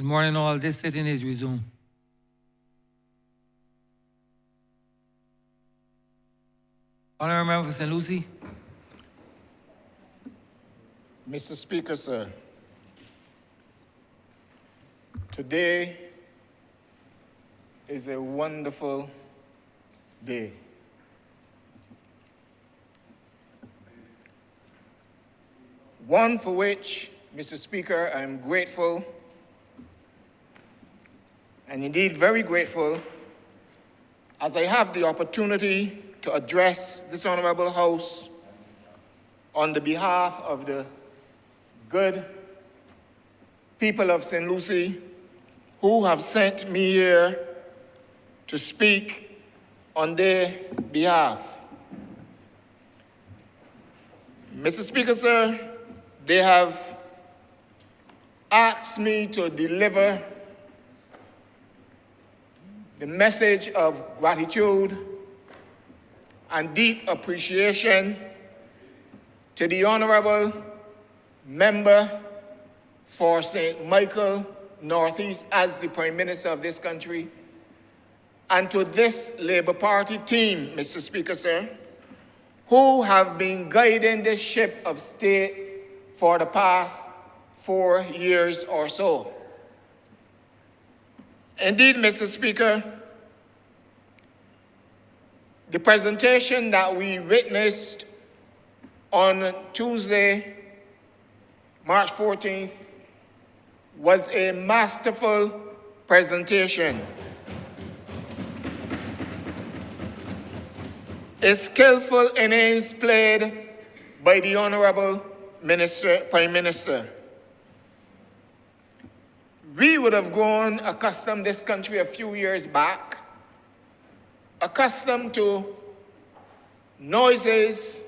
Good morning, all. This sitting is resumed. Honourable Member for St. Lucie. Mr. Speaker, sir, today is a wonderful day. One for which, Mr. Speaker, I am grateful, and indeed very grateful, as I have the opportunity to address this Honourable House on the behalf of the good people of St. Lucie who have sent me here to speak on their behalf. Mr. Speaker, sir, they have asked me to deliver the message of gratitude and deep appreciation to the Honourable Member for St. Michael Northeast as the Prime Minister of this country, and to this Labour Party team, Mr. Speaker, sir, who have been guiding this ship of state for the past 4 years or so. Indeed, Mr. Speaker, the presentation that we witnessed on Tuesday, March 14th, was a masterful presentation. A skillful innings played by the Honourable Prime Minister. We would have grown accustomed, this country a few years back, accustomed to noises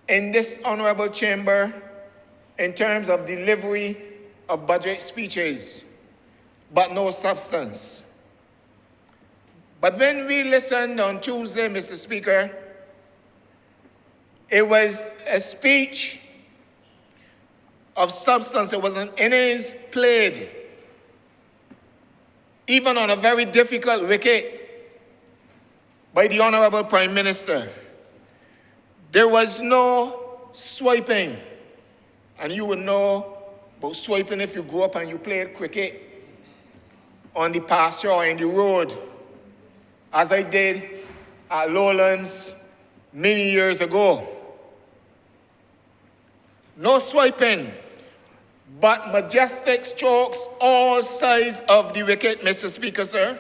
in this honourable chamber in terms of delivery of budget speeches, but no substance. But when we listened on Tuesday, Mr. Speaker, it was a speech of substance. It was an innings played, even on a very difficult wicket, by the Honourable Prime Minister. There was no swiping, and you would know about swiping if you grew up and you played cricket on the pasture or in the road, as I did at Lowlands many years ago. No swiping, but majestic strokes all sides of the wicket, Mr. Speaker, sir.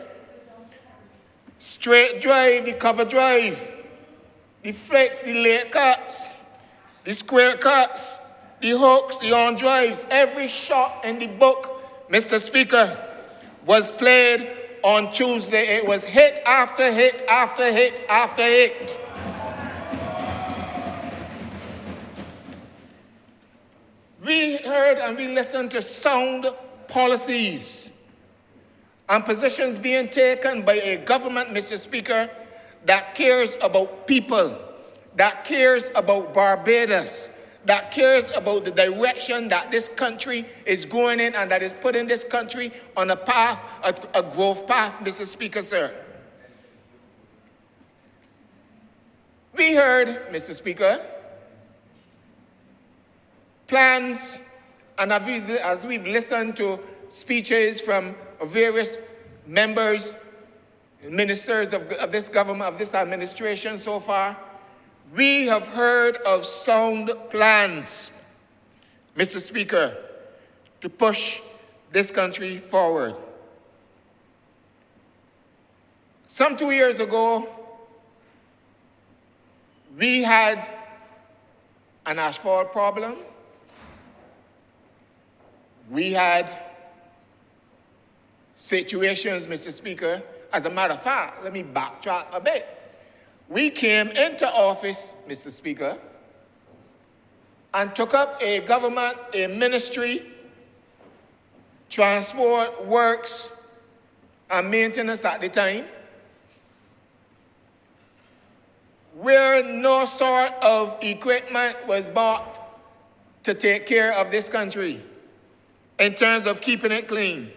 Straight drive, the cover drive, the flicks, the late cuts, the square cuts, the hooks, the on drives. Every shot in the book, Mr. Speaker, was played on Tuesday. It was hit after hit after hit after hit. We heard and we listened to sound policies and positions being taken by a government, Mr. Speaker, that cares about people, that cares about Barbados, that cares about the direction that this country is going in and that is putting this country on a path, a growth path, Mr. Speaker, sir. We heard, Mr. Speaker, plans, and as we've listened to speeches from various members, ministers of this government, of this administration so far, we have heard of sound plans, Mr. Speaker, to push this country forward. Some 2 years ago, we had an asphalt problem. We had situations, Mr. Speaker. As a matter of fact, let me backtrack a bit. We came into office, Mr. Speaker, and took up a government, a ministry, transport, works, and maintenance at the time, where no sort of equipment was bought to take care of this country. in terms of keeping it clean.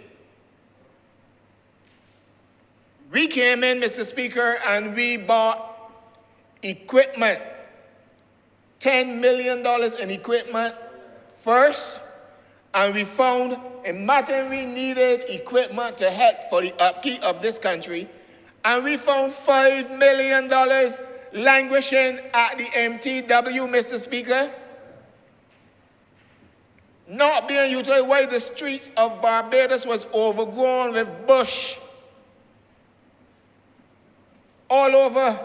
We came in, Mr. Speaker, and we bought equipment, $10 million in equipment first, and we found, imagine we needed equipment to help for the upkeep of this country, and we found $5 million languishing at the MTW, Mr. Speaker, not being utilized while the streets of Barbados was overgrown with bush all over.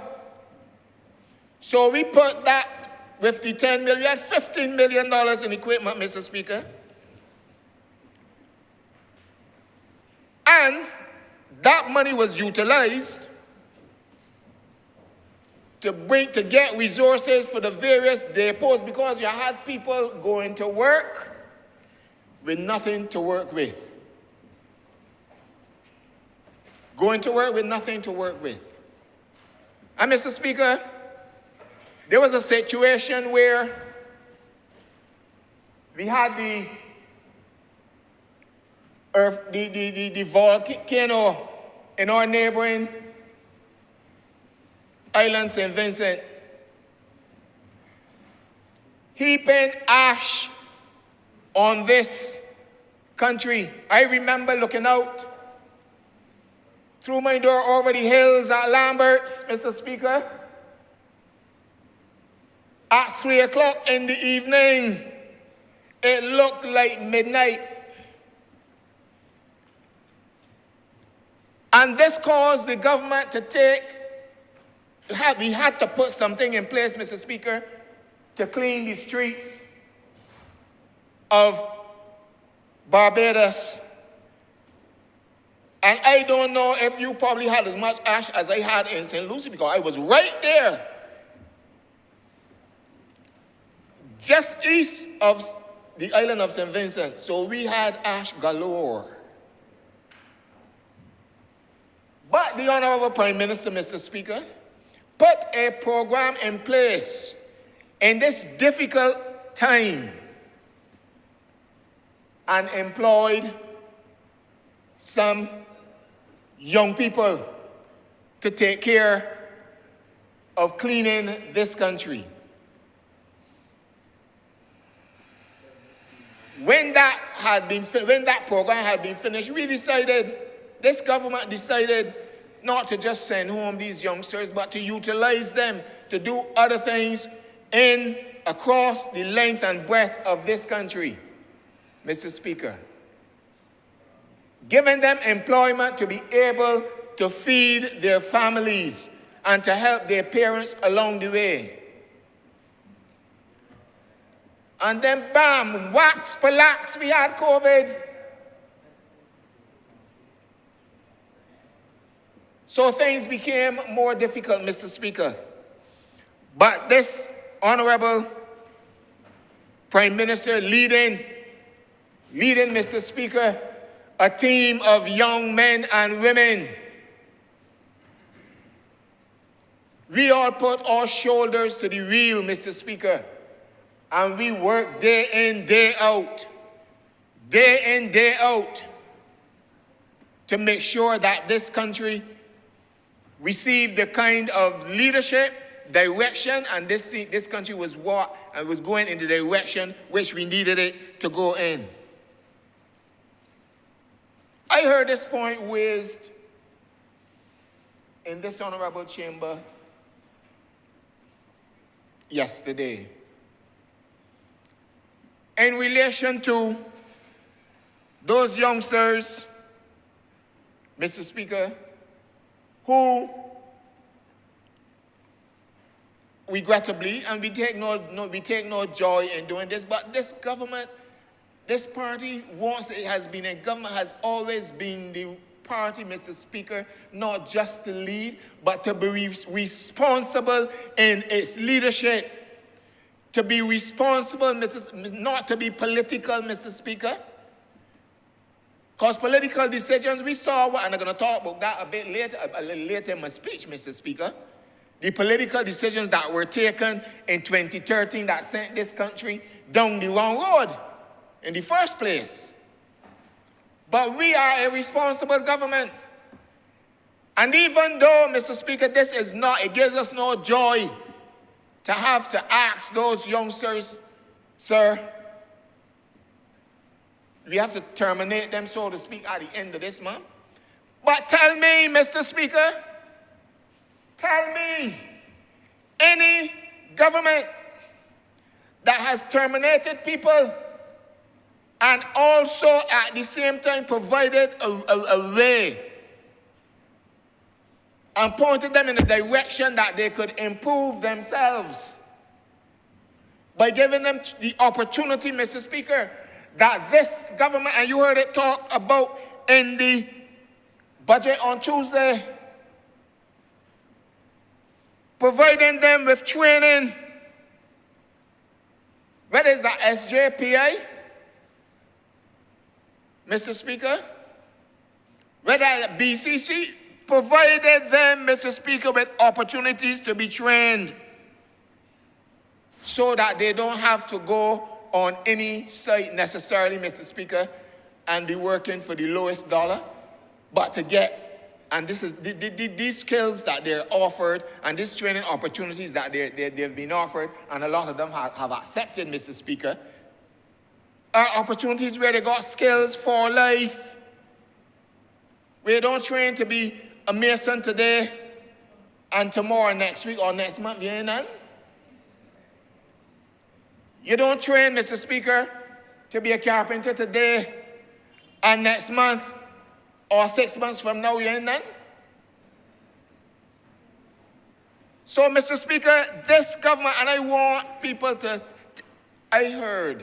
So we put that with the 10 million, $15 million in equipment, Mr. Speaker. And that money was utilized to get resources for the various depots, because you had people going to work with nothing to work with. Going to work with nothing to work with. And Mr. Speaker, there was a situation where we had the volcano in our neighboring island, St. Vincent, heaping ash on this country. I remember looking out through my door over the hills at Lambert's, Mr. Speaker, at 3 o'clock in the evening. It looked like midnight. And this caused the government to we had to put something in place, Mr. Speaker, to clean the streets of Barbados. And I don't know if you probably had as much ash as I had in St. Lucie, because I was right there, just east of the island of St. Vincent. So we had ash galore. But the Honourable Prime Minister, Mr. Speaker, put a program in place in this difficult time and employed some young people to take care of cleaning this country. When that program had been finished, this government decided not to just send home these youngsters, but to utilize them to do other things across the length and breadth of this country, Mr. Speaker. Giving them employment to be able to feed their families and to help their parents along the way. And then bam, wax, palax, we had COVID. So things became more difficult, Mr. Speaker. But this Honourable Prime Minister leading, Mr. Speaker, a team of young men and women, we all put our shoulders to the wheel, Mr. Speaker, and we work day in, day out, to make sure that this country received the kind of leadership, direction, and this country was going in the direction which we needed it to go in. I heard this point raised in this honourable chamber yesterday in relation to those youngsters, Mr. Speaker, who regrettably, and we take no joy in doing this, but this government, this party, once it has been in government, has always been the party, Mr. Speaker, not just to lead, but to be responsible in its leadership. To be responsible, not to be political, Mr. Speaker. Because political decisions, we saw, and I'm going to talk about that a little later in my speech, Mr. Speaker. The political decisions that were taken in 2013 that sent this country down the wrong road in the first place. But we are a responsible government. And even though, Mr. Speaker, this is not, it gives us no joy to have to ask those youngsters, sir, we have to terminate them, so to speak, at the end of this month. But tell me, Mr. Speaker, tell me any government that has terminated people and also at the same time provided a way and pointed them in the direction that they could improve themselves by giving them the opportunity, Mr. Speaker, that this government, and you heard it talk about in the budget on Tuesday, providing them with training, whether it's the SJPI, Mr. Speaker, whether it's BCC, provided them, Mr. Speaker, with opportunities to be trained so that they don't have to go on any site necessarily, Mr. Speaker, and be working for the lowest dollar, but to get, and this is these skills that they're offered and these training opportunities that they've been offered, and a lot of them have accepted, Mr. Speaker, are opportunities where they got skills for life. We don't train to be a mason today and tomorrow, next week, or next month, you ain't none. You don't train, Mr. Speaker, to be a carpenter today and next month or 6 months from now, you ain't none. So, Mr. Speaker, this government, and I want people to, I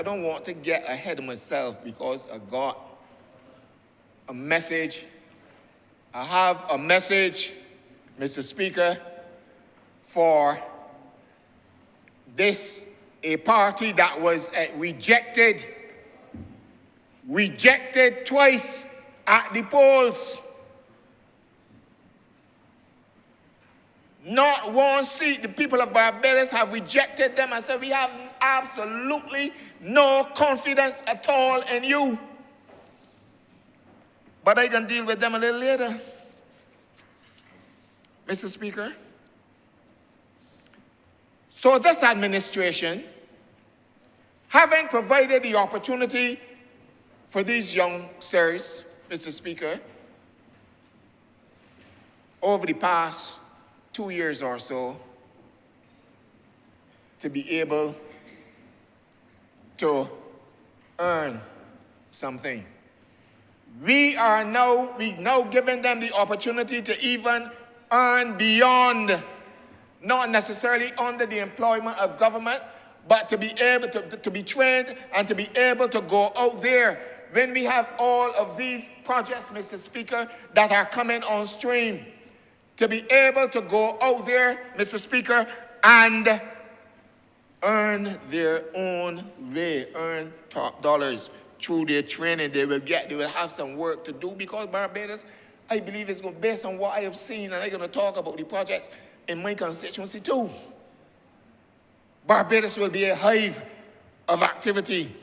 don't want to get ahead of myself because I got a message. I have a message, Mr. Speaker, for this, a party that was rejected twice at the polls. Not one seat. The people of Barbados have rejected them and said, we have absolutely no confidence at all in you. But I can deal with them a little later. Mr. Speaker. So this administration, having provided the opportunity for these young sirs, Mr. Speaker, over the past 2 years or so, to be able to earn something. We now giving them the opportunity to even earn beyond, not necessarily under the employment of government, but to be able to be trained and to be able to go out there when we have all of these projects, Mr. Speaker, that are coming on stream, to be able to go out there, Mr. Speaker, and earn their own way, earn top dollars through their training they will have some work to do, because Barbados, I believe, is going based on what I have seen, and I'm going to talk about the projects in my constituency too. Barbados will be a hive of activity,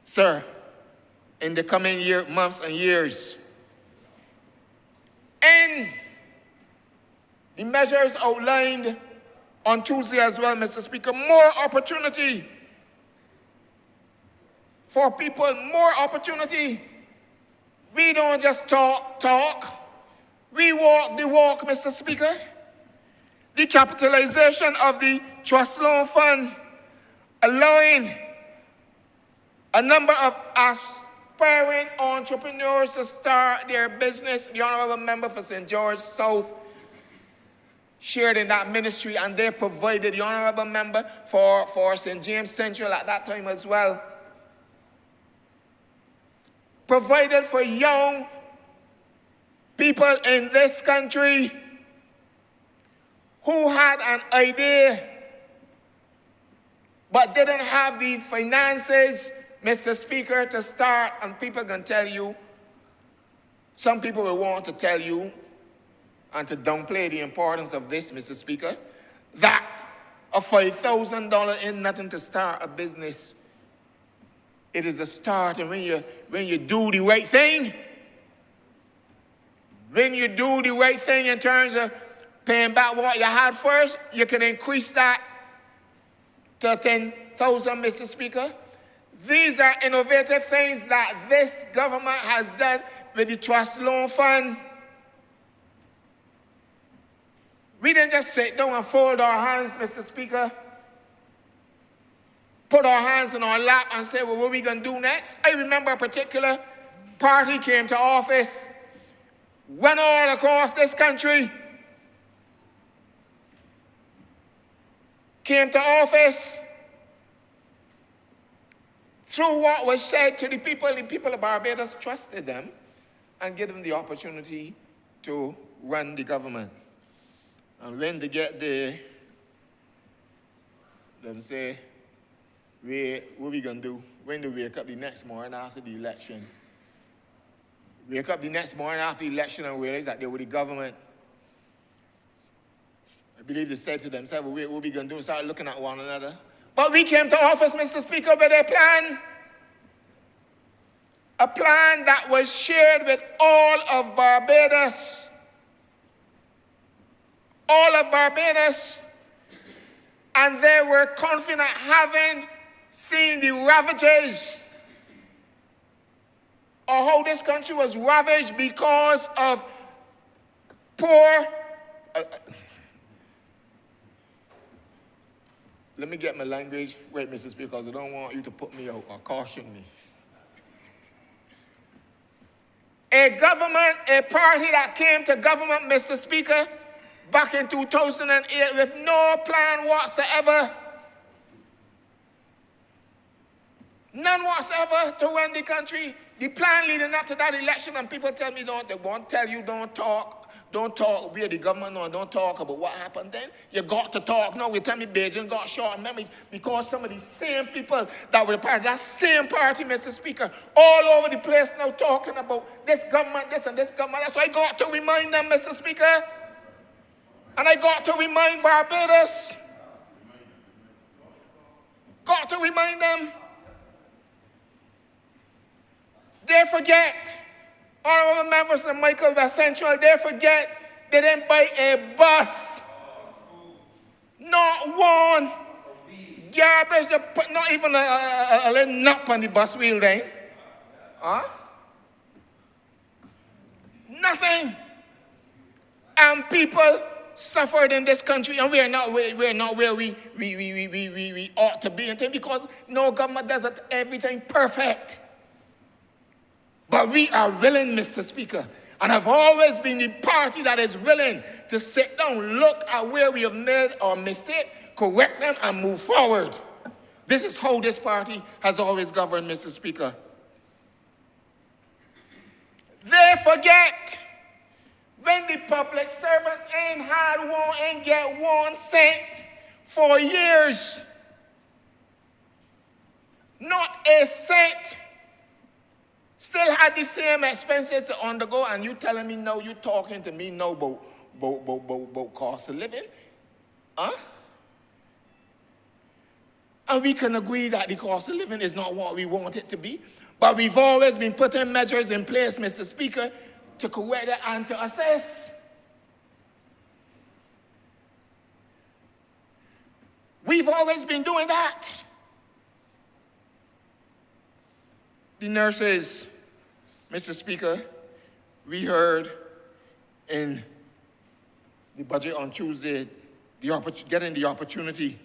sir, in the coming months and years. And the measures outlined on Tuesday as well, Mr. Speaker, more opportunity for people, more opportunity. We don't just talk. We walk the walk, Mr. Speaker. The capitalization of the trust loan fund, allowing a number of aspiring entrepreneurs to start their business. The Honourable Member for St. George South shared in that ministry, and they provided, the Honourable Member for St. James Central at that time as well, provided for young people in this country who had an idea but didn't have the finances, Mr. Speaker, to start. And people can tell you, some people will want to tell you, and to downplay the importance of this, Mr. Speaker, that a $5,000 ain't nothing to start a business it is a start. And when you do the right thing, when you do the right thing in terms of paying back what you had first, you can increase that to 10,000, Mr. Speaker. These are innovative things that this government has done with the Trust Loan Fund. We didn't just sit down and fold our hands, Mr. Speaker, put our hands in our lap and say, well, what are we going to do next? I remember a particular party came to office, went all across this country, came to office, through what was said to the people of Barbados trusted them and gave them the opportunity to run the government. And when they get there, them say, what we going to do? When they wake up the next morning after the election, wake up the next morning after the election and realize that they were the government. I believe they said to themselves, well, what we going to do? Start looking at one another. But we came to office, Mr. Speaker, with a plan that was shared with all of Barbados. All of Barbados. And they were confident, having seen the ravages of how this country was ravaged because of poor... Let me get my language right, Mr. Speaker, because I don't want you to put me out or caution me. A government, a party that came to government, Mr. Speaker, back in 2008 with no plan whatsoever. None whatsoever to run the country. The plan leading up to that election, and people tell me they won't tell you don't talk. Don't talk, we are the government, no, don't talk about what happened then. You got to talk. No, we tell me Beijing got short memories because some of these same people that were part of that same party, Mr. Speaker, all over the place now talking about this government, this and this government. So I got to remind them, Mr. Speaker. And I got to remind Barbados. Got to remind them. They forget. Honourable members of Michael West Central, they forget they didn't buy a bus. Not one. Garbage, they put not even a little nap on the bus wheel then. Huh? Nothing. And people suffered in this country, and we're not where we ought to be, and things, because no government does everything perfect. But we are willing, Mr. Speaker, and have always been the party that is willing to sit down, look at where we have made our mistakes, correct them, and move forward. This is how this party has always governed, Mr. Speaker. They forget when the public servants ain't get 1 cent for years. Not a cent. Still had the same expenses to undergo, and you telling me no, you talking to me no about cost of living? Huh? And we can agree that the cost of living is not what we want it to be, but we've always been putting measures in place, Mr. Speaker, to correct it and to assess. We've always been doing that. The nurses, Mr. Speaker, we heard in the budget on Tuesday, getting the opportunity,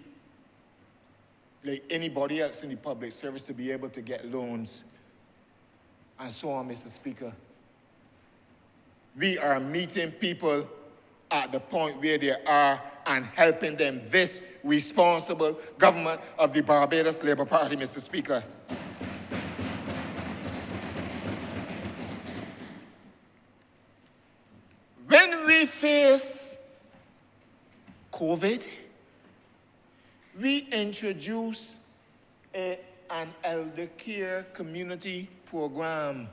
like anybody else in the public service, to be able to get loans and so on, Mr. Speaker. We are meeting people at the point where they are and helping them, this responsible government of the Barbados Labour Party, Mr. Speaker. When we face COVID, we introduced an elder care community program.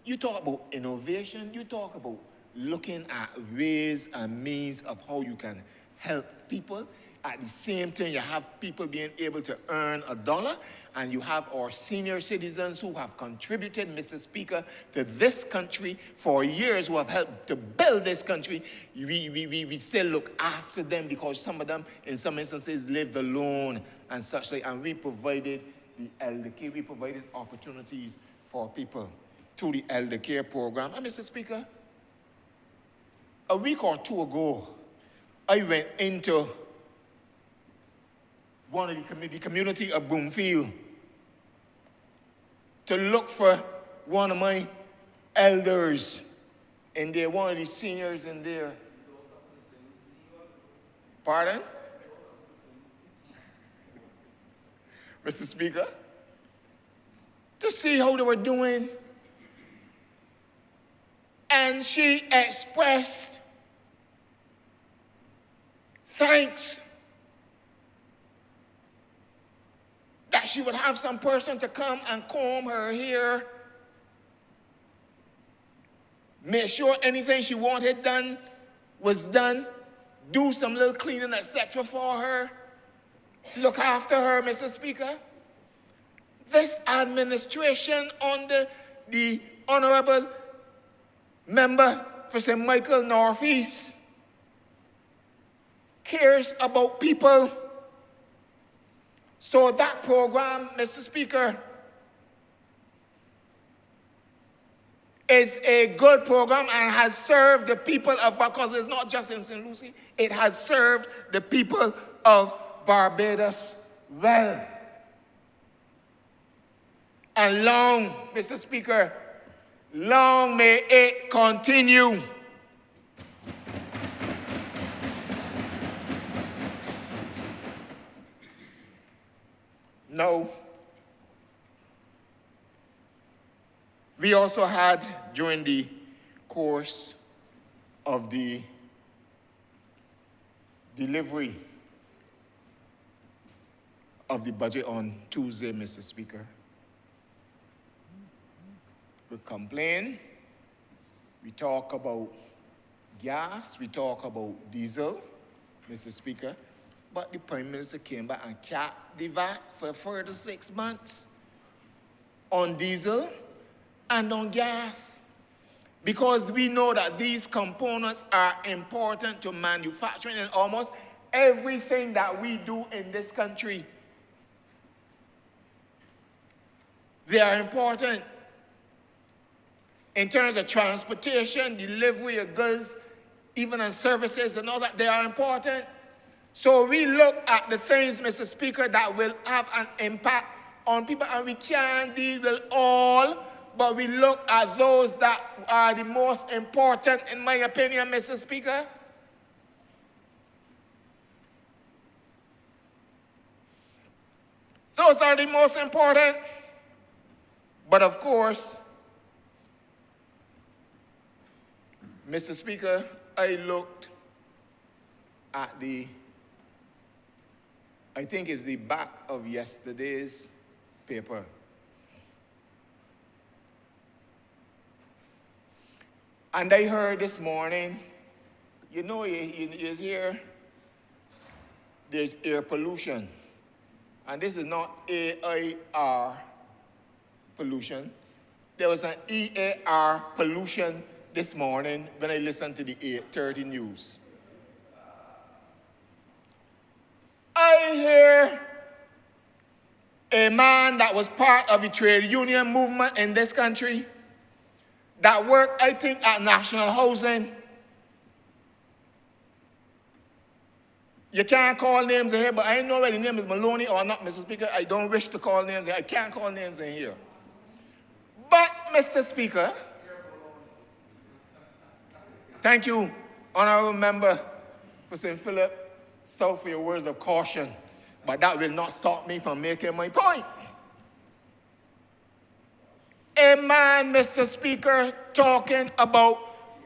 You talk about innovation, you talk about looking at ways and means of how you can help people. At the same time, you have people being able to earn $1, And you have our senior citizens who have contributed, Mr. Speaker, to this country for years, who have helped to build this country. We still look after them because some of them, in some instances, lived alone and such like. And we provided the elder care, we provided opportunities for people through the elder care program. And Mr. Speaker, a week or two ago, I went into one of the community of Broomfield to look for one of my elders in there, one of the seniors in there. Pardon? Mr. Speaker, to see how they were doing. And she expressed thanks that she would have some person to come and comb her hair, make sure anything she wanted done was done, do some little cleaning, etc. for her, look after her, Mr. Speaker. This administration under the Honourable Member for St. Michael Northeast cares about people. So that program, Mr. Speaker, is a good program and has served the people of, because it's not just in St. Lucie, it has served the people of Barbados well. And long, Mr. Speaker, long may it continue. No. We also had, during the course of the delivery of the budget on Tuesday, Mr. Speaker, we complain, we talk about gas, we talk about diesel, Mr. Speaker, but the Prime Minister came back and capped the VAT for a further 6 months on diesel and on gas, because we know that these components are important to manufacturing and almost everything that we do in this country. They are important in terms of transportation, delivery of goods, even on services and all that. They are important. So we look at the things, Mr. Speaker, that will have an impact on people, and we can't deal with all, but we look at those that are the most important, in my opinion, Mr. Speaker. Those are the most important. But of course, Mr. Speaker, I looked at I think it's the back of yesterday's paper. And I heard this morning, you know, you hear there's air pollution. And this is not AIR pollution. There was an EAR pollution this morning when I listened to the 8:30 news. I hear a man that was part of the trade union movement in this country that worked, I think, at National Housing. You can't call names in here, but I know whether the name is Maloney or not, Mr. Speaker. I don't wish to call names in here. I can't call names in here. But, Mr. Speaker, thank you, Honourable Member for St. Philip South, for your words of caution. But that will not stop me from making my point. A man, Mr. Speaker, talking about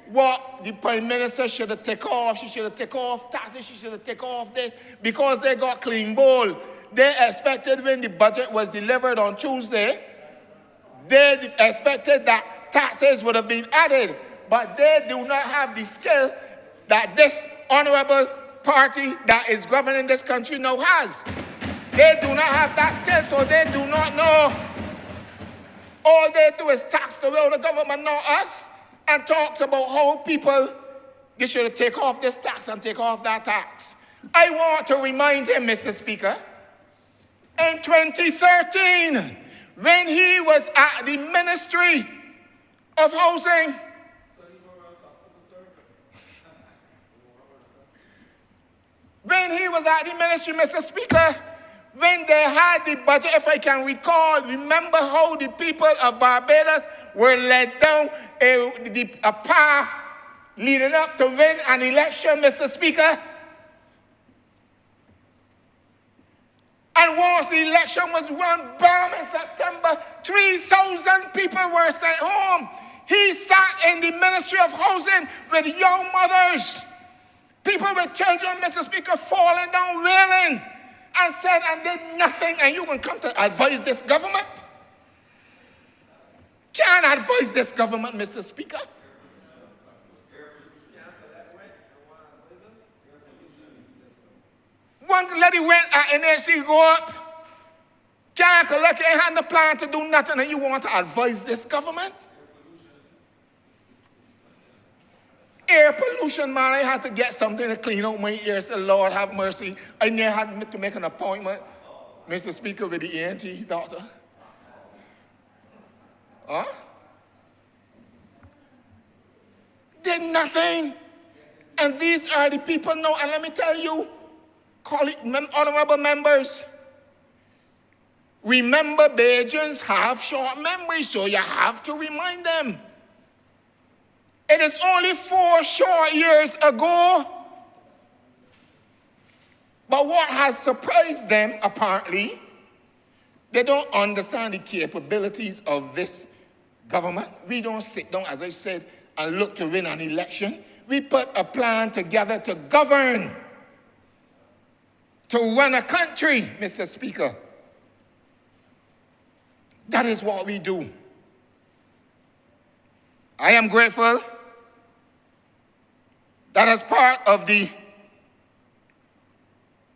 what the Prime Minister should have taken off. She should have taken off taxes, she should have taken off this, because they got clean bowl. They expected, when the budget was delivered on Tuesday, they expected that taxes would have been added, but they do not have the skill that this honourable party that is governing this country now has. They do not have that skill, so they do not know. All they do is tax the way the government, not us, and talks about how people, they should take off this tax and take off that tax. I want to remind him, Mr. Speaker, in 2013, when he was at the Ministry of Housing, when he was at the ministry, Mr. Speaker, when they had the budget, if I can recall, remember how the people of Barbados were led down a path leading up to win an election, Mr. Speaker? And once the election was run, bam, in September, 3,000 people were sent home. He sat in the Ministry of Housing with young mothers, people with children, Mr. Speaker, falling down, wailing, and said, and did nothing, and you can come to advise this government? Can't advise this government, Mr. Speaker. One lady went and then she go up, can't collect, ain't had no plan to do nothing, and you want to advise this government? Air pollution, man, I had to get something to clean out my ears. The Lord have mercy. I never had to make an appointment, Mr. Speaker, with the ENT doctor. Huh? Did nothing. And these are the people now, and let me tell you, honorable members, remember Bajans have short memories, so you have to remind them. It is only 4 short years ago. But what has surprised them, apparently, they don't understand the capabilities of this government. We don't sit down, as I said, and look to win an election. We put a plan together to govern, to run a country, Mr. Speaker. That is what we do. I am grateful that as part of the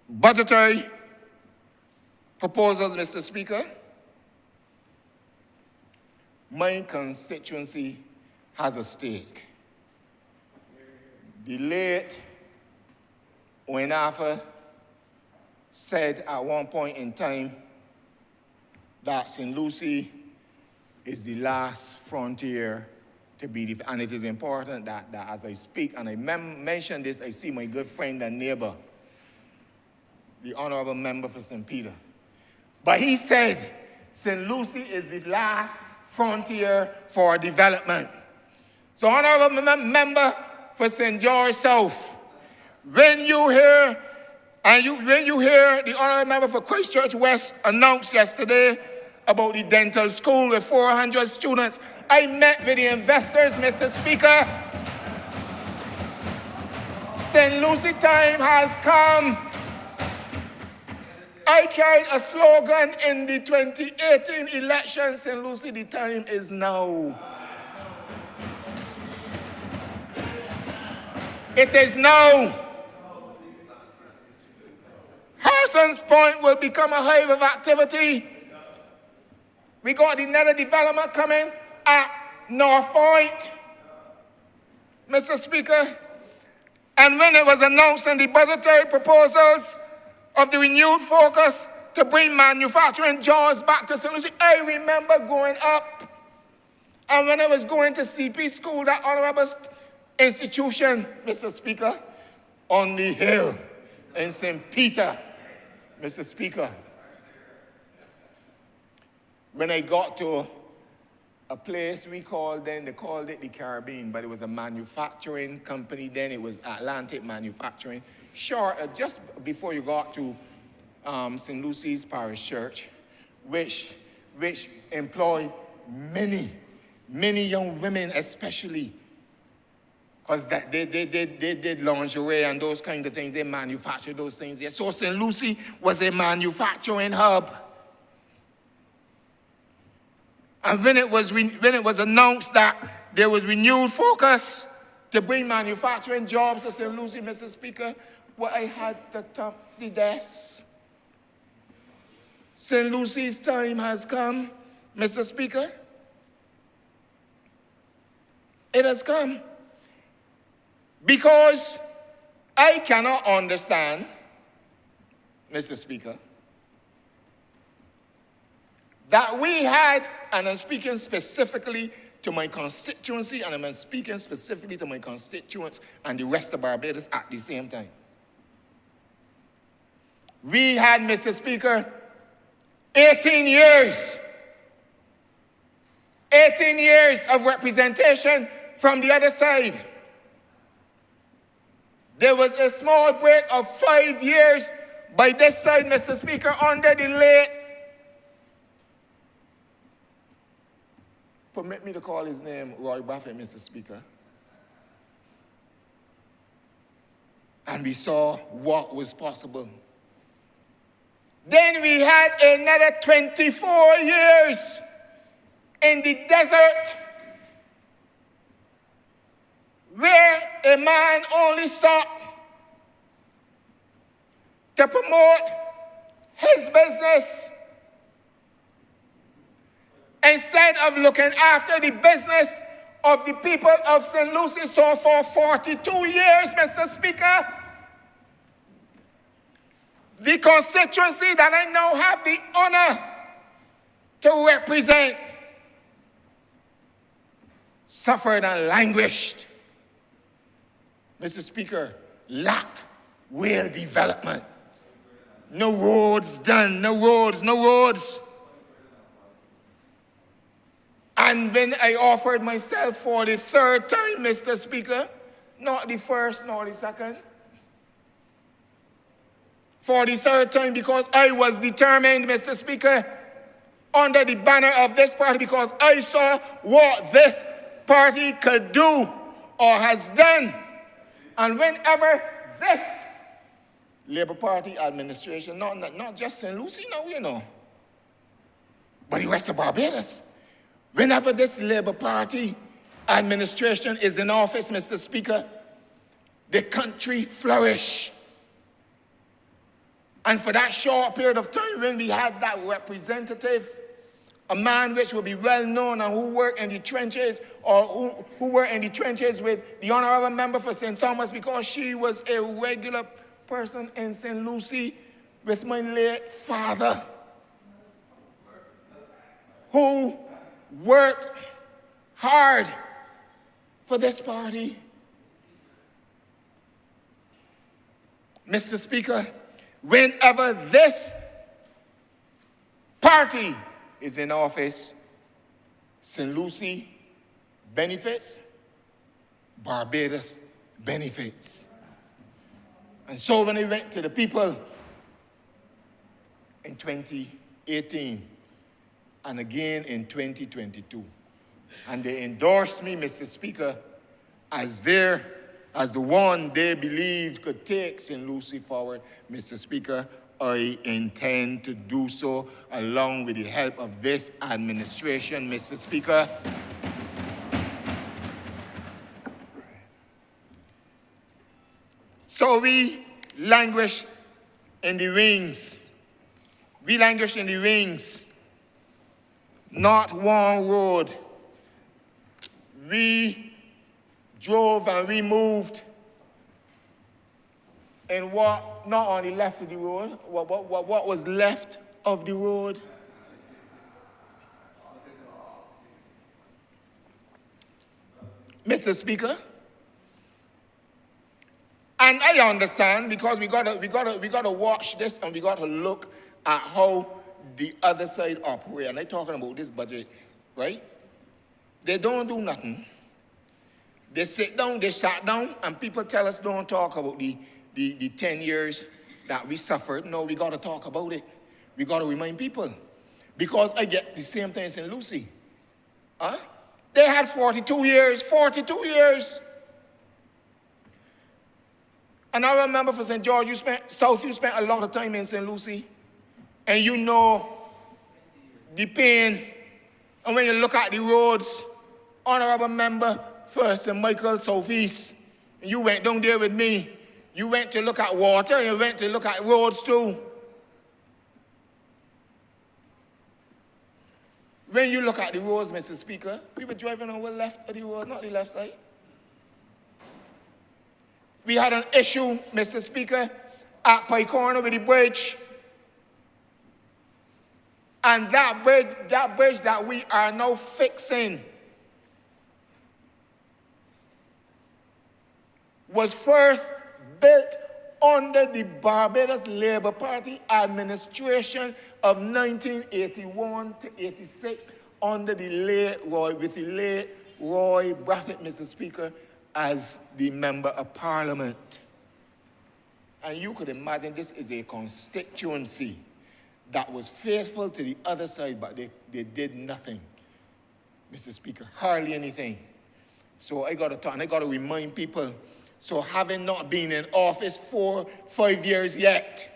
budgetary proposals, Mr. Speaker, my constituency has a stake. The late Oinafa said at one point in time that St. Lucie is the last frontier to be, and it is important that as I speak, and I mention this, I see my good friend and neighbor, the Honourable Member for St. Peter. But he said St. Lucie is the last frontier for development. So, Honourable Member for St. George South, when you hear the Honourable Member for Christchurch West announced yesterday about the dental school with 400 students, I met with the investors, Mr. Speaker. St. Lucie time has come. I carried a slogan in the 2018 election, St. Lucie, the time is now. It is now. Harson's Point will become a hive of activity. We got the nether development coming at North Point, Mr. Speaker. And when it was announced in the budgetary proposals of the renewed focus to bring manufacturing jobs back to St. Lucie, I remember going up. And when I was going to CP school, that honorable institution, Mr. Speaker, on the hill in St. Peter, Mr. Speaker, when I got to a place they called it the Caribbean, but it was a manufacturing company then. It was Atlantic Manufacturing. Just before you got to St. Lucie's Parish Church, which employed many young women, especially, because they did lingerie and those kind of things. They manufactured those things there. So St. Lucie was a manufacturing hub. And when it was announced that there was renewed focus to bring manufacturing jobs to St. Lucie, Mr. Speaker, I had to tap the desk. St. Lucy's time has come, Mr. Speaker. It has come. Because I cannot understand, Mr. Speaker, that we had, and I'm speaking specifically to my constituency, and I'm speaking specifically to my constituents and the rest of Barbados at the same time. We had, Mr. Speaker, 18 years of representation from the other side. There was a small break of 5 years by this side, Mr. Speaker, under the late, permit me to call his name Roy Buffett, Mr. Speaker. And we saw what was possible. Then we had another 24 years in the desert where a man only sought to promote his business instead of looking after the business of the people of St. Lucie. So for 42 years, Mr. Speaker, the constituency that I now have the honor to represent suffered and languished, Mr. Speaker, lacked real development. No roads done, no roads. And when I offered myself for the third time, Mr. Speaker, not the first nor the second, for the third time, because I was determined, Mr. Speaker, under the banner of this party, because I saw what this party could do or has done. And whenever this Labour Party administration, not just St. Lucie now, you know, but the rest of Barbados, whenever this Labour Party administration is in office, Mr. Speaker, the country flourishes. And for that short period of time when we had that representative, a man which would be well known and who worked in the trenches, or who were in the trenches with the Honourable Member for St. Thomas, because she was a regular person in St. Lucie with my late father, who worked hard for this party. Mr. Speaker, whenever this party is in office, St. Lucie benefits, Barbados benefits. And so when I went to the people in 2018 and again in 2022, and they endorsed me, Mr. Speaker, as the one they believed could take St. Lucie forward, Mr. Speaker, I intend to do so along with the help of this administration, Mr. Speaker. So we languish in the wings. We languish in the wings. Not one road. We drove and we moved in what not only left of the road, what was left of the road. Mr. Speaker, and I understand, because we gotta watch this and we gotta look at how the other side operate. And I'm talking about this budget, right? They don't do nothing. They sit down, they sat down, and people tell us don't talk about the 10 years that we suffered. No, we got to talk about it. We got to remind people. Because I get the same thing in St. Lucie. Huh? They had 42 years. And I remember for St. George, you spent a lot of time in St. Lucie. And you know the pain. And when you look at the roads, Honourable Member for St. Michael Southeast, and you went down there with me. You went to look at water, and you went to look at roads too. When you look at the roads, Mr. Speaker, we were driving on the left of the road, not the left side. We had an issue, Mr. Speaker, at Pike Corner with the bridge. And that bridge that we are now fixing was first built under the Barbados Labour Party administration of 1981 to 86 under the late Roy Brathwaite, Mr. Speaker, as the Member of Parliament. And you could imagine this is a constituency that was faithful to the other side, but they did nothing, Mr. Speaker, hardly anything. So I got to talk, and I got to remind people, so having not been in office 4-5 years yet,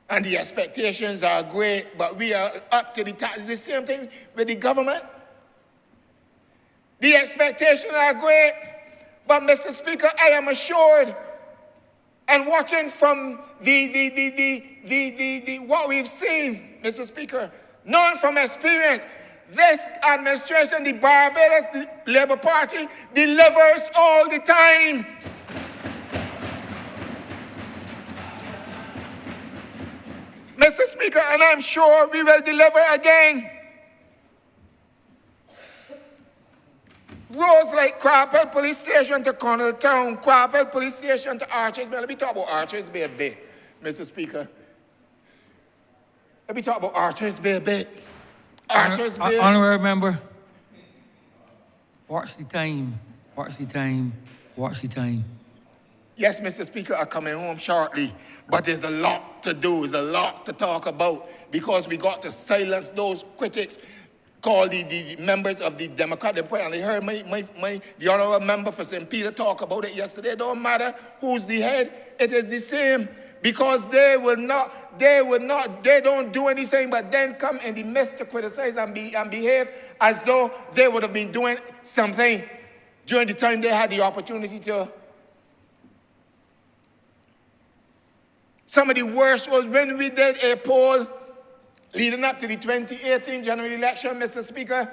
and the expectations are great, but we are up to the task. It's the same thing with the government. The expectations are great, but Mr. Speaker, I am assured, and watching from what we've seen, Mr. Speaker, knowing from experience, this administration, the Barbados Labour Party, delivers all the time. Mr. Speaker, and I'm sure we will deliver again. Roads like Crappell Police Station to Connell Town, Crappell Police Station to Archers Bay. Let me talk about Archers Bay a bit, Mr. Speaker. Let me talk about Archers Bay a bit. Archers Bay. Honourable member, watch the time, watch the time, watch the time. Yes, Mr. Speaker, I'm coming home shortly, but there's a lot to do, there's a lot to talk about, because we got to silence those critics called the members of the Democratic Party. And I heard the Honourable Member for St. Peter talk about it yesterday. It don't matter who's the head, it is the same, because they don't do anything but then come in the midst to criticize and behave as though they would have been doing something during the time they had the opportunity to. Some of the worst was when we did a poll leading up to the 2018 general election, Mr. Speaker.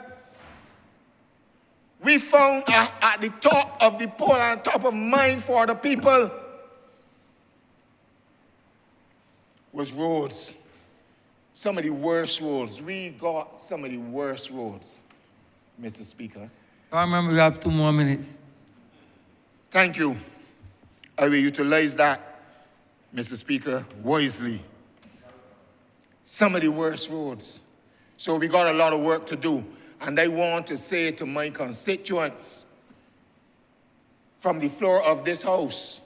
We found at the top of the poll and top of mind for the people was roads. Some of the worst roads. We got some of the worst roads, Mr. Speaker. I remember we have 2 more minutes. Thank you. I will utilize that, Mr. Speaker, wisely. Some of the worst roads. So we got a lot of work to do. And I want to say to my constituents from the floor of this House,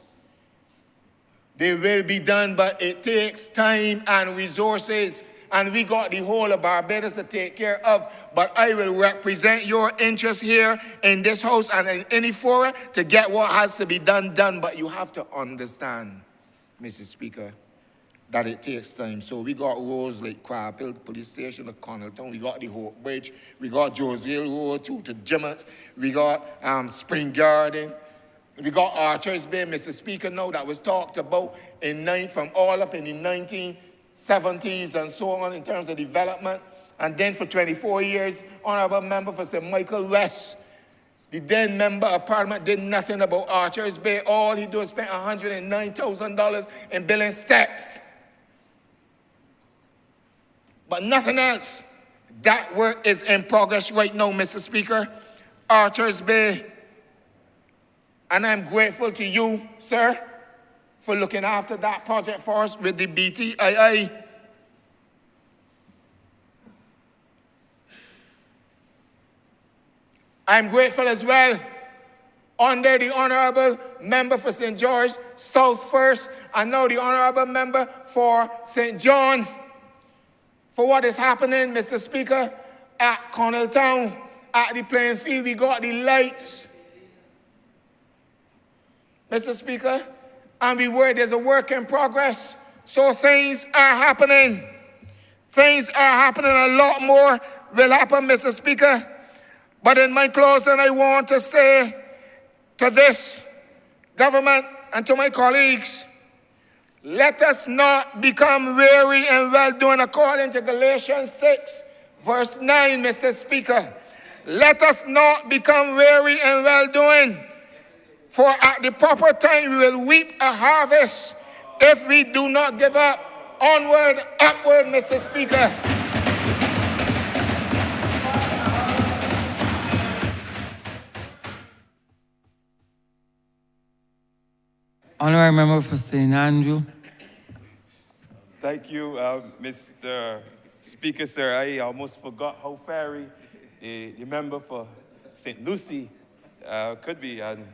they will be done, but it takes time and resources. And we got the whole of Barbados to take care of. But I will represent your interests here in this House and in any forum to get what has to be done. But you have to understand, Mr. Speaker, that it takes time. So we got roads like Crappell Police Station to Connelltown. We got the Hope Bridge. We got Joes Hill Road to Jimmets. We got Spring Garden. We got Archers Bay, Mr. Speaker, now that was talked about from all up in the 1970s and so on in terms of development. And then for 24 years, Honourable Member for St. Michael West, the then Member of Parliament, did nothing about Archers Bay. All he did was spend $109,000 in building steps. But nothing else. That work is in progress right now, Mr. Speaker. Archers Bay. And I'm grateful to you, sir, for looking after that project for us with the BTII. I'm grateful as well under the Honourable Member for St. George South First, and now the Honourable Member for St. John, for what is happening, Mr. Speaker, at Connelltown, at the playing field. We got the lights, Mr. Speaker, and there's a work in progress. So things are happening. Things are happening. A lot more will happen, Mr. Speaker. But in my closing, I want to say to this government and to my colleagues, Let us not become weary in well-doing, according to Galatians 6, verse 9, Mr. Speaker. Let us not become weary in well-doing, for at the proper time we will reap a harvest if we do not give up. Onward, upward, Mr. Speaker. Honourable Member for St. Andrew. Thank you, Mr. Speaker, sir. I almost forgot how fiery the member for St. Lucie could be, and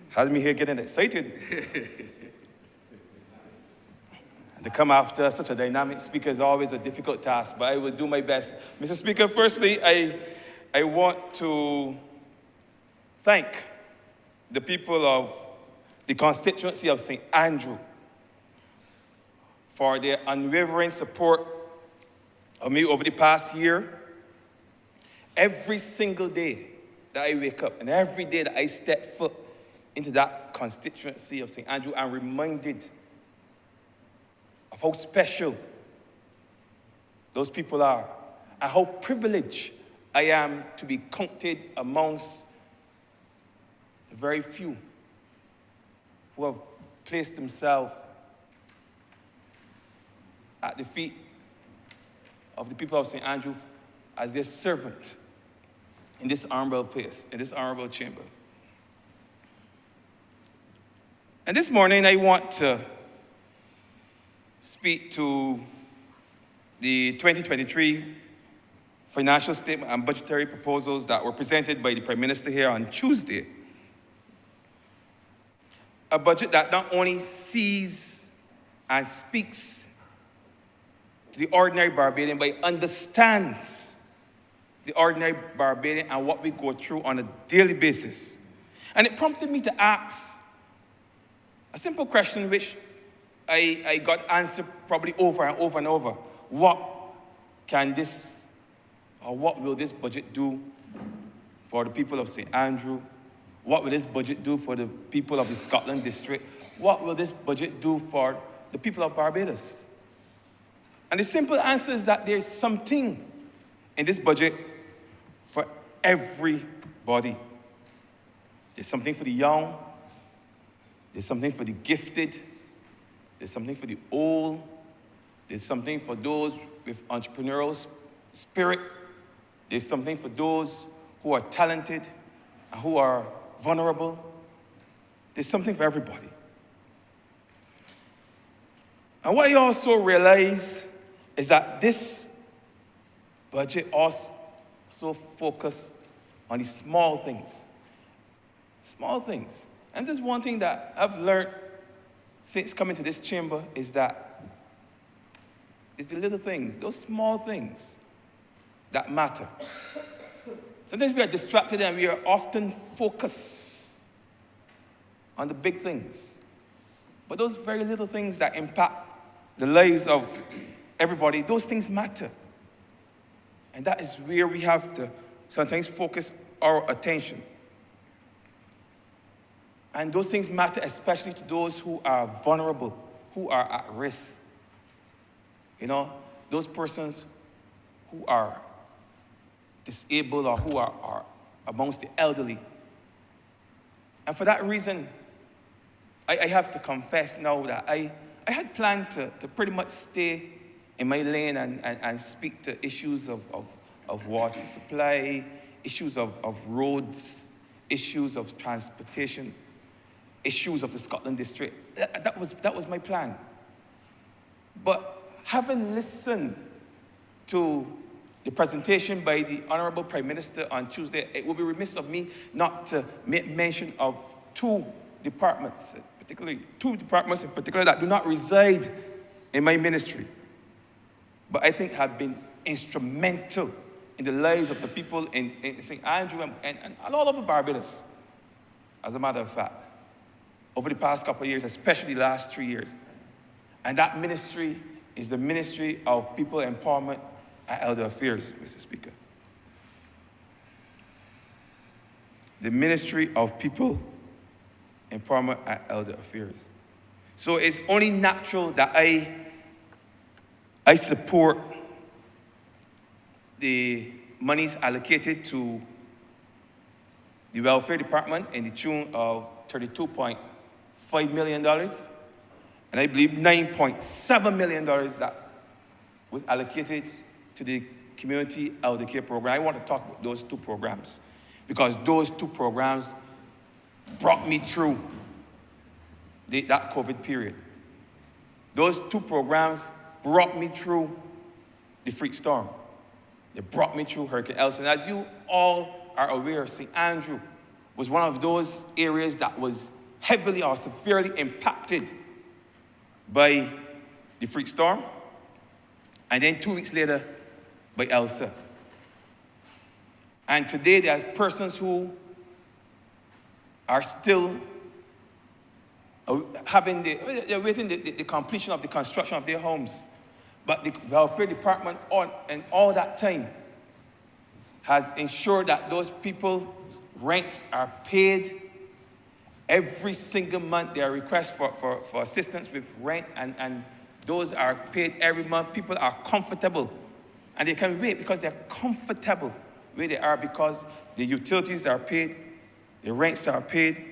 has me here getting excited. And to come after such a dynamic speaker is always a difficult task, but I will do my best. Mr. Speaker, firstly, I want to thank the people of the constituency of St. Andrew for their unwavering support of me over the past year. Every single day that I wake up and every day that I step foot into that constituency of St. Andrew, I'm reminded of how special those people are and how privileged I am to be counted amongst the very few who have placed themselves at the feet of the people of St. Andrew as their servant in this honorable place, in this honorable chamber. And this morning I want to speak to the 2023 financial statement and budgetary proposals that were presented by the Prime Minister here on Tuesday. A budget that not only sees and speaks to the ordinary Barbadian, but understands the ordinary Barbadian and what we go through on a daily basis. And it prompted me to ask a simple question which I got answered probably over and over and over. What will this budget do for the people of St. Andrew? What will this budget do for the people of the Scotland district? What will this budget do for the people of Barbados? And the simple answer is that there's something in this budget for everybody. There's something for the young. There's something for the gifted. There's something for the old. There's something for those with entrepreneurial spirit. There's something for those who are talented and who are vulnerable. There's something for everybody. And what I also realize is that this budget also focuses on the small things. Small things. And there's one thing that I've learned since coming to this chamber is that it's the little things, those small things that matter. Sometimes we are distracted and we are often focused on the big things. But those very little things that impact the lives of everybody, those things matter. And that is where we have to sometimes focus our attention. And those things matter especially to those who are vulnerable, who are at risk. You know, those persons who are disabled or who are amongst the elderly. And for that reason, I have to confess now that I had planned to pretty much stay in my lane and speak to issues of water supply, issues of roads, issues of transportation, issues of the Scotland district. That was my plan. But having listened to the presentation by the Honourable Prime Minister on Tuesday, it would be remiss of me not to make mention of two departments in particular that do not reside in my ministry, but I think have been instrumental in the lives of the people in St. Andrew and all over Barbados, as a matter of fact, over the past couple of years, especially the last 3 years. And that ministry is the Ministry of People Empowerment and Elder Affairs, Mr. Speaker. The Ministry of People Empowerment and Elder Affairs. So it's only natural that I support the monies allocated to the welfare department in the tune of $32.5 million. And I believe $9.7 million that was allocated to the community elder care program. I want to talk about those two programs because those two programs brought me through that COVID period. Those two programs brought me through the freak storm. They brought me through Hurricane Elsa. And as you all are aware, St. Andrew was one of those areas that was heavily or severely impacted by the freak storm. And then 2 weeks later, by Elsa. And today there are persons who are still they're waiting the completion of the construction of their homes. But the welfare department in all that time has ensured that those people's rents are paid. Every single month there are requests for assistance with rent and those are paid every month. People are comfortable and they can wait because they're comfortable where they are because the utilities are paid, the rents are paid,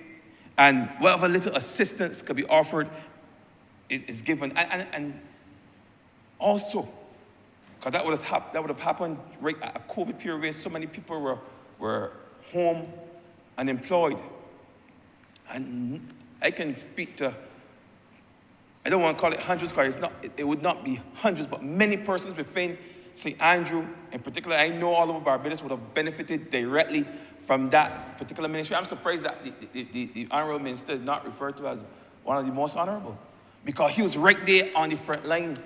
and whatever little assistance could be offered is given. And also, because that would have happened right at a COVID period where so many people were home unemployed. And I can speak to, I don't want to call it hundreds because it would not be hundreds, but many persons within St. Andrew in particular, I know all of Barbados would have benefited directly from that particular ministry. I'm surprised that the Honourable Minister is not referred to as one of the most honourable because he was right there on the front line.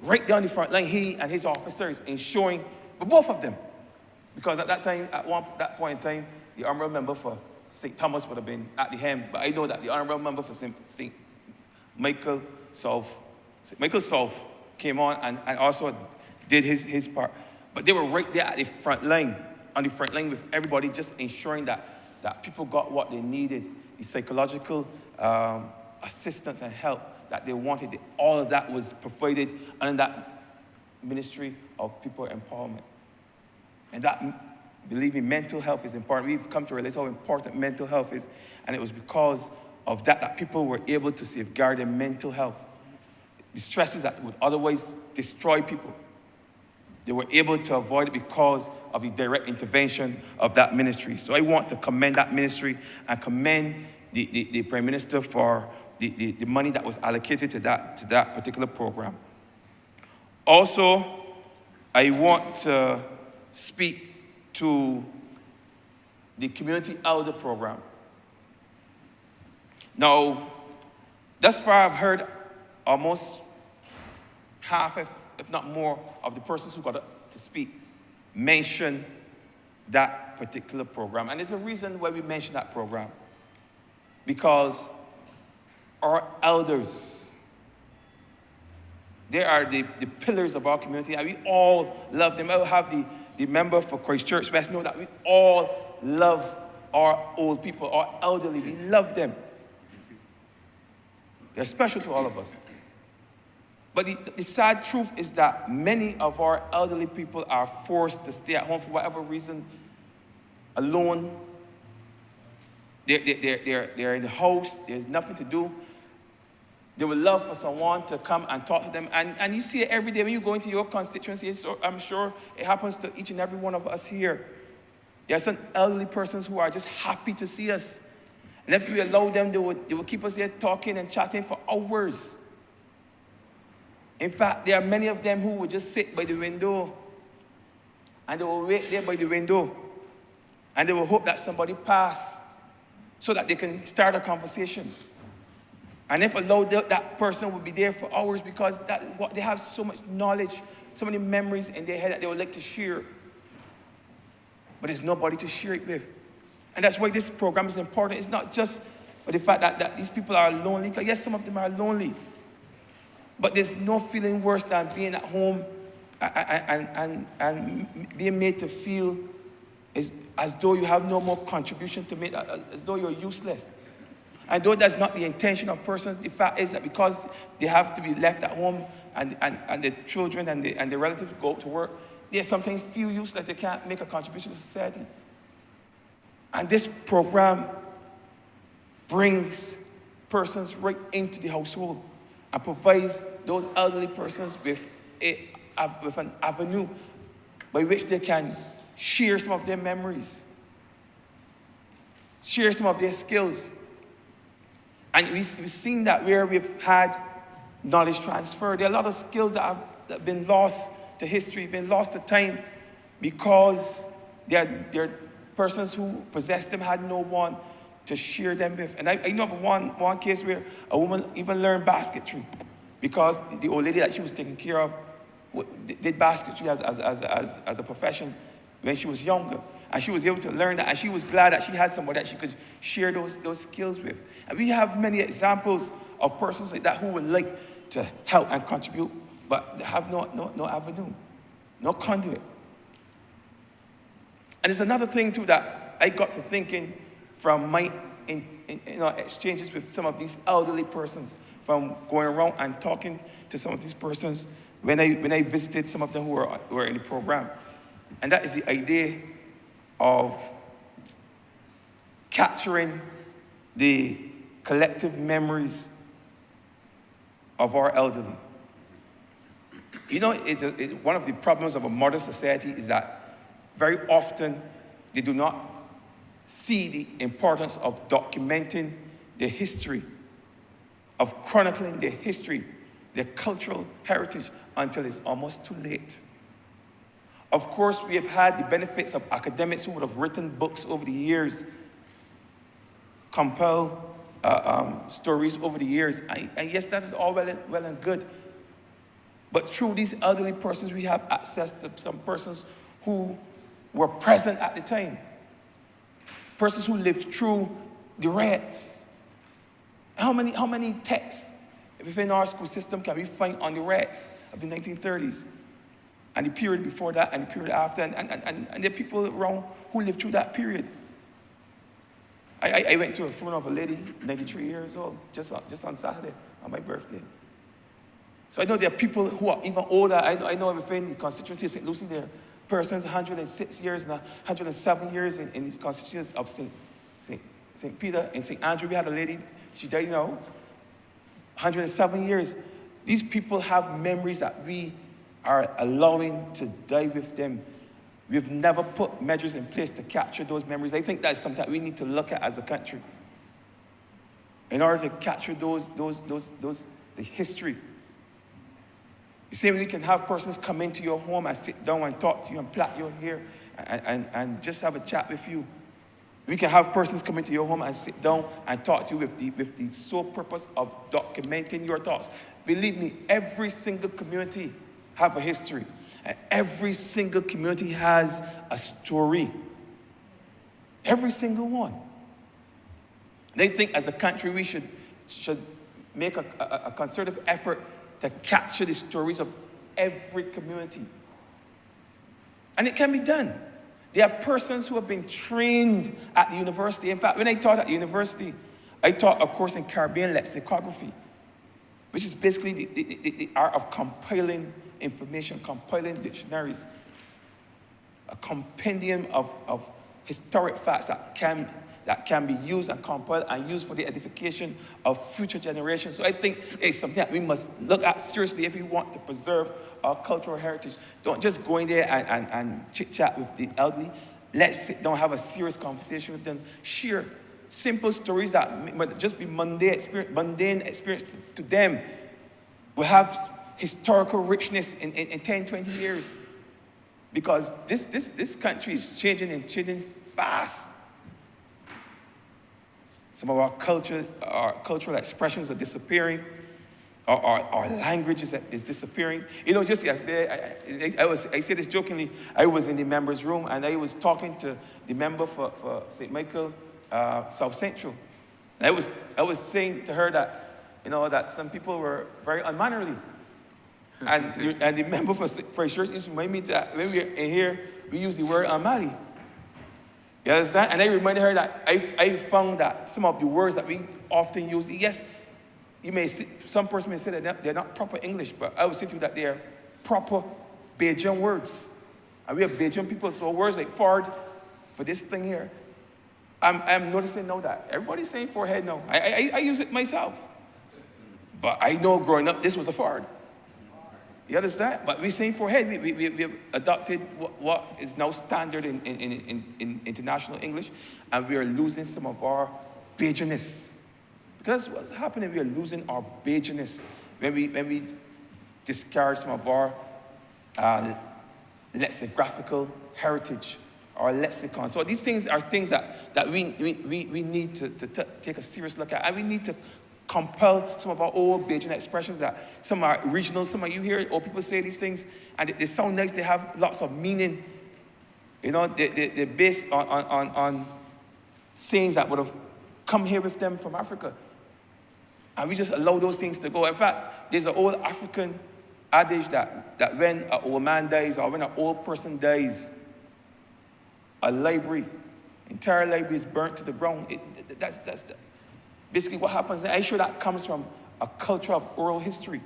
Right down the front line, he and his officers ensuring, but both of them, because at that point in time, the honourable member for St. Thomas would have been at the helm, but I know that the honourable member for St. Michael South came on and also did his part. But they were right there at the front line, on the front line with everybody, just ensuring that people got what they needed, the psychological assistance and help that they wanted. All of that was provided under that Ministry of People Empowerment. And that, believe me, mental health is important. We've come to realize how important mental health is, and it was because of that people were able to safeguard their mental health. The stresses that would otherwise destroy people, they were able to avoid it because of the direct intervention of that ministry. So I want to commend that ministry and commend the Prime Minister for the money that was allocated to that particular program. Also, I want to speak to the Community Elder Program. Now, thus far I've heard almost half, if not more, of the persons who got to speak mention that particular program. And there's a reason why we mention that program. Because our elders, they are the pillars of our community, and we all love them. I will have the member for Christchurch West know that we all love our old people, our elderly. We love them. They're special to all of us. But the sad truth is that many of our elderly people are forced to stay at home for whatever reason, alone. They're in the house, there's nothing to do. They would love for someone to come and talk to them. And you see it every day when you go into your constituency. So I'm sure it happens to each and every one of us here. There are some elderly persons who are just happy to see us. And if we allow them, they would keep us here talking and chatting for hours. In fact, there are many of them who would just sit by the window and they will wait there by the window and they will hope that somebody pass so that they can start a conversation. And if allowed, that person will be there for hours because they have so much knowledge, so many memories in their head that they would like to share. But there's nobody to share it with. And that's why this program is important. It's not just for the fact that these people are lonely, because yes, some of them are lonely. But there's no feeling worse than being at home and being made to feel as though you have no more contribution to make, as though you're useless. And though that's not the intention of persons, the fact is that because they have to be left at home and the children and the relatives go to work, there's something few use that they can't make a contribution to society. And this program brings persons right into the household and provides those elderly persons with an avenue by which they can share some of their memories, share some of their skills. And we've seen that where we've had knowledge transfer. There are a lot of skills that have been lost to history, been lost to time, because there are persons who possessed them had no one to share them with. And I know of one case where a woman even learned basketry because the old lady that she was taking care of did basketry as a profession when she was younger. And she was able to learn that, and she was glad that she had somebody that she could share those skills with. And we have many examples of persons like that who would like to help and contribute, but they have no avenue, no conduit. And there's another thing too that I got to thinking from my exchanges with some of these elderly persons, from going around and talking to some of these persons when I visited some of them who were in the program. And that is the idea of capturing the collective memories of our elderly. You know, one of the problems of a modern society is that very often they do not see the importance of documenting their history, of chronicling their history, their cultural heritage, until it's almost too late. Of course, we have had the benefits of academics who would have written books over the years, compile stories over the years. And yes, that is all well and good. But through these elderly persons, we have access to some persons who were present at the time. Persons who lived through the riots. How many texts within our school system can we find on the riots of the 1930s? And the period before that, and the period after, and there are people around who lived through that period. I went to a funeral of a lady, 93 years old, just on Saturday, on my birthday. So I know there are people who are even older. I know within the constituency of St. Lucie, there are persons 106 years and 107 years in the constituency of St. Peter and St. Andrew. We had a lady, she died now, 107 years. These people have memories that we are allowing to die with them. We've never put measures in place to capture those memories. I think that's something that we need to look at as a country. In order to capture the history. You see, we can have persons come into your home and sit down and talk to you and plait your hair and just have a chat with you. We can have persons come into your home and sit down and talk to you with the sole purpose of documenting your thoughts. Believe me, every single community have a history. And every single community has a story. Every single one. They think as a country we should make a concerted effort to capture the stories of every community. And it can be done. There are persons who have been trained at the university. In fact, when I taught at the university, I taught a course in Caribbean lexicography, which is basically the art of compiling information, compiling dictionaries, a compendium of historic facts that can be used and compiled and used for the edification of future generations. So I think it's something that we must look at seriously if we want to preserve our cultural heritage. Don't just go in there and chit-chat with the elderly. Let's sit down, have a serious conversation with them. Share simple stories that might just be mundane experience to them. We have historical richness in 10, 20 years. Because this country is changing and changing fast. Some of our cultural expressions are disappearing. Our language is disappearing. You know, just yesterday, I say this jokingly, I was in the members' room and I was talking to the member for St. Michael South Central. And I was saying to her that, you know, that some people were very unmannerly. And the member for his church used to remind me that when we're in here, we use the word unmanly. You understand? And I reminded her that I found that some of the words that we often use. Yes, you may see, some person may say that they're not proper English, but I would say to you that they are proper Bajan words. And we have Bajan people, so words like forward for this thing here. I'm noticing now that everybody's saying forehead now. I use it myself. But I know growing up, this was a forward. You understand? But we're saying forehead. We have adopted what is now standard in international English, and we are losing some of our Bajanness. Because what's happening, we are losing our Bajanness when we discard some of our lexicographical heritage, our lexicon. So these things are things that we need to take a serious look at, and we need to compel some of our old Bajan expressions that some are regional, some of you hear old people say these things, and they sound nice, they have lots of meaning. You know, they're based on sayings that would have come here with them from Africa. And we just allow those things to go. In fact, there's an old African adage that when an old man dies or when an old person dies, a library, entire library is burnt to the ground. That's basically what happens. And I'm sure that comes from a culture of oral history,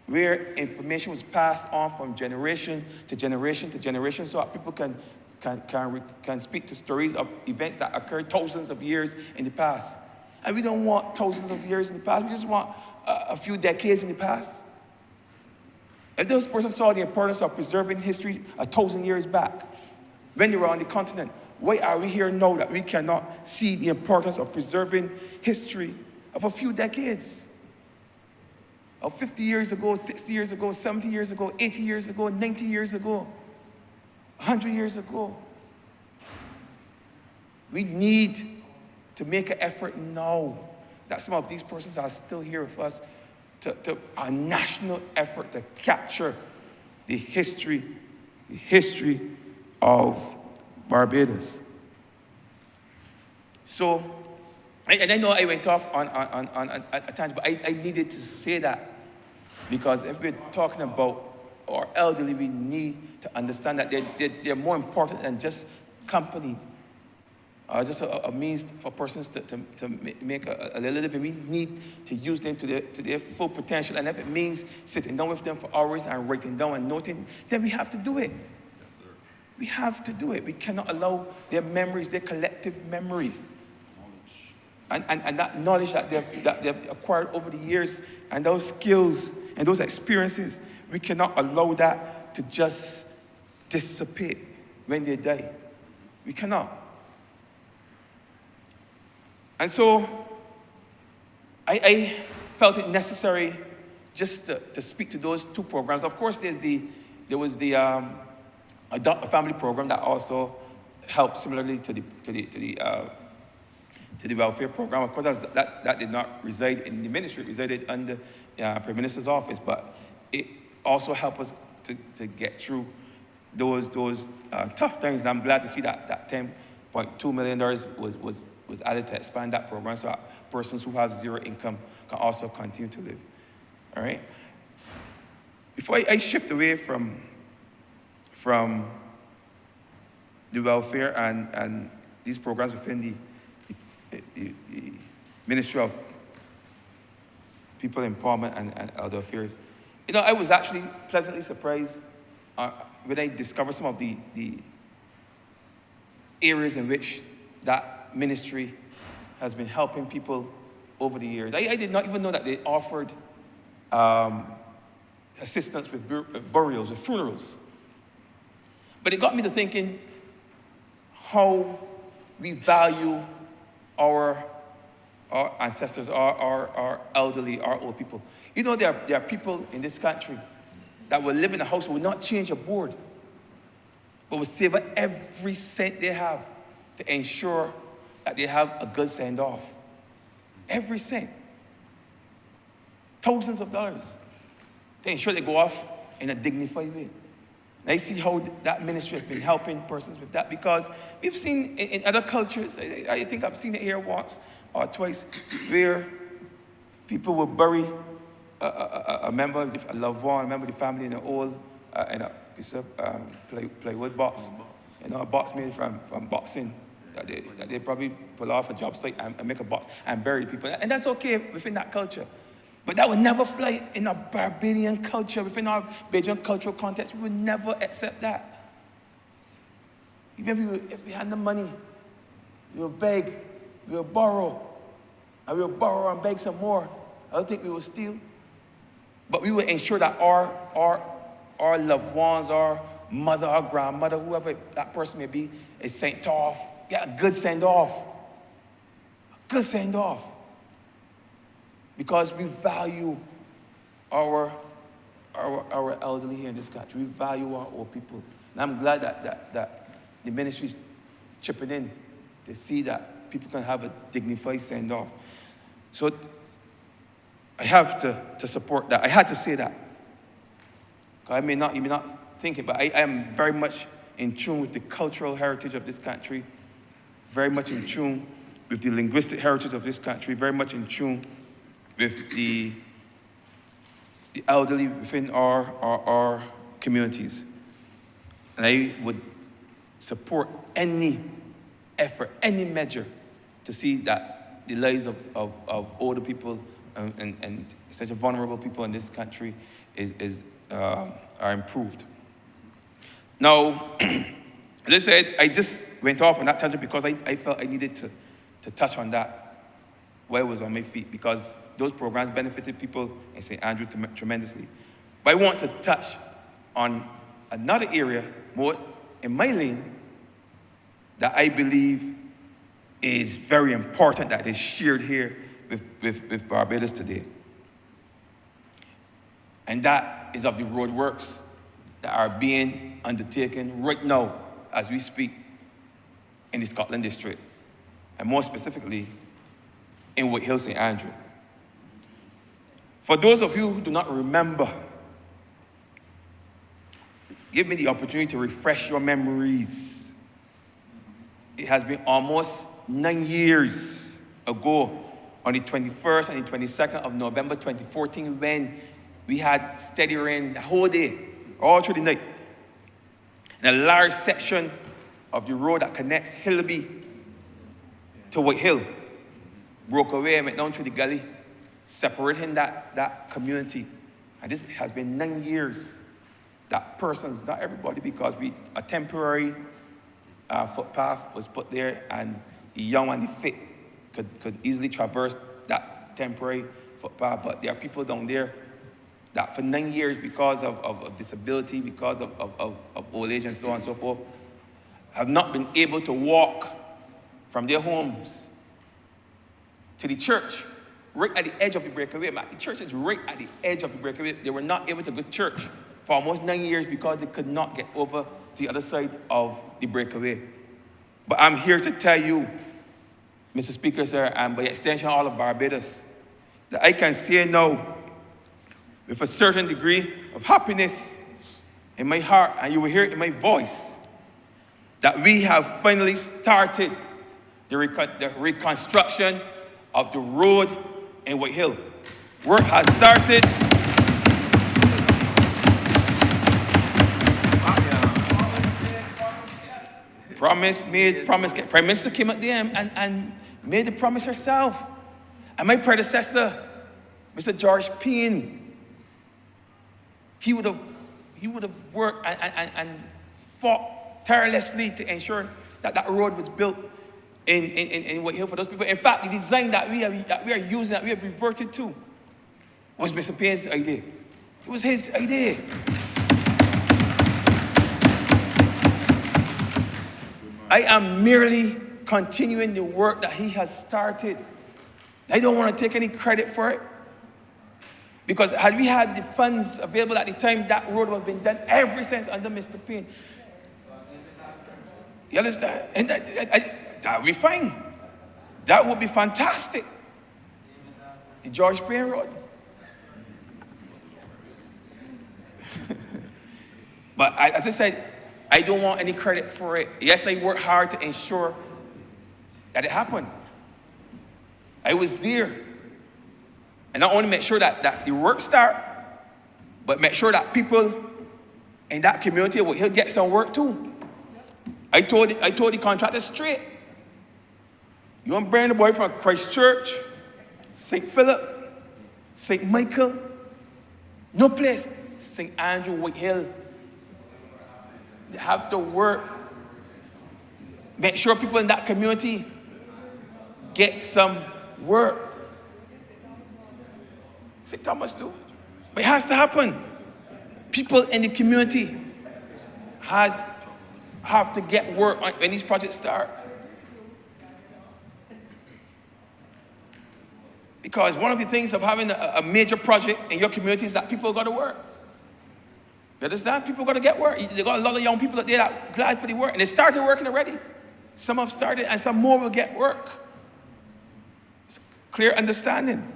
where information was passed on from generation to generation to generation, so that people can speak to stories of events that occurred thousands of years in the past. And we don't want thousands of years in the past. We just want a few decades in the past. If those persons saw the importance of preserving history 1,000 years back, when they were on the continent, why are we here now that we cannot see the importance of preserving history of a few decades? Of 50 years ago, 60 years ago, 70 years ago, 80 years ago, 90 years ago, 100 years ago. We need to make an effort now that some of these persons are still here with us, to a national effort to capture the history of Barbados. So, and I know I went off on a tangent, but I needed to say that, because if we're talking about our elderly, we need to understand that they're more important than just company, just a means for persons to make a little living. We need to use them to their full potential, and if it means sitting down with them for hours and writing down and noting, then we have to do it. We have to do it. We cannot allow their memories, their collective memories, and that knowledge that they've acquired over the years, and those skills and those experiences, we cannot allow that to just dissipate when they die. We cannot. And so I felt it necessary just to speak to those two programs. Of course, there was the Adopt a Family program that also helped similarly to the welfare program. Of course, that did not reside in the ministry; it resided under the Prime Minister's office. But it also helped us to get through those tough times. And I'm glad to see that $10.2 million was added to expand that program, so that persons who have zero income can also continue to live. All right. Before I shift away from the welfare and these programs within the Ministry of People Empowerment and Elder Affairs, you know, I was actually pleasantly surprised when I discovered some of the areas in which that ministry has been helping people over the years. I did not even know that they offered assistance with burials, with funerals. But it got me to thinking how we value our ancestors, our elderly, our old people. You know, there are people in this country that will live in a house who will not change a board, but will save every cent they have to ensure that they have a good send-off. Every cent. Thousands of dollars. To ensure they go off in a dignified way. And I see how that ministry has been helping persons with that, because we've seen in other cultures, I think I've seen it here once or twice, where people will bury a member, a loved one, a member of the family in a piece of plywood box. You know, a box made from boxing that they probably pull off a job site and make a box and bury people. And that's okay within that culture. But that would never fly in a Barbadian culture, within our Bajan cultural context. We would never accept that. Even if we had the money, we would beg, we would borrow, and we would borrow and beg some more. I don't think we would steal. But we would ensure that our loved ones, our mother, our grandmother, whoever that person may be, is sent off. Get a good send-off. A good send-off. Because we value our elderly here in this country. We value our old people. And I'm glad that the ministry is chipping in to see that people can have a dignified send-off. So I have to support that. I had to say that. You may not think it, but I am very much in tune with the cultural heritage of this country, very much in tune with the linguistic heritage of this country, very much in tune with the elderly within our communities. And I would support any effort, any measure to see that the lives of older people and such a vulnerable people in this country are improved. Now, as I said, I just went off on that tangent because I felt I needed to touch on that while I was on my feet, because those programs benefited people in St. Andrew tremendously. But I want to touch on another area, more in my lane, that I believe is very important, that is shared here with Barbados today. And that is of the road works that are being undertaken right now as we speak in the Scotland District, and more specifically in Whitehill St. Andrew. For those of you who do not remember, give me the opportunity to refresh your memories. It has been almost 9 years ago, on the 21st and the 22nd of November 2014, when we had steady rain the whole day, all through the night. And a large section of the road that connects Hillaby to Whitehill broke away and went down through the gully, separating that community. And this has been 9 years. That persons, not everybody, because a temporary footpath was put there, and the young and the fit could easily traverse that temporary footpath. But there are people down there that for 9 years, because of disability, because of old age and so on and so forth, have not been able to walk from their homes to the church, right at the edge of the breakaway. The church is right at the edge of the breakaway. They were not able to go to church for almost 9 years because they could not get over to the other side of the breakaway. But I'm here to tell you, Mr. Speaker, sir, and by extension all of Barbados, that I can say now with a certain degree of happiness in my heart, and you will hear it in my voice, that we have finally started the reconstruction of the road in Whitehill. Work has started. Promise made, promise kept. Prime Minister came up there and made the promise herself. And my predecessor, Mr. George Payne, he would have worked and fought tirelessly to ensure that road was built in Whitehill for those people. In fact, the design that we are using, that we have reverted to, was Mr. Payne's idea. It was his idea. I am merely continuing the work that he has started. I don't want to take any credit for it. Because had we had the funds available at the time, that road would have been done ever since under Mr. Payne. You understand? And that would be fine. That would be fantastic. The George Payne Road. But as I said, I don't want any credit for it. Yes, I worked hard to ensure that it happened. I was there. And not only make sure that the work start, but make sure that people in that community will get some work too. I told the contractor straight. You want to bring the boy from Christchurch, St. Philip, St. Michael, no place, St. Andrew, White Hill. They have to work. Make sure people in that community get some work. St. Thomas too. But it has to happen. People in the community have to get work when these projects start. Because one of the things of having a major project in your community is that people got to work. You understand? People got to get work. They got a lot of young people out there that are glad for the work. And they started working already. Some have started and some more will get work. It's clear understanding.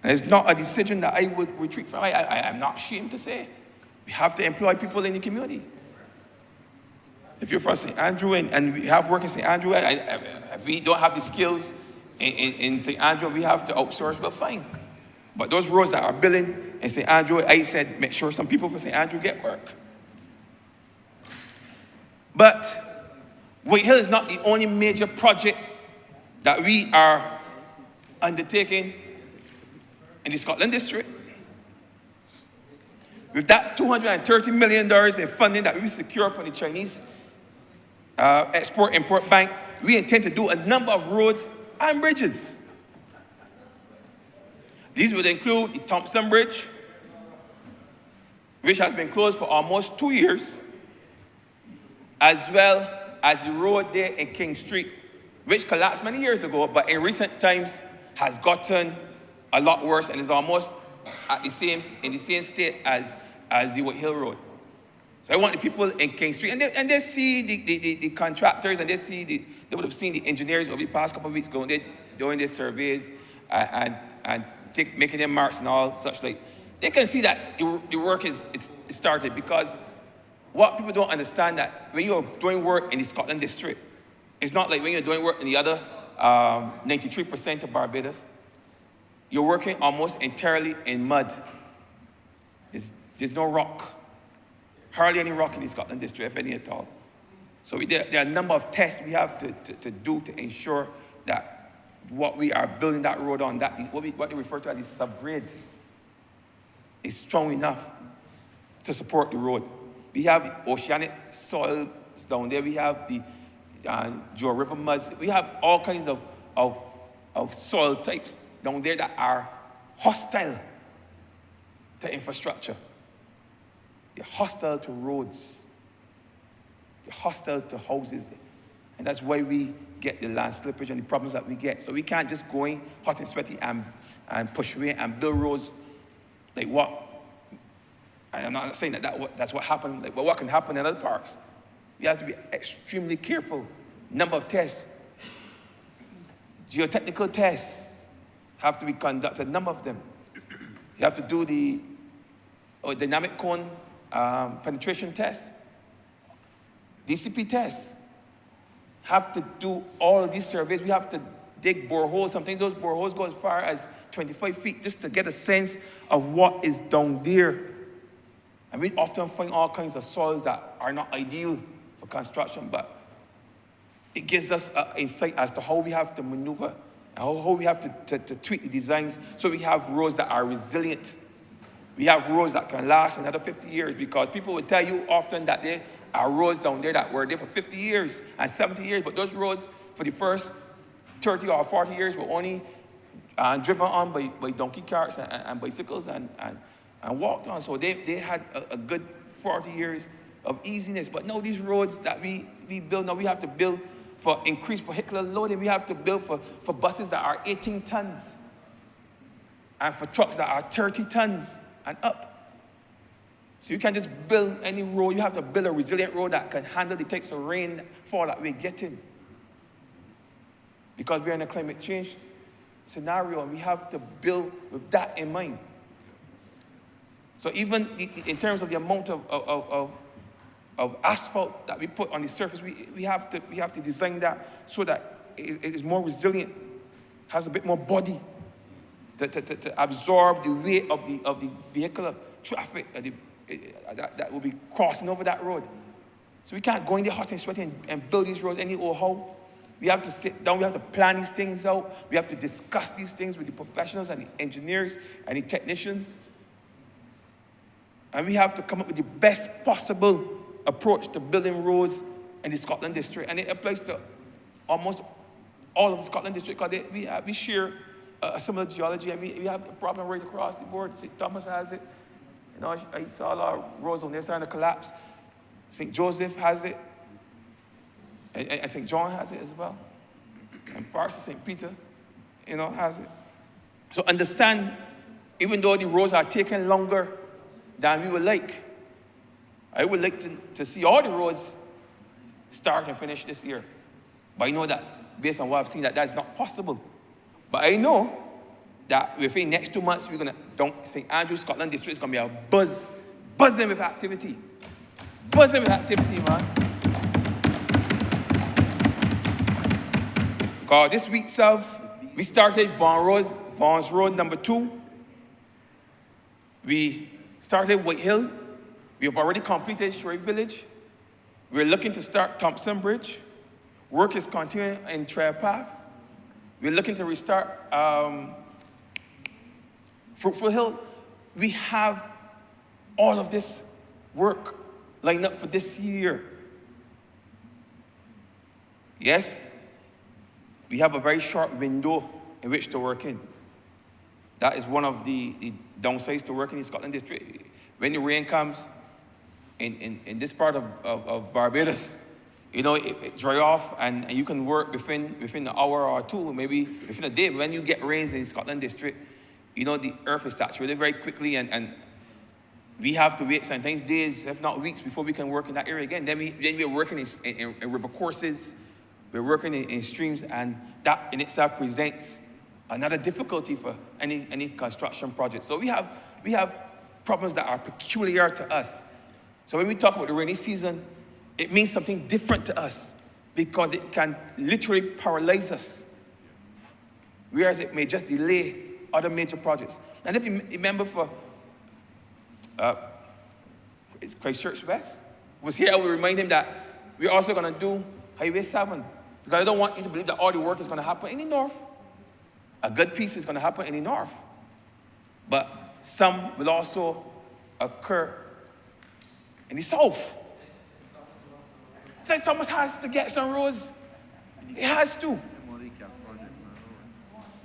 And it's not a decision that I would retreat from. I'm not ashamed to say. We have to employ people in the community. If you're from St. Andrew and we have work in St. Andrew, if we don't have the skills in St. Andrew, we have to outsource, well, fine. But those roads that are building in St. Andrew, I said, make sure some people from St. Andrew get work. But White Hill is not the only major project that we are undertaking in the Scotland district. With that $230 million in funding that we secure from the Chinese Export-Import Bank, we intend to do a number of roads and bridges. These would include the Thompson Bridge, which has been closed for almost 2 years, as well as the road there in King Street, which collapsed many years ago, but in recent times has gotten a lot worse and is almost in the same state as the White Hill Road. So I want the people in King Street, and they see the contractors, and they would have seen the engineers over the past couple of weeks doing their surveys and making their marks and all such like. They can see that the work is started, because what people don't understand that when you're doing work in the Scotland district, it's not like when you're doing work in the other 93% of Barbados. You're working almost entirely in mud. There's no rock. Hardly any rock in the Scotland district, if any at all. So there are a number of tests we have to do to ensure that what we are building that road on, what they refer to as the subgrade, is strong enough to support the road. We have oceanic soils down there. We have the Joe River muds. We have all kinds of soil types down there that are hostile to infrastructure. They're hostile to roads. They're hostile to houses. And that's why we get the land slippage and the problems that we get. So we can't just go in hot and sweaty and push away and build roads like what. I'm not saying that's what happened, but what can happen in other parks. We have to be extremely careful. Number of tests. Geotechnical tests have to be conducted, a number of them. You have to do the dynamic cone penetration test, DCP tests. Have to do all of these surveys. We have to dig boreholes. Sometimes those boreholes go as far as 25 feet just to get a sense of what is down there. And we often find all kinds of soils that are not ideal for construction, but it gives us insight as to how we have to maneuver, and how we have to tweak the designs so we have roads that are resilient. We have roads that can last another 50 years, because people will tell you often that there are roads down there that were there for 50 years and 70 years, but those roads for the first 30 or 40 years were only driven on by donkey carts and bicycles and walked on. So they had a good 40 years of easiness. But now these roads that we build now, we have to build for increased vehicular loading. We have to build for buses that are 18 tons and for trucks that are 30 tons and up. So you can't just build any road. You have to build a resilient road that can handle the types of rainfall that we're getting. Because we're in a climate change scenario, and we have to build with that in mind. So even in terms of the amount of asphalt that we put on the surface, we have to design that so that it is more resilient, has a bit more body to absorb the weight of the vehicular traffic that will be crossing over that road. So we can't go in there hot and sweaty and build these roads any old how. We have to sit down, we have to plan these things out, we have to discuss these things with the professionals and the engineers and the technicians. And we have to come up with the best possible approach to building roads in the Scotland District. And it applies to almost all of the Scotland District, because we share a similar geology, and we have a problem right across the board. St. Thomas has it. You know, I saw a lot of roads on their side of collapse. St. Joseph has it. And St. John has it as well. And parts of St. Peter, you know, has it. So understand, even though the roads are taking longer than we would like, I would like to see all the roads start and finish this year. But I know that, based on what I've seen, that is not possible. But I know that within the next 2 months, we're going to, St. Andrews, Scotland District is going to be a buzzing with activity. Buzzing with activity, man. Because this week itself, we started Vaughan's Road number 2. We started Whitehill. We have already completed Shorey Village. We're looking to start Thompson Bridge. Work is continuing in Trail Path. We're looking to restart Fruitful Hill. We have all of this work lined up for this year. Yes, we have a very short window in which to work in. That is one of the downsides to working in Scotland District. When the rain comes in this part of Barbados, you know, it dry off, and you can work within an hour or two, maybe within a day. When you get rains in Scotland District, you know, the earth is saturated very quickly, and we have to wait sometimes days, if not weeks, before we can work in that area again. Then we're working in river courses, we're working in streams, and that in itself presents another difficulty for any construction project. So we have problems that are peculiar to us. So when we talk about the rainy season, it means something different to us, because it can literally paralyze us, whereas it may just delay other major projects. And if you remember, for Christchurch West was here, I will remind him that we're also going to do Highway 7, because I don't want you to believe that all the work is going to happen in the north. A good piece is going to happen in the north, but some will also occur in the south. St. Thomas has to get some roads. It has to.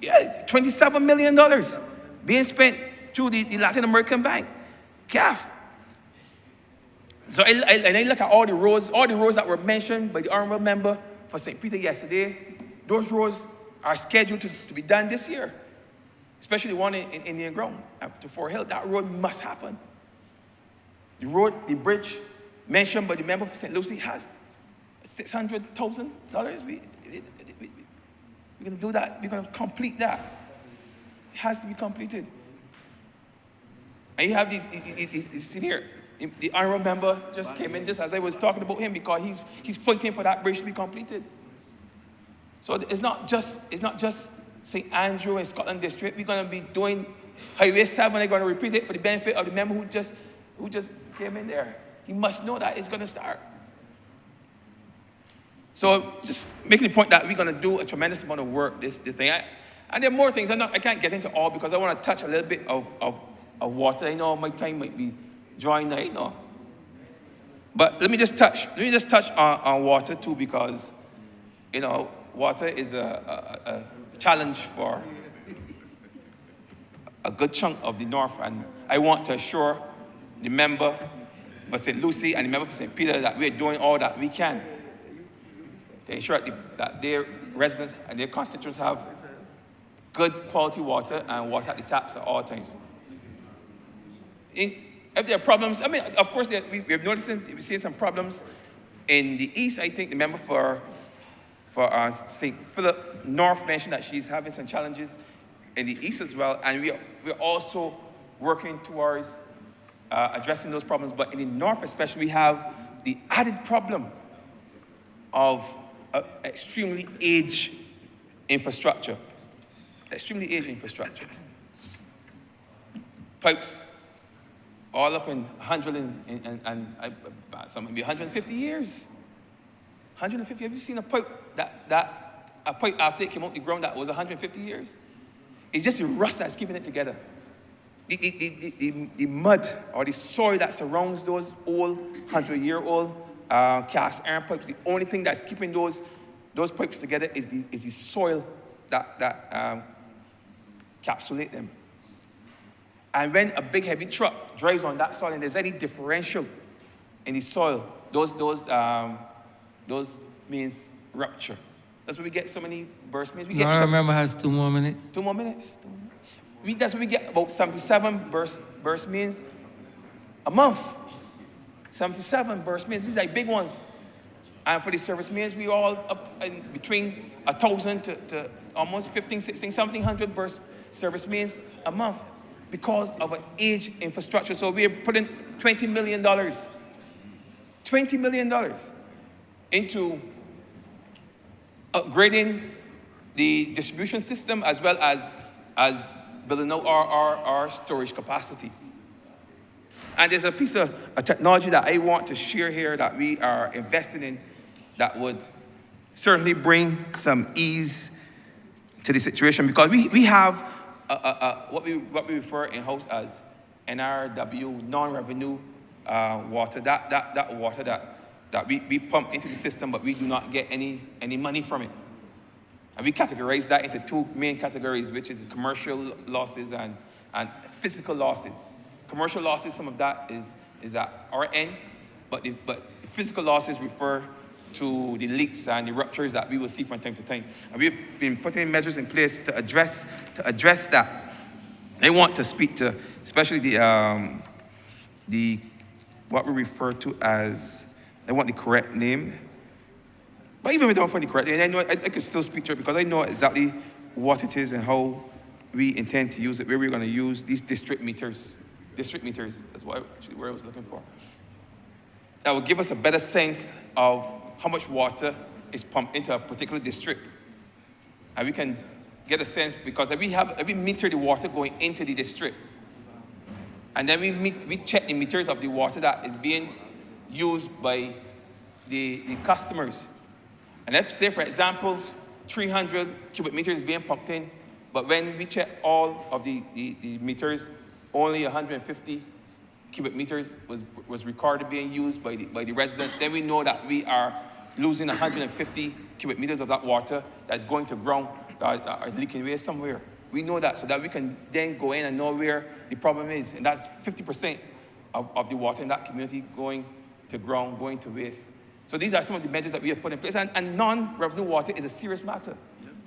Yeah, $27 million being spent through the Latin American Bank, CAF. So I look at all the roads that were mentioned by the Honourable Member for St. Peter yesterday. Those roads are scheduled to be done this year, especially the one in Indian Ground to Fort Hill. That road must happen. The bridge mentioned by the member for St. Lucie has $600,000. We're going to do that. We're going to complete that. It has to be completed. And you have these here. The Honourable Member just came in just as I was talking about him, because he's fighting for that bridge to be completed. So it's not just St. Andrew and Scotland District. We're going to be doing Highway 7. They're going to repeat it for the benefit of the member who just came in there. He must know that it's going to start. So just making the point that we're going to do a tremendous amount of work this thing. And there are more things. I can't get into all, because I want to touch a little bit of water. I know my time might be drawing now, you know. But let me just touch on water too, because, you know, water is a challenge for a good chunk of the north, and I want to assure the member for St. Lucie and the member for St. Peter that we're doing all that we can to ensure that their residents and their constituents have good quality water and water at the taps at all times. If there are problems, I mean, of course, we've noticed, we've seen some problems in the east. I think the member for St. Philip North mentioned that she's having some challenges in the east as well, and we're also working towards addressing those problems. But in the north especially, we have the added problem of extremely aged infrastructure. Extremely aged infrastructure. Pipes all up in 100 and some maybe 150 years. 150. Have you seen a pipe that a pipe after it came out the ground that was 150 years. It's just the rust that's keeping it together. The mud or the soil that surrounds those old 100-year-old cast iron pipes, the only thing that's keeping those pipes together is the soil that encapsulate them. And when a big heavy truck drives on that soil and there's any differential in the soil, those means rupture. That's why we get so many burst means. I remember has 2 more minutes. 2 more minutes. That's what we get, about 77 burst means a month. 77 burst means, these are big ones. And for the service means, we all up in between 1,000 to almost 15, 16, 1,700 burst service means a month because of an aged infrastructure. So we're putting $20 million, $20 million into upgrading the distribution system as well as building out our storage capacity. And there's a piece of technology that I want to share here that we are investing in that would certainly bring some ease to the situation, because we have what we refer in-house as NRW, non-revenue water, that water that we pump into the system, but we do not get any money from it. And we categorize that into 2 main categories, which is commercial losses and physical losses. Commercial losses, some of that is at our end, but the physical losses refer to the leaks and the ruptures that we will see from time to time. And we've been putting measures in place to address that. I want to speak to especially the what we refer to as, I want the correct name. But even if I don't find the correct name, I know I can still speak to it because I know exactly what it is and how we intend to use it, where we're going to use these district meters. District meters, that's what actually where I was looking for. That will give us a better sense of how much water is pumped into a particular district. And we can get a sense, because we meter the water going into the district. And then we check the meters of the water that is being used by the customers. And let's say, for example, 300 cubic meters is being pumped in, but when we check all of the meters, only 150 cubic meters was recorded being used by the residents, then we know that we are losing 150 cubic meters of that water that's going to ground, that are leaking away somewhere. We know that, so that we can then go in and know where the problem is. And that's 50% of the water in that community going to ground, going to waste. So these are some of the measures that we have put in place. And non-revenue water is a serious matter.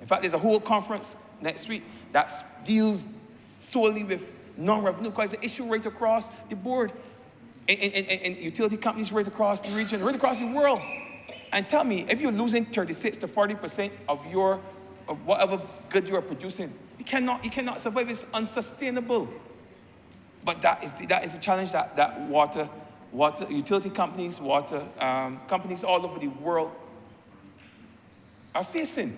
In fact, there's a whole conference next week that deals solely with non-revenue, because it's an issue right across the board in utility companies right across the region, right across the world. And tell me, if you're losing 36 to 40% of whatever good you are producing, you cannot survive. It's unsustainable. But that is the challenge that water utility companies, water companies all over the world are facing.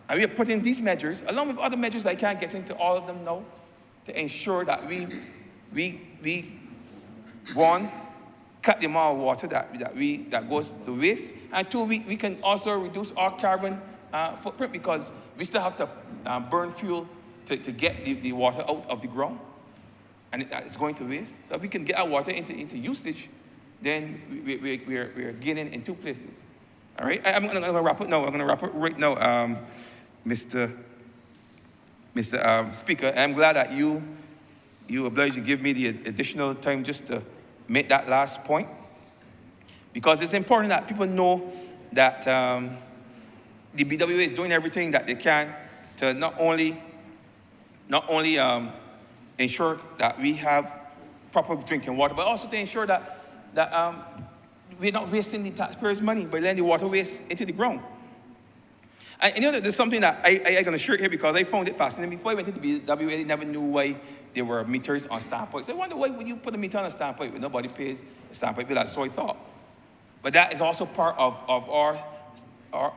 And we are putting these measures, along with other measures, I can't get into all of them now, to ensure that we one, cut the amount of water that goes to waste, and 2, we can also reduce our carbon footprint, because we still have to burn fuel to get the water out of the ground, and it's going to waste. So if we can get our water into usage, then we're gaining in 2 places. All right, I'm going to wrap it now. I'm going to wrap it right now, Mr. Speaker. I'm glad that you obliged to give me the additional time just to make that last point, because it's important that people know that the BWA is doing everything that they can to not only ensure that we have proper drinking water, but also to ensure that we're not wasting the taxpayers' money by letting the water waste into the ground. And you know, there's something that I'm going to share here, because I found it fascinating. Before I went into the BWA, I never knew why there were meters on standpipes. I wonder, why would you put a meter on a standpipe when nobody pays a standpipe bill? So I thought. But that is also part of our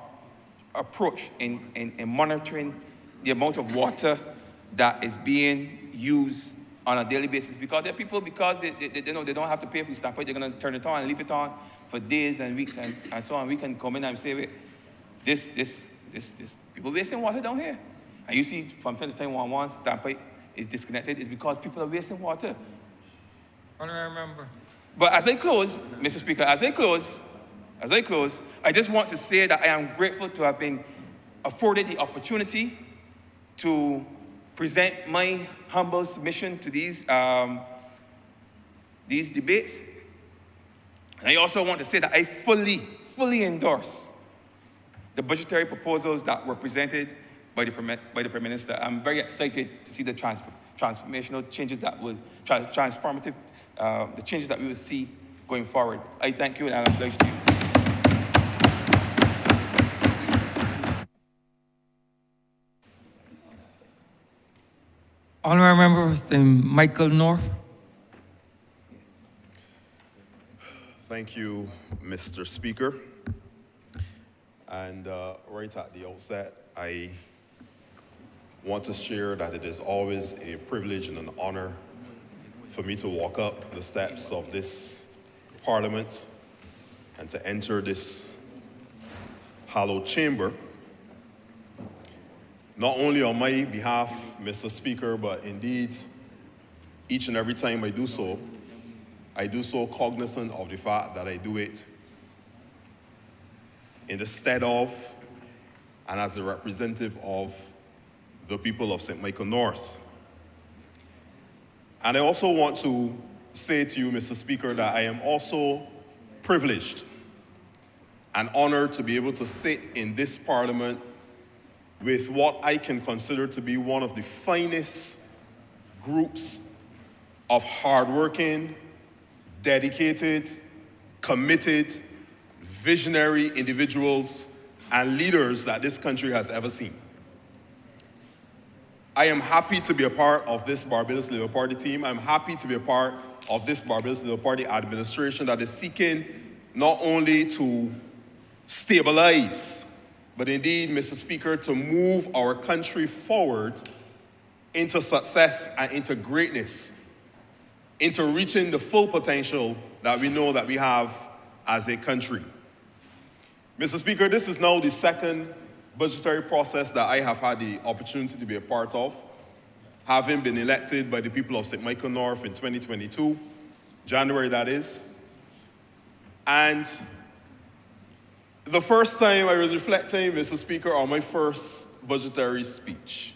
approach in monitoring the amount of water that is being used on a daily basis. Because there are people, because they know they don't have to pay for the standpipe, they're going to turn it on and leave it on for days and weeks and so on. We can come in and say, wait, this people wasting water down here. And you see from time to time when one standpipe is disconnected, it's because people are wasting water. Honourable Member. But as I close, Mr. Speaker, as I close, I just want to say that I am grateful to have been afforded the opportunity to present my humble submission to these debates. And I also want to say that I fully endorse the budgetary proposals that were presented by the Prime Minister. I'm very excited to see the transformational changes that will, transformative, the changes that we will see going forward. I thank you and I'm obliged to you. Honourable Member Michael North. Thank you, Mr. Speaker. And right at the outset, I want to share that it is always a privilege and an honor for me to walk up the steps of this Parliament and to enter this hallowed chamber, not only on my behalf, Mr. Speaker, but indeed, each and every time I do so cognizant of the fact that I do it in the stead of and as a representative of the people of St. Michael North. And I also want to say to you, Mr. Speaker, that I am also privileged and honored to be able to sit in this Parliament with what I can consider to be one of the finest groups of hardworking, dedicated, committed, visionary individuals and leaders that this country has ever seen. I am happy to be a part of this Barbados Labour Party team. I'm happy to be a part of this Barbados Labour Party administration that is seeking not only to stabilize, but indeed, Mr. Speaker, to move our country forward into success and into greatness, into reaching the full potential that we know that we have as a country. Mr. Speaker, this is now the second budgetary process that I have had the opportunity to be a part of, having been elected by the people of St. Michael North in 2022, January that is. And the first time I was reflecting, Mr. Speaker, on my first budgetary speech.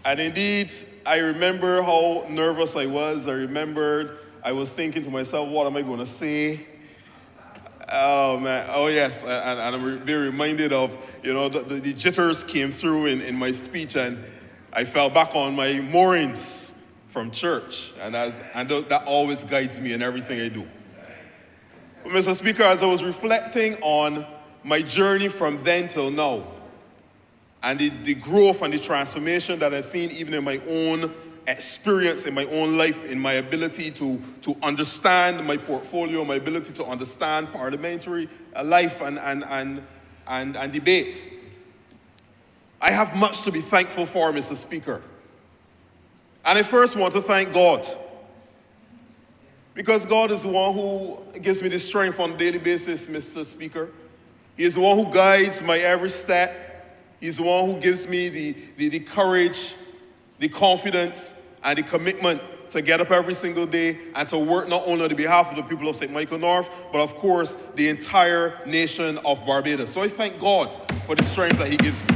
And indeed, I remember how nervous I was. I remembered I was thinking to myself, what am I going to say? Oh, man. Oh, yes. And I'm being reminded of, the jitters came through in my speech, and I fell back on my moorings from church. And that always guides me in everything I do. But Mr. Speaker, as I was reflecting on my journey from then till now, and the growth and the transformation that I've seen even in my own experience, in my own life, in my ability to understand my portfolio, my ability to understand parliamentary life and debate. I have much to be thankful for, Mr. Speaker. And I first want to thank God, because God is the one who gives me the strength on a daily basis, Mr. Speaker. He is the one who guides my every step. He's the one who gives me the courage, the confidence, and the commitment to get up every single day and to work not only on the behalf of the people of St. Michael North, but of course, the entire nation of Barbados. So I thank God for the strength that he gives me.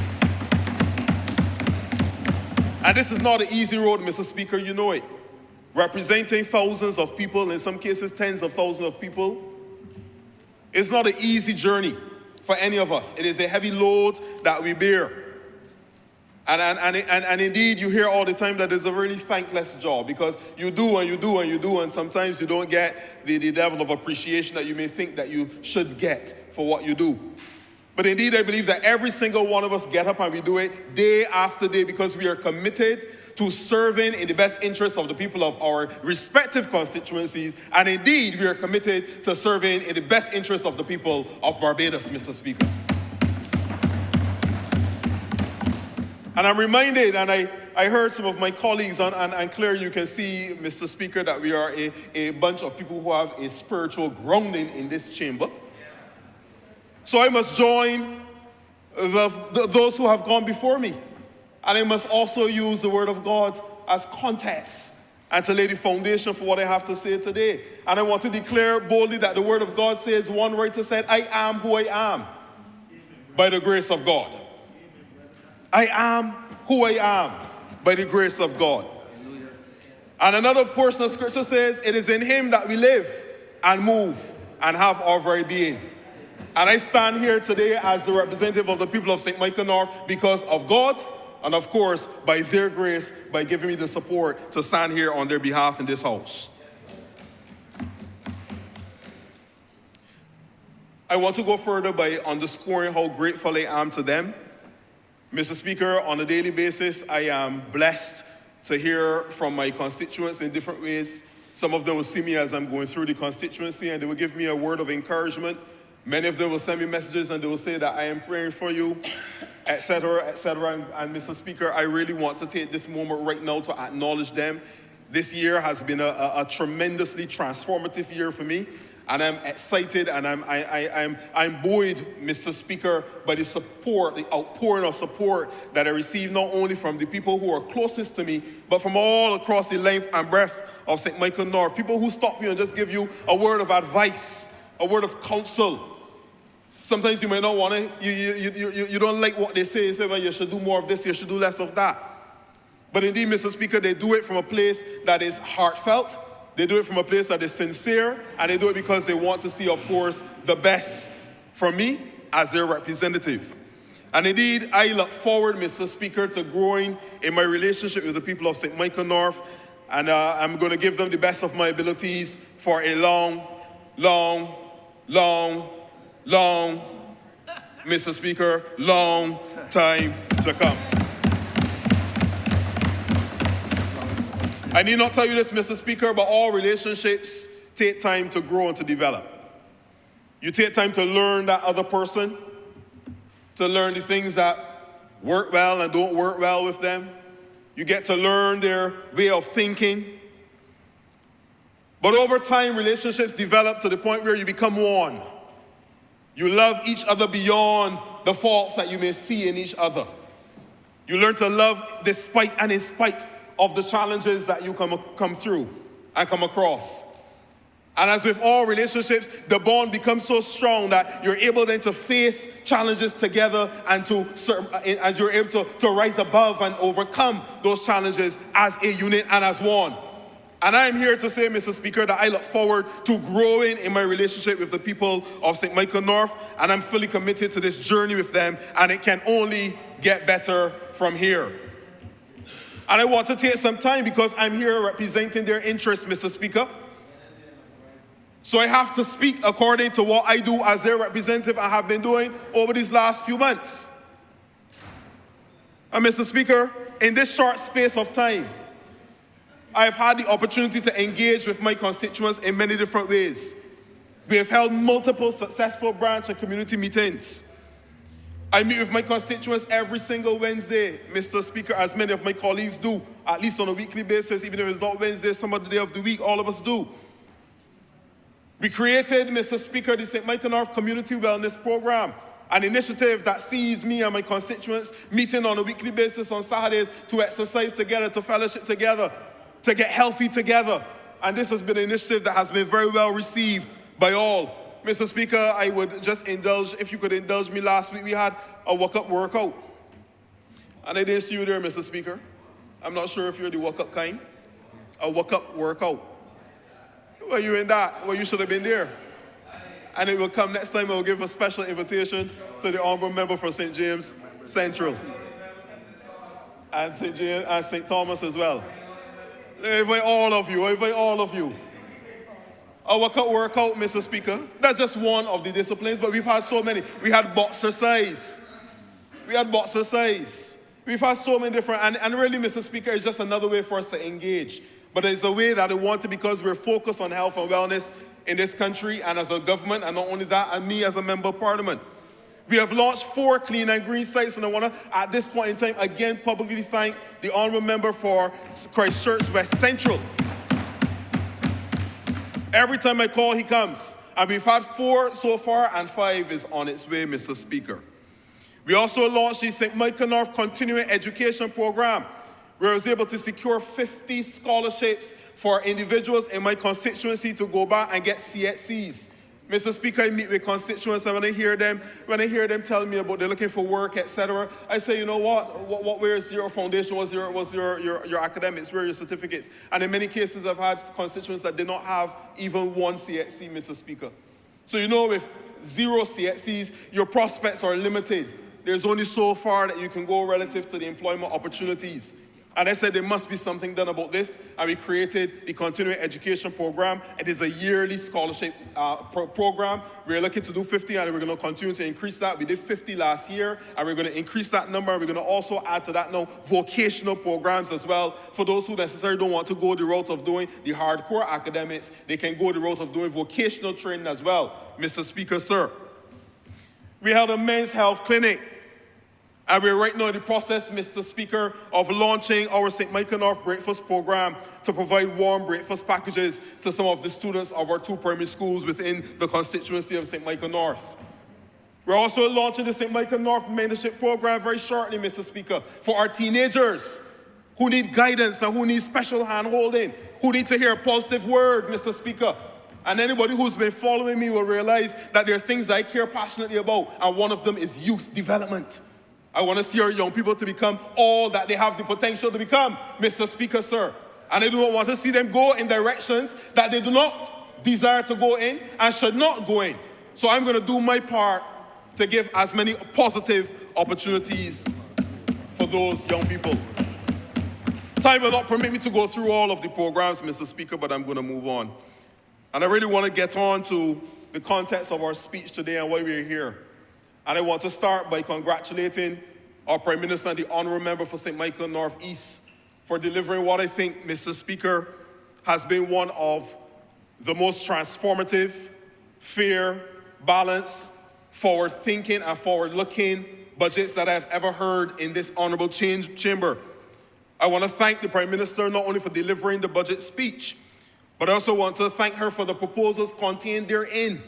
And this is not an easy road, Mr. Speaker, you know it. Representing thousands of people, in some cases tens of thousands of people, it's not an easy journey for any of us. It is a heavy load that we bear. And indeed, you hear all the time that it's a really thankless job, because you do and you do and you do, and sometimes you don't get the level of appreciation that you may think that you should get for what you do. But indeed, I believe that every single one of us get up and we do it day after day, because we are committed to serving in the best interests of the people of our respective constituencies. And indeed, we are committed to serving in the best interests of the people of Barbados, Mr. Speaker. And I'm reminded, and I heard some of my colleagues, and clear you can see, Mr. Speaker, that we are a bunch of people who have a spiritual grounding in this chamber. So I must join those who have gone before me. And I must also use the word of God as context and to lay the foundation for what I have to say today. And I want to declare boldly that the word of God says, one writer said, I am who I am by the grace of God. I am who I am by the grace of God. And another portion of scripture says, it is in him that we live and move and have our very being. And I stand here today as the representative of the people of St. Michael North because of God, and of course, by their grace, by giving me the support to stand here on their behalf in this house. I want to go further by underscoring how grateful I am to them. Mr. Speaker, on a daily basis, I am blessed to hear from my constituents in different ways. Some of them will see me as I'm going through the constituency and they will give me a word of encouragement. Many of them will send me messages and they will say that I am praying for you, etc., etc. And Mr. Speaker, I really want to take this moment right now to acknowledge them. This year has been a tremendously transformative year for me. And I'm excited and I'm buoyed, Mr. Speaker, by the support, the outpouring of support that I receive not only from the people who are closest to me, but from all across the length and breadth of St. Michael North. People who stop you and just give you a word of advice, a word of counsel. Sometimes you may not want to, you don't like what they say. You say, well, you should do more of this, you should do less of that. But indeed, Mr. Speaker, they do it from a place that is heartfelt. They do it from a place that is sincere, and they do it because they want to see, of course, the best from me as their representative. And indeed, I look forward, Mr. Speaker, to growing in my relationship with the people of St. Michael North, and I'm going to give them the best of my abilities for a long, Mr. Speaker, long time to come. I need not tell you this, Mr. Speaker, but all relationships take time to grow and to develop. You take time to learn that other person, to learn the things that work well and don't work well with them. You get to learn their way of thinking. But over time, relationships develop to the point where you become one. You love each other beyond the faults that you may see in each other. You learn to love despite and in spite of the challenges that you come through and come across. And as with all relationships, the bond becomes so strong that you're able then to face challenges together and you're able to rise above and overcome those challenges as a unit and as one. And I'm here to say, Mr. Speaker, that I look forward to growing in my relationship with the people of St. Michael North, and I'm fully committed to this journey with them, and it can only get better from here. And I want to take some time because I'm here representing their interests, Mr. Speaker. So I have to speak according to what I do as their representative and have been doing over these last few months. And Mr. Speaker, in this short space of time, I've had the opportunity to engage with my constituents in many different ways. We have held multiple successful branch and community meetings. I meet with my constituents every single Wednesday, Mr. Speaker, as many of my colleagues do, at least on a weekly basis, even if it's not Wednesday, some other day of the week, all of us do. We created, Mr. Speaker, the St. Michael North Community Wellness Program, an initiative that sees me and my constituents meeting on a weekly basis on Saturdays to exercise together, to fellowship together, to get healthy together. And this has been an initiative that has been very well received by all. Mr. Speaker, I would just indulge, if you could indulge me, last week we had a walk-up workout. And I didn't see you there, Mr. Speaker. I'm not sure if you're the walk-up kind. A walk-up workout. Were you in that? Well, you should have been there. And it will come next time. I will give a special invitation to the Honourable Member for St. James Central. And St. Thomas as well. I invite all of you. I invite all of you. A workout, Mr. Speaker. That's just one of the disciplines, but we've had so many. We had boxercise. We've had so many different, and really, Mr. Speaker, it's just another way for us to engage. But it's a way that I want to, because we're focused on health and wellness in this country and as a government, and not only that, and me as a member of parliament. We have launched 4 clean and green sites, and I want to, at this point in time, again, publicly thank the Honourable Member for Christchurch West Central. Every time I call, he comes. And we've had 4 so far, and 5 is on its way, Mr. Speaker. We also launched the St. Michael North Continuing Education Program, where I was able to secure 50 scholarships for individuals in my constituency to go back and get CXCs. Mr. Speaker, I meet with constituents, and when I hear them telling me about they're looking for work, etc., I say, you know what, where's your foundation, what's your academics, where are your certificates? And in many cases, I've had constituents that did not have even one CXC, Mr. Speaker. So you know, with 0 CXCs, your prospects are limited. There's only so far that you can go relative to the employment opportunities. And I said there must be something done about this, and we created the Continuing Education Program. It is a yearly scholarship program. We're looking to do 50, and we're going to continue to increase that. We did 50 last year, and we're going to increase that number. We're going to also add to that now vocational programs as well. For those who necessarily don't want to go the route of doing the hardcore academics, they can go the route of doing vocational training as well. Mr. Speaker, sir, we held a men's health clinic. And we're right now in the process, Mr. Speaker, of launching our St. Michael North Breakfast Program to provide warm breakfast packages to some of the students of our 2 primary schools within the constituency of St. Michael North. We're also launching the St. Michael North Mentorship Program very shortly, Mr. Speaker, for our teenagers who need guidance and who need special hand-holding, who need to hear a positive word, Mr. Speaker. And anybody who's been following me will realize that there are things I care passionately about, and one of them is youth development. I want to see our young people to become all that they have the potential to become, Mr. Speaker, sir. And I do not want to see them go in directions that they do not desire to go in and should not go in. So I'm going to do my part to give as many positive opportunities for those young people. Time will not permit me to go through all of the programs, Mr. Speaker, but I'm going to move on. And I really want to get on to the context of our speech today and why we're here. And I want to start by congratulating our Prime Minister and the Honourable Member for St. Michael North East for delivering what I think, Mr. Speaker, has been one of the most transformative, fair, balanced, forward-thinking and forward-looking budgets that I've ever heard in this honourable chamber. I want to thank the Prime Minister not only for delivering the budget speech, but I also want to thank her for the proposals contained therein.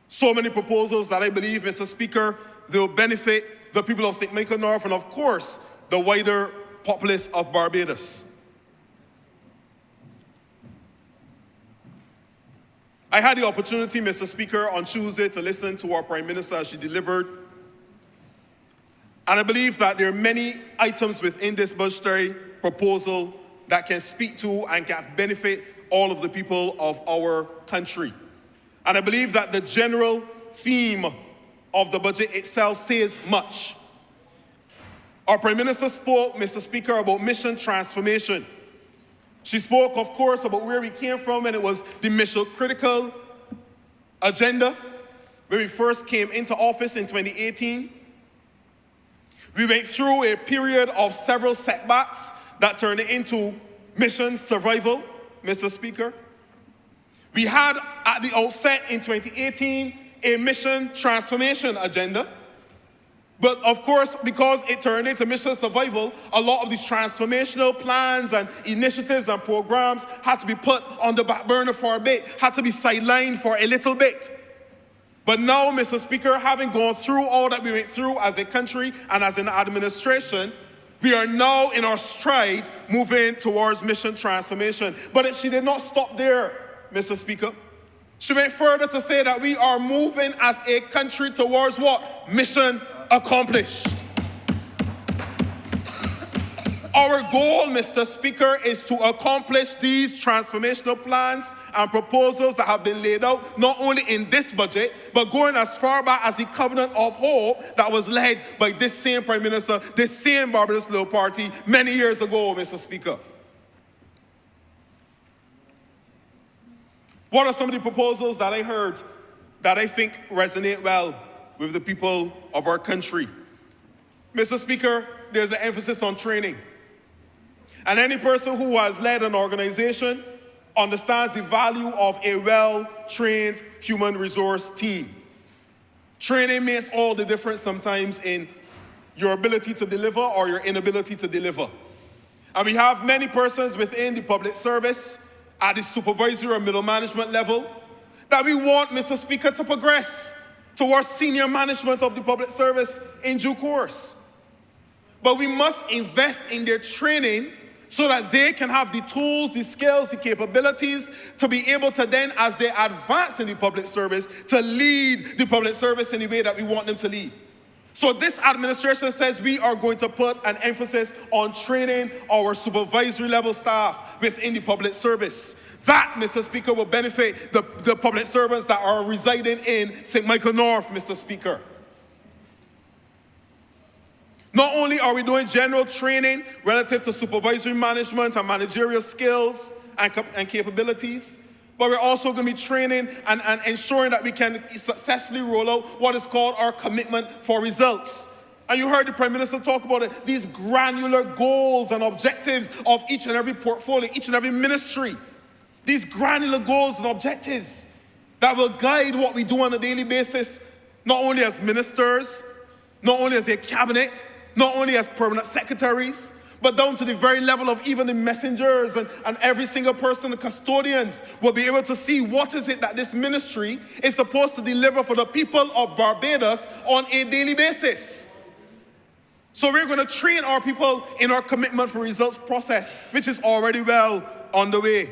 So many proposals that I believe, Mr. Speaker, they will benefit the people of St. Michael North and, of course, the wider populace of Barbados. I had the opportunity, Mr. Speaker, on Tuesday to listen to our Prime Minister as she delivered. And I believe that there are many items within this budgetary proposal that can speak to and can benefit all of the people of our country. And I believe that the general theme of the budget itself says much. Our Prime Minister spoke, Mr. Speaker, about mission transformation. She spoke, of course, about where we came from, and it was the mission critical agenda when we first came into office in 2018. We went through a period of several setbacks that turned into mission survival, Mr. Speaker. We had, at the outset in 2018, a mission transformation agenda. But of course, because it turned into mission survival, a lot of these transformational plans and initiatives and programs had to be put on the back burner for a bit, had to be sidelined for a little bit. But now, Mr. Speaker, having gone through all that we went through as a country and as an administration, we are now in our stride moving towards mission transformation. But she did not stop there, Mr. Speaker. She went further to say that we are moving as a country towards what? Mission accomplished. Our goal, Mr. Speaker, is to accomplish these transformational plans and proposals that have been laid out, not only in this budget, but going as far back as the Covenant of Hope that was led by this same Prime Minister, this same Barbados Labour Party many years ago, Mr. Speaker. What are some of the proposals that I heard that I think resonate well with the people of our country? Mr. Speaker, there's an emphasis on training. And any person who has led an organization understands the value of a well-trained human resource team. Training makes all the difference sometimes in your ability to deliver or your inability to deliver. And we have many persons within the public service at the supervisory or middle management level that we want, Mr. Speaker, to progress. towards senior management of the public service in due course. But we must invest in their training so that they can have the tools, the skills, the capabilities to be able to then, as they advance in the public service, to lead the public service in the way that we want them to lead. So this administration says we are going to put an emphasis on training our supervisory level staff within the public service. That, Mr. Speaker, will benefit the public servants that are residing in St. Michael North, Mr. Speaker. Not only are we doing general training relative to supervisory management and managerial skills and capabilities, but we're also going to be training and ensuring that we can successfully roll out what is called our commitment for results. And you heard the Prime Minister talk about it, these granular goals and objectives of each and every portfolio, each and every ministry. These granular goals and objectives that will guide what we do on a daily basis, not only as ministers, not only as a cabinet, not only as permanent secretaries, but down to the very level of even the messengers and every single person, the custodians, will be able to see what is it that this ministry is supposed to deliver for the people of Barbados on a daily basis. So we're going to train our people in our commitment for results process, which is already well on the way.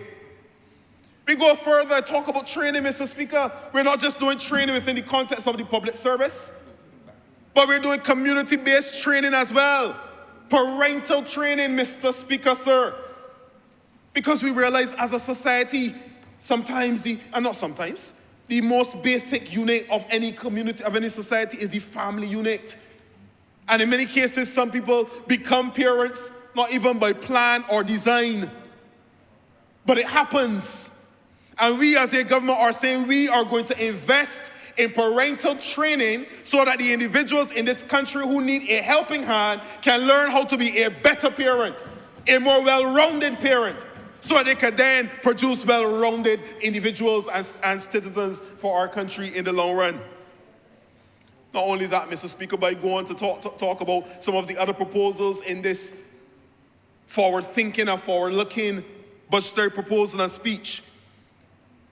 We go further and talk about training, Mr. Speaker. We're not just doing training within the context of the public service, but we're doing community-based training as well. Parental training, Mr. Speaker, sir. Because we realize as a society, the most basic unit of any community, of any society is the family unit. And in many cases, some people become parents, not even by plan or design, but it happens. And we as a government are saying we are going to invest in parental training so that the individuals in this country who need a helping hand can learn how to be a better parent, a more well-rounded parent, so that they can then produce well-rounded individuals and citizens for our country in the long run. Not only that, Mr. Speaker, but I go on to talk about some of the other proposals in this forward-thinking and forward-looking budgetary proposal and speech.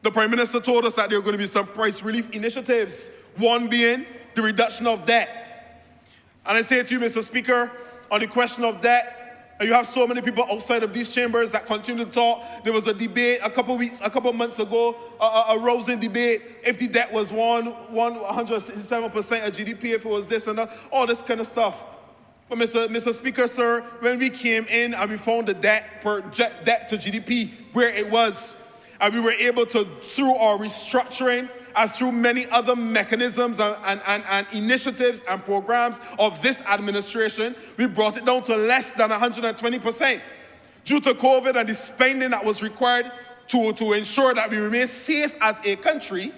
The Prime Minister told us that there are going to be some price relief initiatives, one being the reduction of debt. And I say to you, Mr. Speaker, on the question of debt, and you have so many people outside of these chambers that continue to talk. There was a debate a couple months ago, a rousing debate, if the debt was 167% of GDP, if it was this and that, all this kind of stuff. But Mr. Speaker, sir, when we came in and we found the debt to GDP where it was, and we were able to, through our restructuring and through many other mechanisms and initiatives and programs of this administration, we brought it down to less than 120%. Due to COVID and the spending that was required to ensure that we remain safe as a country,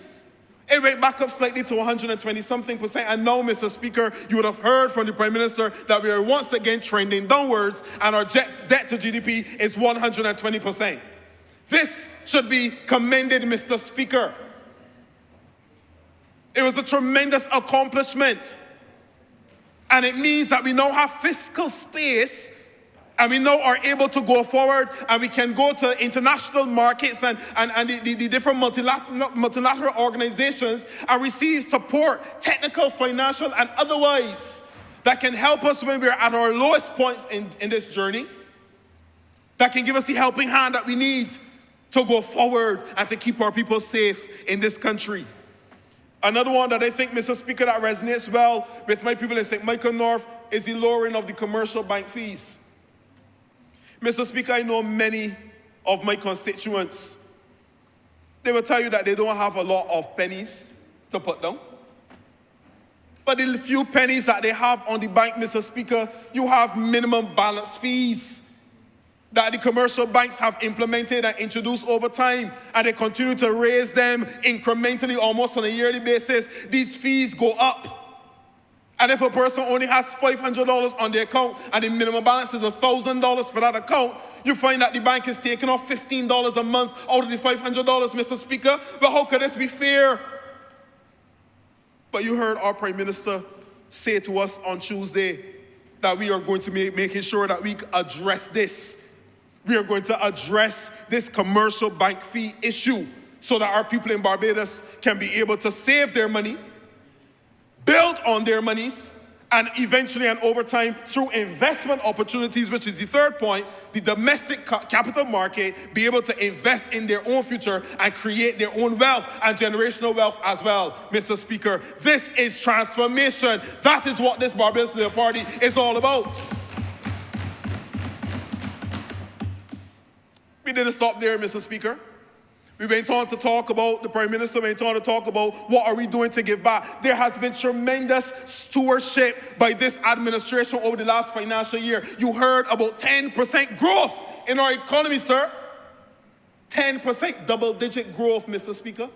it went back up slightly to 120-something%. And now, Mr. Speaker, you would have heard from the Prime Minister that we are once again trending downwards and our debt to GDP is 120%. This should be commended, Mr. Speaker. It was a tremendous accomplishment. And it means that we now have fiscal space and we now are able to go forward and we can go to international markets and the different multilateral organizations and receive support, technical, financial, and otherwise, that can help us when we're at our lowest points in this journey, that can give us the helping hand that we need to go forward and to keep our people safe in this country. Another one that I think, Mr. Speaker, that resonates well with my people in St. Michael North is the lowering of the commercial bank fees. Mr. Speaker, I know many of my constituents, they will tell you that they don't have a lot of pennies to put down. But the few pennies that they have on the bank, Mr. Speaker, you have minimum balance fees that the commercial banks have implemented and introduced over time, and they continue to raise them incrementally almost on a yearly basis. These fees go up. And if a person only has $500 on their account and the minimum balance is $1,000 for that account, you find that the bank is taking off $15 a month out of the $500, Mr. Speaker. But how could this be fair? But you heard our Prime Minister say to us on Tuesday that we are going to be making sure that we address this. We are going to address this commercial bank fee issue so that our people in Barbados can be able to save their money build on their monies, and eventually and over time through investment opportunities, which is the third point, the domestic capital market be able to invest in their own future and create their own wealth and generational wealth as well, Mr. Speaker. This is transformation. That is what this Barbados Labour Party is all about. We didn't stop there, Mr. Speaker. We went on to talk about, the Prime Minister went on to talk about what are we doing to give back. There has been tremendous stewardship by this administration over the last financial year. You heard about 10% growth in our economy, sir. 10% double-digit growth, Mr. Speaker.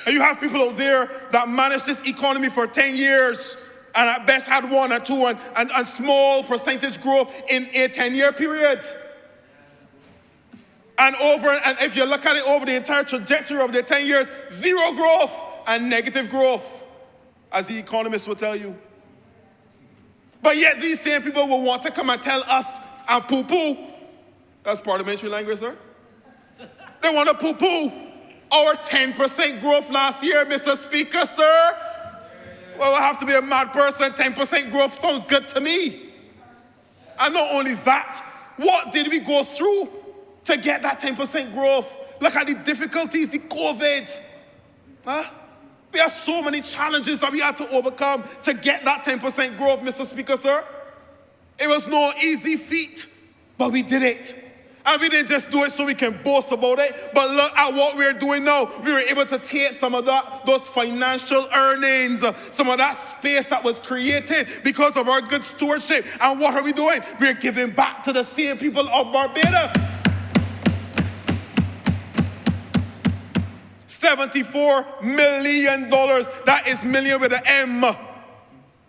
And you have people out there that managed this economy for 10 years and at best had 1 or 2 and small percentage growth in a 10-year period. And if you look at it over the entire trajectory of the 10 years, 0 growth and negative growth, as the economists will tell you. But yet these same people will want to come and tell us and poo-poo. That's parliamentary language, sir. They want to poo-poo our 10% growth last year, Mr. Speaker, sir. Well, I have to be a mad person. 10% growth sounds good to me. And not only that, what did we go through to get that 10% growth? Look at the difficulties, the COVID. We have so many challenges that we had to overcome to get that 10% growth, Mr. Speaker, sir. It was no easy feat, but we did it. And we didn't just do it so we can boast about it, but look at what we're doing now. We were able to take some of those financial earnings, some of that space that was created because of our good stewardship. And what are we doing? We're giving back to the same people of Barbados. $74 million. That is million with an M.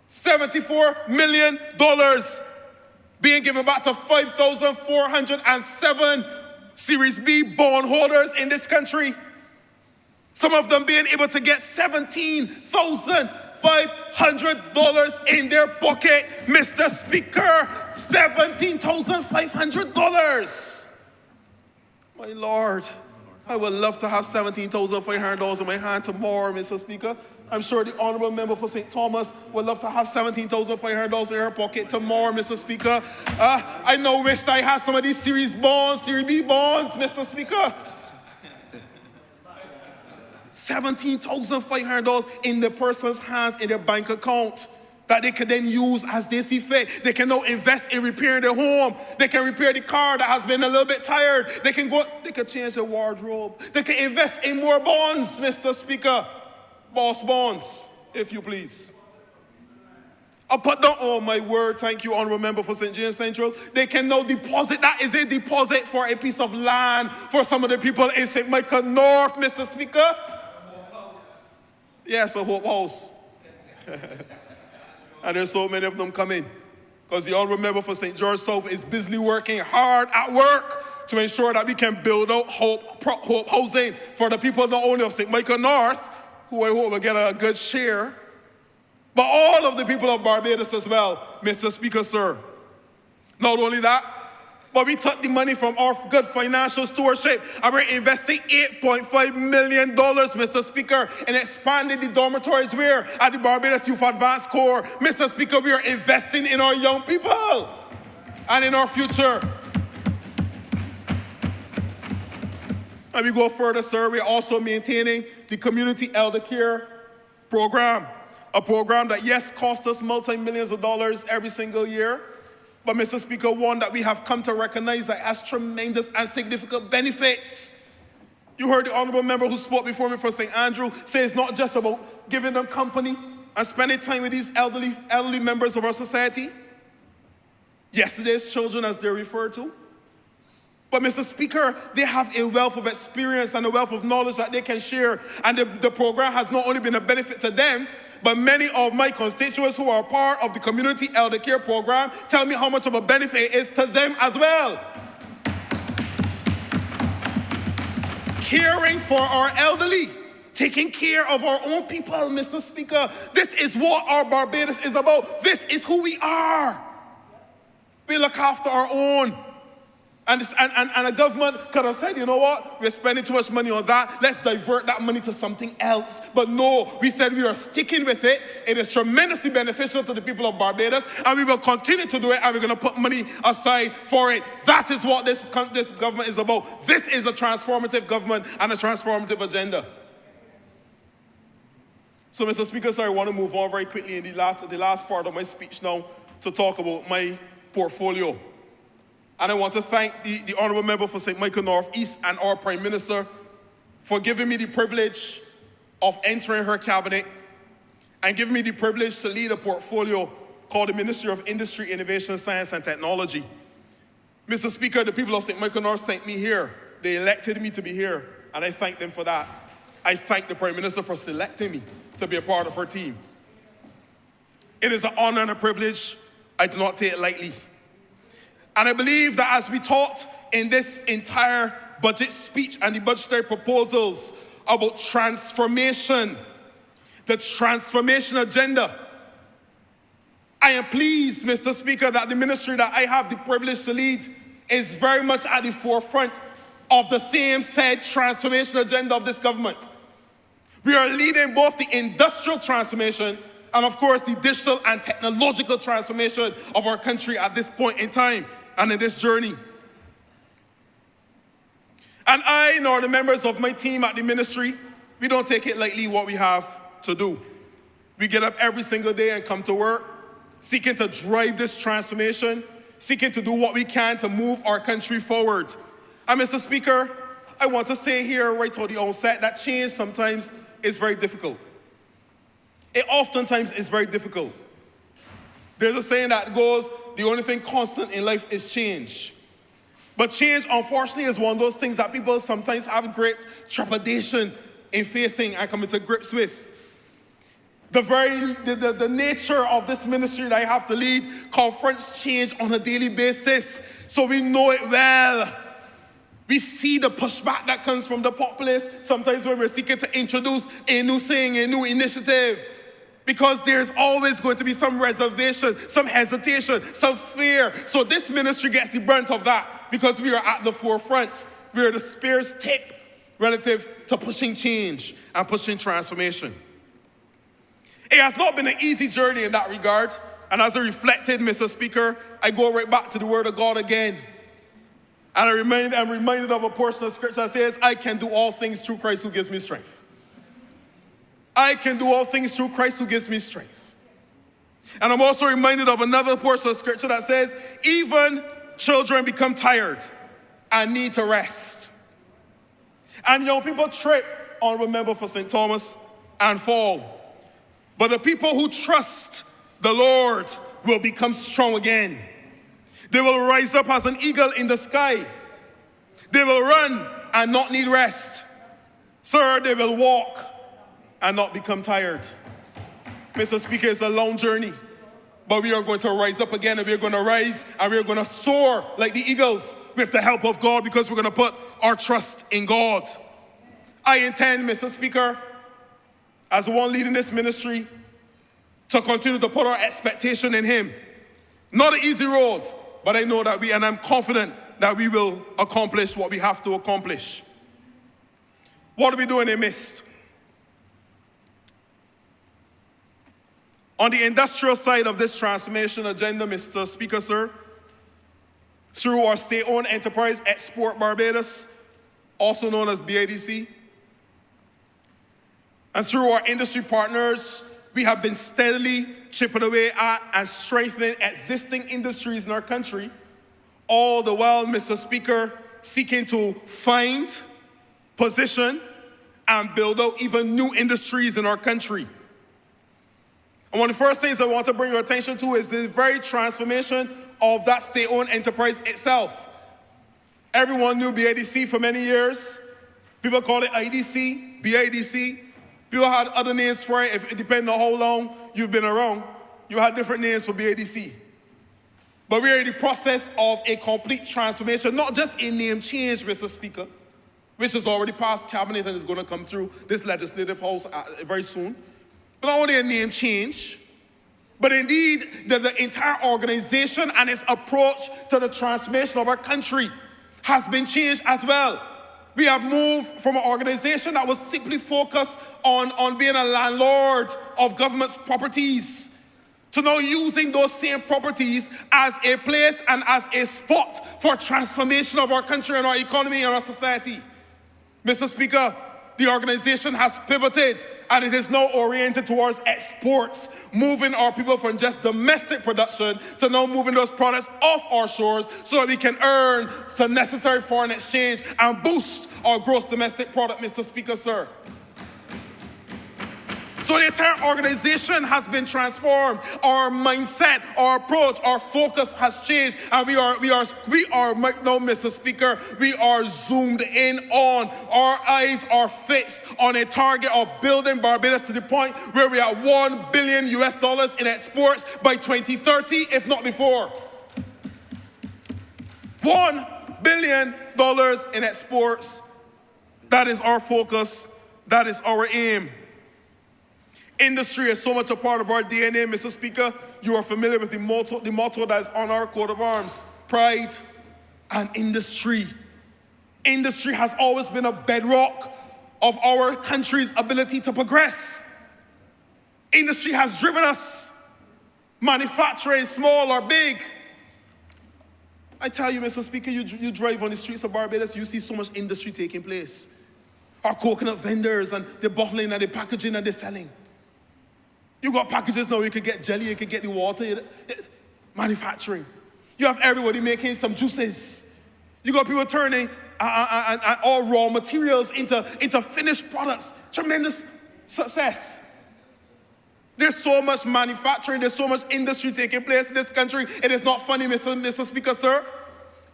$74 million being given back to 5,407 Series B bondholders in this country. Some of them being able to get $17,500 in their pocket. Mr. Speaker, $17,500. My Lord. I would love to have $17,500 in my hand tomorrow, Mr. Speaker. I'm sure the Honourable Member for St. Thomas would love to have $17,500 in her pocket tomorrow, Mr. Speaker. I now wish I had some of these Series B bonds, Mr. Speaker. $17,500 in the person's hands in their bank account that they can then use as they see fit. They can now invest in repairing their home. They can repair the car that has been a little bit tired. They can change their wardrobe. They can invest in more bonds, Mr. Speaker. Boss bonds, if you please. I'll put down, oh my word, thank you, Honourable Member for St. James Central. They can now deposit, that is a deposit for a piece of land for some of the people in St. Michael North, Mr. Speaker. Hope House. Yes, a Hope House. And there's so many of them coming. Because the Honourable Member for St. George South is busily working hard at work to ensure that we can build out Hope housing for the people not only of St. Michael North, who I hope will get a good share, but all of the people of Barbados as well, Mr. Speaker, sir. Not only that, but we took the money from our good financial stewardship and we're investing $8.5 million, Mr. Speaker, in expanding the dormitories where at the Barbados Youth Advanced Corps. Mr. Speaker, we are investing in our young people and in our future. And we go further, sir, we're also maintaining the Community Elder Care Program. A program that, yes, costs us multi-millions of dollars every single year. But, Mr. Speaker, one that we have come to recognize that has tremendous and significant benefits. You heard the Honourable Member who spoke before me for St. Andrew say it's not just about giving them company and spending time with these elderly members of our society. Yesterday's children, as they're referred to. But, Mr. Speaker, they have a wealth of experience and a wealth of knowledge that they can share. And the program has not only been a benefit to them, but many of my constituents who are part of the Community Elder Care Program tell me how much of a benefit it is to them as well. Caring for our elderly, taking care of our own people, Mr. Speaker. This is what our Barbados is about. This is who we are. We look after our own. And a government could have said, you know what, we're spending too much money on that, let's divert that money to something else. But no, we said we are sticking with it. It is tremendously beneficial to the people of Barbados, and we will continue to do it, and we're going to put money aside for it. That is what this government is about. This is a transformative government and a transformative agenda. So, Mr. Speaker, sir, I want to move on very quickly in the last part of my speech now to talk about my portfolio. And I want to thank the Honourable Member for St. Michael North East and our Prime Minister for giving me the privilege of entering her cabinet and giving me the privilege to lead a portfolio called the Ministry of Industry, Innovation, Science and Technology. Mr. Speaker, the people of St. Michael North sent me here. They elected me to be here, and I thank them for that. I thank the Prime Minister for selecting me to be a part of her team. It is an honor and a privilege. I do not take it lightly. And I believe that as we talked in this entire budget speech and the budgetary proposals about transformation, the transformation agenda, I am pleased, Mr. Speaker, that the ministry that I have the privilege to lead is very much at the forefront of the same said transformation agenda of this government. We are leading both the industrial transformation and, of course, the digital and technological transformation of our country at this point in time and in this journey. And I, nor the members of my team at the ministry, we don't take it lightly what we have to do. We get up every single day and come to work, seeking to drive this transformation, seeking to do what we can to move our country forward. And Mr. Speaker, I want to say here right at the outset that change sometimes is very difficult. It oftentimes is very difficult. There's a saying that goes, the only thing constant in life is change. But change, unfortunately, is one of those things that people sometimes have great trepidation in facing and coming to grips with. The nature of this ministry that I have to lead confronts change on a daily basis, so we know it well. We see the pushback that comes from the populace sometimes when we're seeking to introduce a new thing, a new initiative. Because there's always going to be some reservation, some hesitation, some fear. So this ministry gets the brunt of that because we are at the forefront. We are the spear's tip relative to pushing change and pushing transformation. It has not been an easy journey in that regard. And as I reflected, Mr. Speaker, I go right back to the Word of God again. And I'm reminded of a portion of Scripture that says, I can do all things through Christ who gives me strength. I can do all things through Christ who gives me strength. And I'm also reminded of another portion of Scripture that says, even children become tired and need to rest. And young people trip, Honourable Member for St. Thomas, and fall. But the people who trust the Lord will become strong again. They will rise up as an eagle in the sky. They will run and not need rest. Sir, they will walk and not become tired. Mr. Speaker, it's a long journey, but we are going to rise up again, and we are going to rise and we are going to soar like the eagles with the help of God, because we're going to put our trust in God. I intend, Mr. Speaker, as one leading this ministry, to continue to put our expectation in Him. Not an easy road, but I know that and I'm confident that we will accomplish what we have to accomplish. What are we doing in midst? On the industrial side of this transformation agenda, Mr. Speaker, sir, through our state-owned enterprise, Export Barbados, also known as BIDC, and through our industry partners, we have been steadily chipping away at and strengthening existing industries in our country, all the while, Mr. Speaker, seeking to find, position, and build out even new industries in our country. And one of the first things I want to bring your attention to is the very transformation of that state-owned enterprise itself. Everyone knew BIDC for many years. People call it IDC, BIDC. People had other names for it. It depends on how long you've been around. You had different names for BIDC. But we're in the process of a complete transformation, not just a name change, Mr. Speaker, which has already passed cabinet and is going to come through this legislative house very soon. But not only a name change, but indeed the entire organization and its approach to the transformation of our country. has been changed as well. We have moved from an organization that was simply focused on being a landlord of government's properties to now using those same properties as a place and as a spot for transformation of our country and our economy and our society. Mr. Speaker, the organization has pivoted and it is now oriented towards exports, moving our people from just domestic production to now moving those products off our shores so that we can earn the necessary foreign exchange and boost our gross domestic product, Mr. Speaker, sir. So the entire organization has been transformed. Our mindset, our approach, our focus has changed, and we are now, Mr. Speaker, we are zoomed in on. Our eyes are fixed on a target of building Barbados to the point where we are $1 billion in exports by 2030, if not before. $1 billion in exports. That is our focus. That is our aim. Industry is so much a part of our DNA, Mr. Speaker. You are familiar with the motto that is on our coat of arms: pride and industry. Industry has always been a bedrock of our country's ability to progress. Industry has driven us, manufacturing, small or big. I tell you, Mr. Speaker, you drive on the streets of Barbados, you see so much industry taking place. Our coconut vendors and the bottling and the packaging and the selling. You got packages now, you could get jelly, you could get the water, manufacturing. You have everybody making some juices. You got people turning all raw materials into finished products. Tremendous success. There's so much manufacturing, there's so much industry taking place in this country. It is not funny, Mr. Speaker, sir.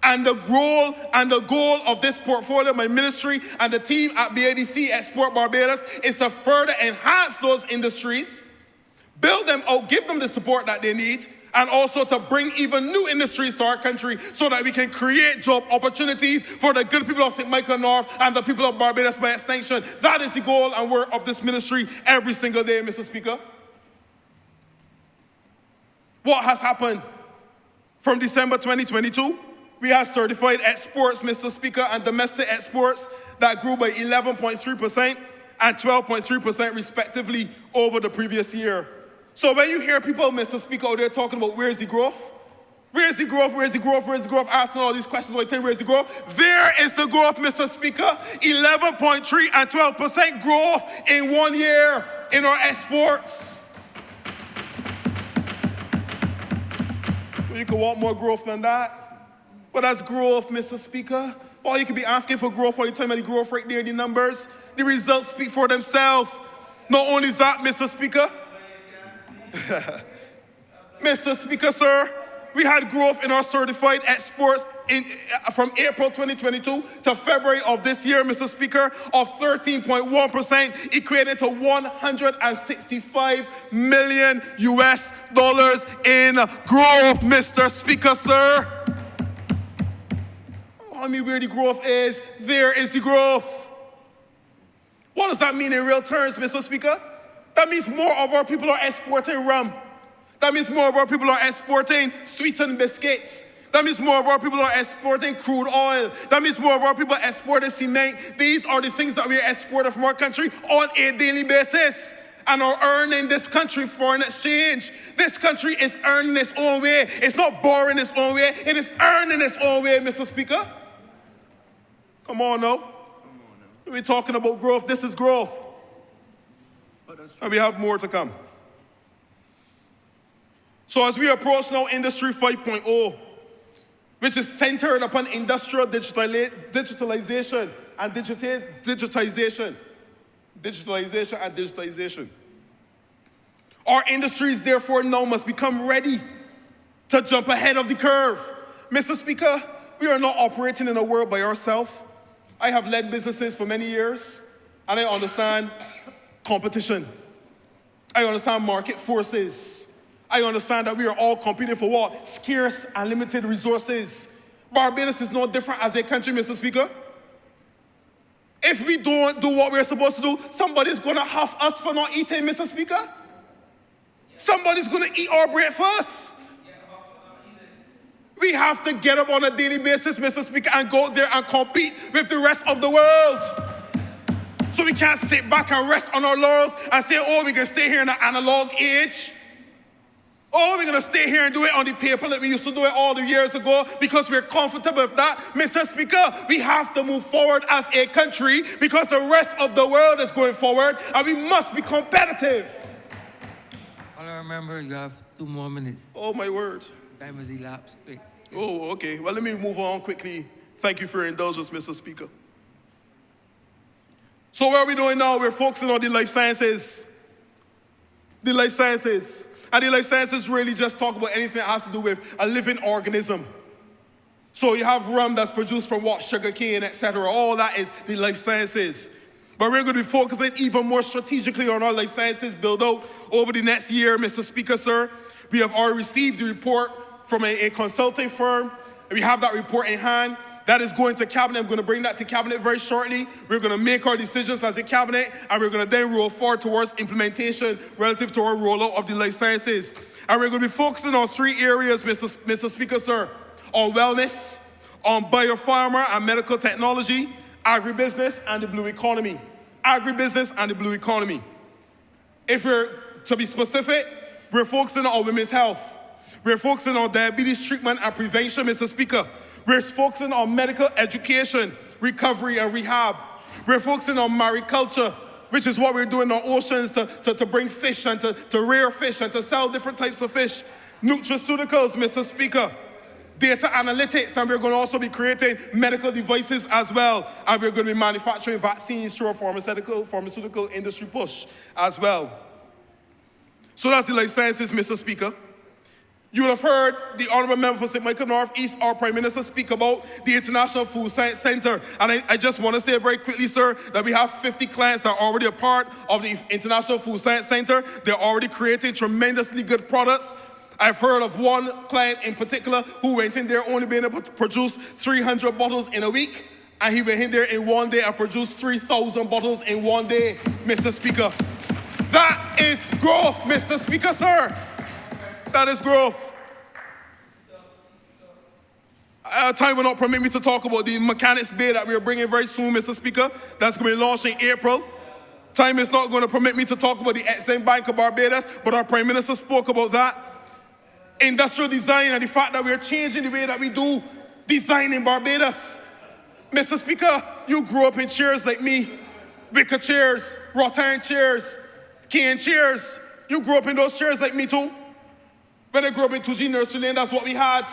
And the goal of this portfolio, my ministry and the team at BADC Export Barbados, is to further enhance those industries, build them out, give them the support that they need, and also to bring even new industries to our country so that we can create job opportunities for the good people of St. Michael North and the people of Barbados by extension. That is the goal and work of this ministry every single day, Mr. Speaker. What has happened? From December 2022, we have certified exports, Mr. Speaker, and domestic exports that grew by 11.3% and 12.3% respectively over the previous year. So when you hear people, Mr. Speaker, out there talking about where's the growth? Where's the growth? Where's the growth? Where's the growth? Asking all these questions like, where's the growth? There is the growth, Mr. Speaker. 11.3 and 12% growth in 1 year in our exports. You could want more growth than that. But that's growth, Mr. Speaker. Or you could be asking for growth all the time, and the growth right there in the numbers. The results speak for themselves. Not only that, Mr. Speaker. Mr. Speaker, sir, we had growth in our certified exports from April 2022 to February of this year, Mr. Speaker, of 13.1%, equated to $165 million in growth, Mr. Speaker, sir. I mean, where the growth is, there is the growth. What does that mean in real terms, Mr. Speaker? That means more of our people are exporting rum. That means more of our people are exporting sweetened biscuits. That means more of our people are exporting crude oil. That means more of our people are exporting cement. These are the things that we are exporting from our country on a daily basis and are earning this country foreign exchange. This country is earning its own way. It's not borrowing its own way. It is earning its own way, Mr. Speaker. Come on now. We're talking about growth. This is growth. And we have more to come. So as we approach now Industry 5.0, which is centered upon industrial digitalization and digitization. Our industries, therefore, now must become ready to jump ahead of the curve. Mr. Speaker, we are not operating in a world by ourselves. I have led businesses for many years, and I understand competition. I understand market forces. I understand that we are all competing for what? Scarce and limited resources. Barbados is no different as a country, Mr. Speaker. If we don't do what we're supposed to do, somebody's going to have us for not eating, Mr. Speaker. Somebody's going to eat our breakfast. We have to get up on a daily basis, Mr. Speaker, and go out there and compete with the rest of the world. So we can't sit back and rest on our laurels and say, oh, we can stay here in the analog age. Oh, we're going to stay here and do it on the paper like we used to do it all the years ago because we're comfortable with that. Mr. Speaker, we have to move forward as a country because the rest of the world is going forward and we must be competitive. All I remember, you have 2 more minutes. Oh, my word. Time has elapsed quick. Oh, okay. Well, let me move on quickly. Thank you for your indulgence, Mr. Speaker. So what are we doing now? We're focusing on the life sciences. The life sciences. And the life sciences really just talk about anything that has to do with a living organism. So you have rum that's produced from what? Sugar cane, etc. All that is the life sciences. But we're going to be focusing even more strategically on our life sciences build out over the next year, Mr. Speaker, sir. We have already received the report from a consulting firm. And we have that report in hand. That is going to cabinet. I'm going to bring that to cabinet very shortly. We're going to make our decisions as a cabinet, and we're going to then roll forward towards implementation relative to our rollout of the life sciences. And we're going to be focusing on 3 areas, Mr. Speaker, sir. On wellness, on biopharma and medical technology, agribusiness, and the blue economy. Agribusiness and the blue economy. If we're to be specific, we're focusing on women's health. We're focusing on diabetes treatment and prevention, Mr. Speaker. We're focusing on medical education, recovery, and rehab. We're focusing on mariculture, which is what we're doing on oceans to bring fish and to rear fish and to sell different types of fish. Nutraceuticals, Mr. Speaker. Data analytics, and we're going to also be creating medical devices as well. And we're going to be manufacturing vaccines through our pharmaceutical industry push as well. So that's the life sciences, Mr. Speaker. You would have heard the Honourable Member for St. Michael North East, our Prime Minister, speak about the International Food Science Centre. And I just want to say very quickly, sir, that we have 50 clients that are already a part of the International Food Science Centre. They're already creating tremendously good products. I've heard of one client in particular who went in there only being able to produce 300 bottles in a week. And he went in there in one day and produced 3,000 bottles in one day, Mr. Speaker. That is growth, Mr. Speaker, sir. That is growth. Time will not permit me to talk about the Mechanics Bay that we are bringing very soon, Mr. Speaker. That's going to be launched in April. Time is not going to permit me to talk about the Exim Bank of Barbados, but our Prime Minister spoke about that. Industrial design and the fact that we are changing the way that we do design in Barbados. Mr. Speaker, you grew up in chairs like me. Wicker chairs, wrought iron chairs, cane chairs. You grew up in those chairs like me too. When I grew up in 2G Nursery Lane, that's what we had.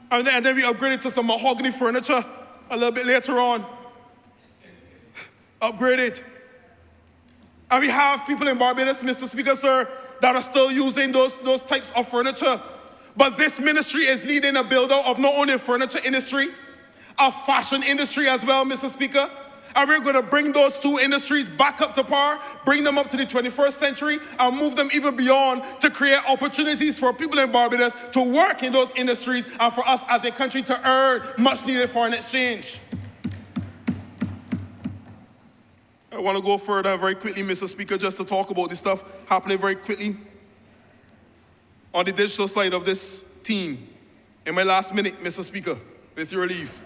And then we upgraded to some mahogany furniture a little bit later on. Upgraded. And we have people in Barbados, Mr. Speaker, sir, that are still using those types of furniture. But this ministry is leading a build-out of not only a furniture industry, a fashion industry as well, Mr. Speaker. And we're going to bring those 2 industries back up to par, bring them up to the 21st century, and move them even beyond to create opportunities for people in Barbados to work in those industries and for us as a country to earn much-needed foreign exchange. I want to go further very quickly, Mr. Speaker, just to talk about this stuff happening very quickly on the digital side of this team. In my last minute, Mr. Speaker, with your leave.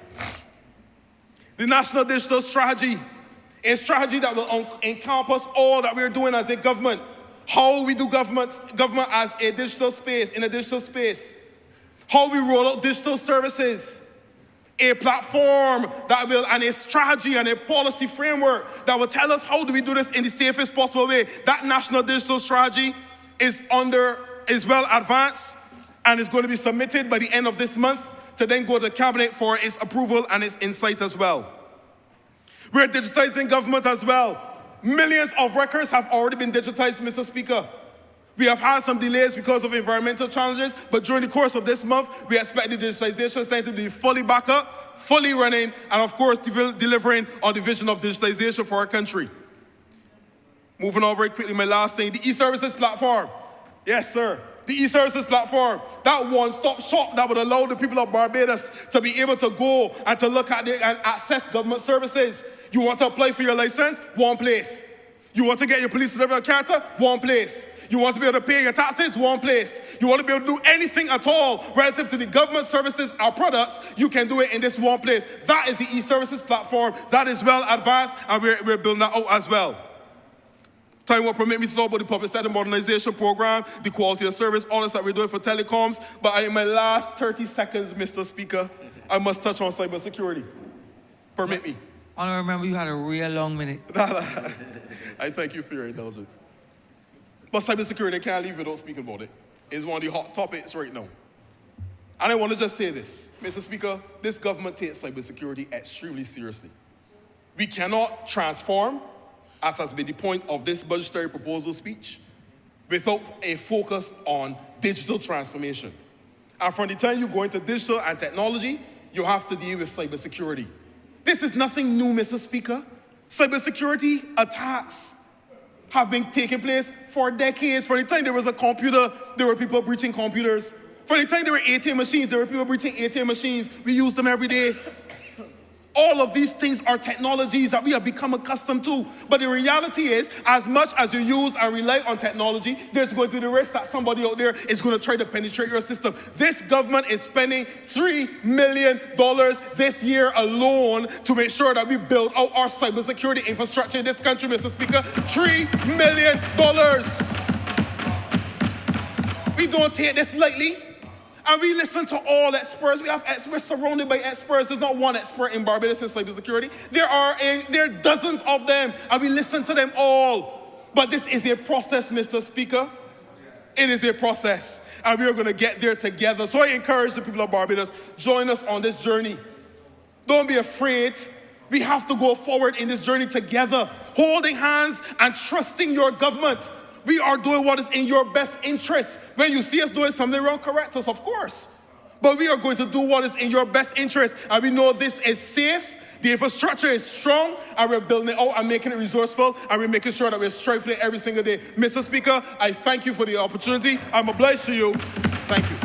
The National Digital Strategy, a strategy that will encompass all that we're doing as a government, how we do government as a digital space, in a digital space, how we roll out digital services, a platform that will, and a strategy and a policy framework that will tell us how do we do this in the safest possible way. That National Digital Strategy is well advanced and is going to be submitted by the end of this month to then go to Cabinet for its approval and its insight as well. We're digitizing government as well. Millions of records have already been digitized, Mr. Speaker. We have had some delays because of environmental challenges, but during the course of this month, we expect the digitization center to be fully back up, fully running, and of course, delivering on the vision of digitization for our country. Moving on very quickly, my last thing, the e-services platform. Yes, sir. The e-services platform, that one-stop shop that would allow the people of Barbados to be able to go and to look at and access government services. You want to apply for your license? One place. You want to get your police delivery character? One place. You want to be able to pay your taxes? One place. You want to be able to do anything at all relative to the government services or products, you can do it in this one place. That is the e-services platform. That is well advanced, and we're building that out as well. Time will permit me to talk about the public sector modernization program, the quality of service, all this that we're doing for telecoms. But in my last 30 seconds, Mr. Speaker, I must touch on cybersecurity. Permit me. I remember you had a real long minute. I thank you for your indulgence. But cybersecurity, I can't leave without speaking about it. It's one of the hot topics right now. And I want to just say this, Mr. Speaker, this government takes cybersecurity extremely seriously. We cannot transform, as has been the point of this budgetary proposal speech, without a focus on digital transformation. And from the time you go into digital and technology, you have to deal with cybersecurity. This is nothing new, Mr. Speaker. Cybersecurity attacks have been taking place for decades. From the time there was a computer, there were people breaching computers. From the time there were ATM machines, there were people breaching ATM machines. We use them every day. All of these things are technologies that we have become accustomed to. But the reality is, as much as you use and rely on technology, there's going to be the risk that somebody out there is going to try to penetrate your system. This government is spending $3 million this year alone to make sure that we build out our cybersecurity infrastructure in this country, Mr. Speaker. $3 million. We don't take this lightly. And we listen to all experts. We have experts surrounded by experts. There's not one expert in Barbados in cybersecurity. There are dozens of them, and we listen to them all. But this is a process, Mr. Speaker. It is a process, and we are going to get there together. So I encourage the people of Barbados, join us on this journey. Don't be afraid. We have to go forward in this journey together, holding hands and trusting your government. We are doing what is in your best interest. When you see us doing something wrong, correct us, of course. But we are going to do what is in your best interest. And we know this is safe, the infrastructure is strong, and we're building it out and making it resourceful, and we're making sure that we're strengthening it every single day. Mr. Speaker, I thank you for the opportunity. I'm obliged to you. Thank you.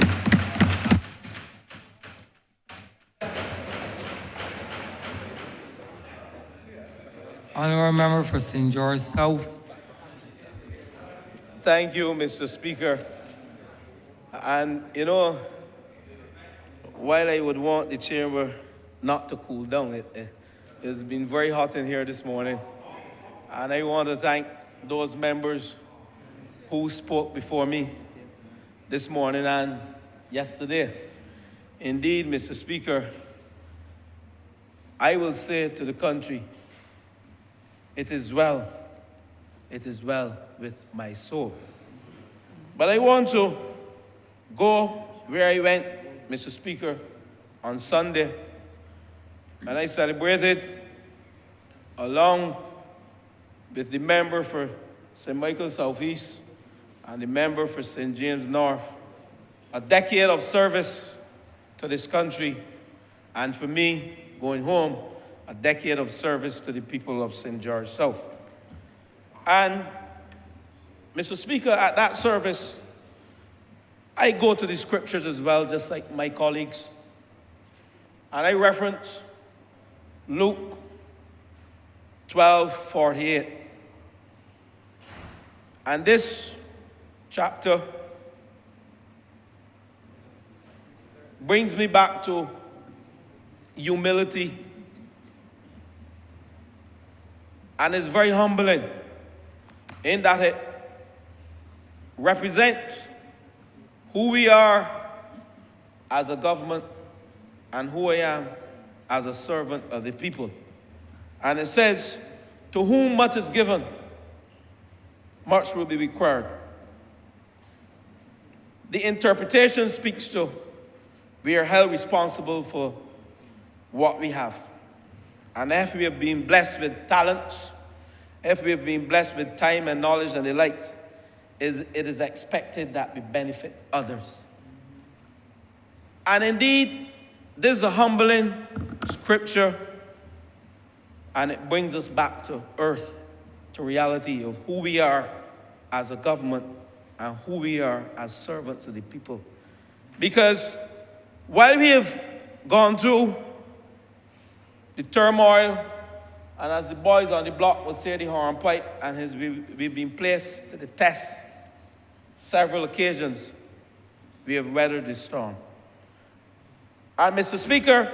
Honourable member for St. George South. Thank you, Mr. Speaker. And, you know, while I would want the chamber not to cool down, it's been very hot in here this morning. And I want to thank those members who spoke before me this morning and yesterday. Indeed, Mr. Speaker, I will say to the country, it is well with my soul. But I want to go where I went, Mr. Speaker, on Sunday, and I celebrated along with the member for St. Michael Southeast and the member for St. James North, a decade of service to this country, and for me, going home, a decade of service to the people of St. George South. And Mr. Speaker, at that service, I go to the scriptures as well, just like my colleagues. And I reference Luke 12:48. And this chapter brings me back to humility. And it's very humbling in that it represents who we are as a government and who I am as a servant of the people. And it says, to whom much is given, much will be required. The interpretation speaks to, we are held responsible for what we have. And if we have been blessed with talents, if we have been blessed with time and knowledge and the like, it is expected that we benefit others. And indeed, this is a humbling scripture, and it brings us back to earth, to reality of who we are as a government and who we are as servants of the people. Because while we have gone through the turmoil, and as the boys on the block would say, the hornpipe, and we've been placed to the test, several occasions, we have weathered this storm. And Mr. Speaker,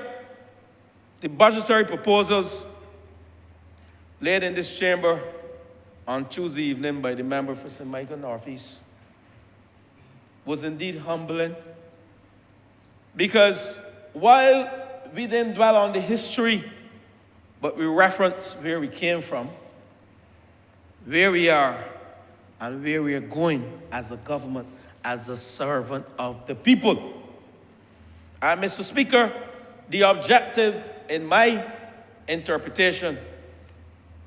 the budgetary proposals laid in this chamber on Tuesday evening by the member for St. Michael Northeast was indeed humbling, because while we didn't dwell on the history, but we referenced where we came from, where we are, and where we are going as a government, as a servant of the people. And Mr. Speaker, the objective in my interpretation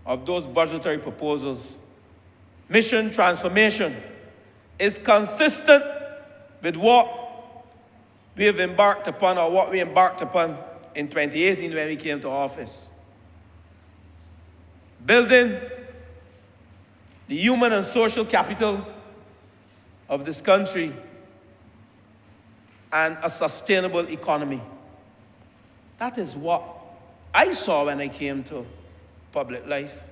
of those budgetary proposals, mission transformation, is consistent with what we have embarked upon, or what we embarked upon in 2018 when we came to office. Building the human and social capital of this country and a sustainable economy. That is what I saw when I came to public life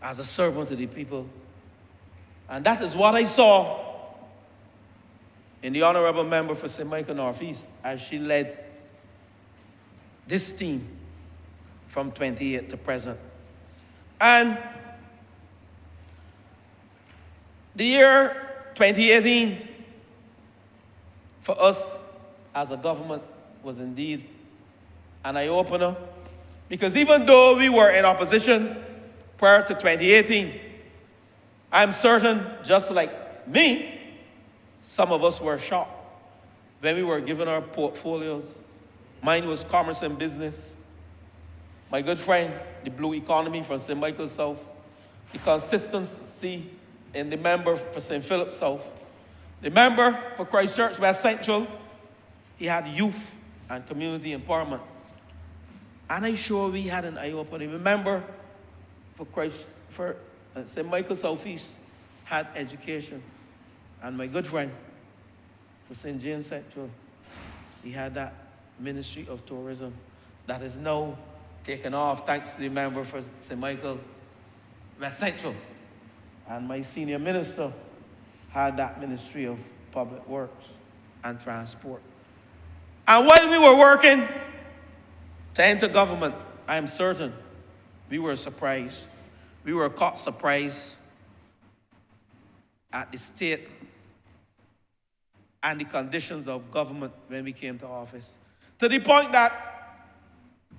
as a servant to the people. And that is what I saw in the Honourable Member for St. Michael Northeast as she led this team from 28 to present. And the year 2018 for us as a government was indeed an eye-opener, because even though we were in opposition prior to 2018, I'm certain, just like me, some of us were shocked when we were given our portfolios. Mine was commerce and business. My good friend, the blue economy from St. Michael South, the consistency in the member for St. Philip South, the member for Christchurch West Central, he had youth and community empowerment. And I'm sure we had an eye-opening. Remember, for St. Michael Southeast had education. And my good friend for St. James Central, he had that Ministry of Tourism that is now taken off thanks to the member for St. Michael West Central. And my senior minister had that Ministry of Public Works and Transport. And while we were working to enter government, I am certain we were surprised. We were caught surprised at the state and the conditions of government when we came to office. To the point that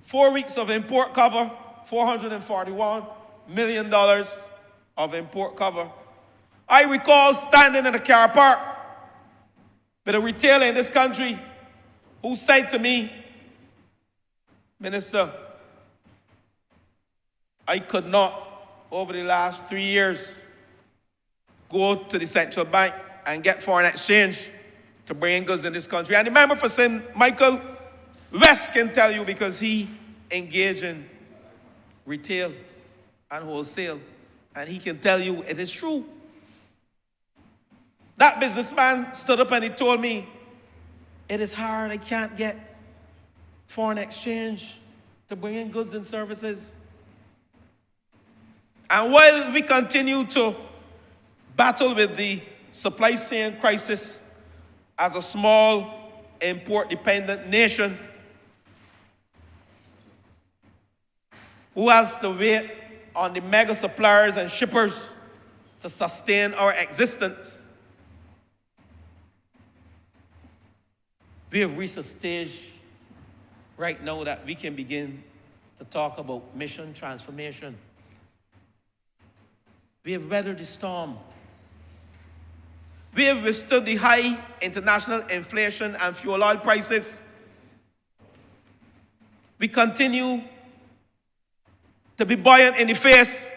4 weeks of import cover, $441 million of import cover. I recall standing in a car park with a retailer in this country who said to me, Minister, I could not, over the last 3 years, go to the central bank and get foreign exchange to bring in goods in this country. And the member for St. Michael West can tell you, because he engaged in retail and wholesale, and he can tell you it is true. That businessman stood up and he told me, it is hard, I can't get foreign exchange to bring in goods and services. And while we continue to battle with the supply chain crisis as a small import-dependent nation who has to wait on the mega suppliers and shippers to sustain our existence, we have reached a stage right now that we can begin to talk about mission transformation. We have weathered the storm. We have withstood the high international inflation and fuel oil prices. We continue to be buoyant in the face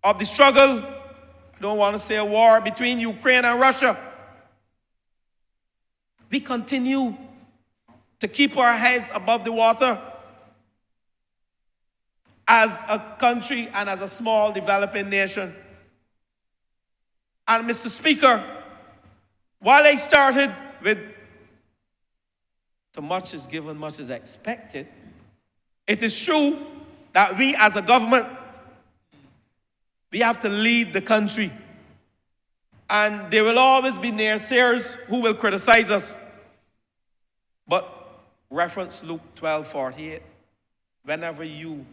of the struggle, I don't want to say a war, between Ukraine and Russia. We continue to keep our heads above the water as a country and as a small developing nation. And Mr. Speaker, while I started with "to much is given, much is expected," it is true that we as a government, we have to lead the country And there will always be naysayers who will criticize us. But reference Luke 12:48. Whenever you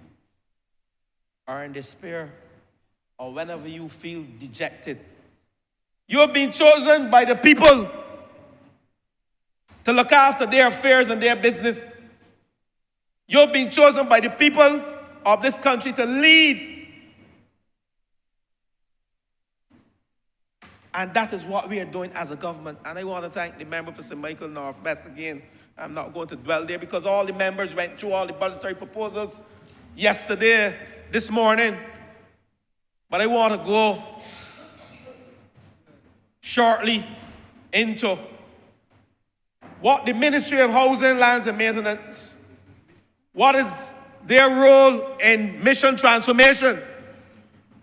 are in despair or whenever you feel dejected, you have been chosen by the people to look after their affairs and their business. You have been chosen by the people of this country to lead. And that is what we are doing as a government. And I want to thank the member for St. Michael North West again. I'm not going to dwell there because all the members went through all the budgetary proposals yesterday, this morning. But I want to go shortly into what the Ministry of Housing, Lands and Maintenance, what is their role in mission transformation?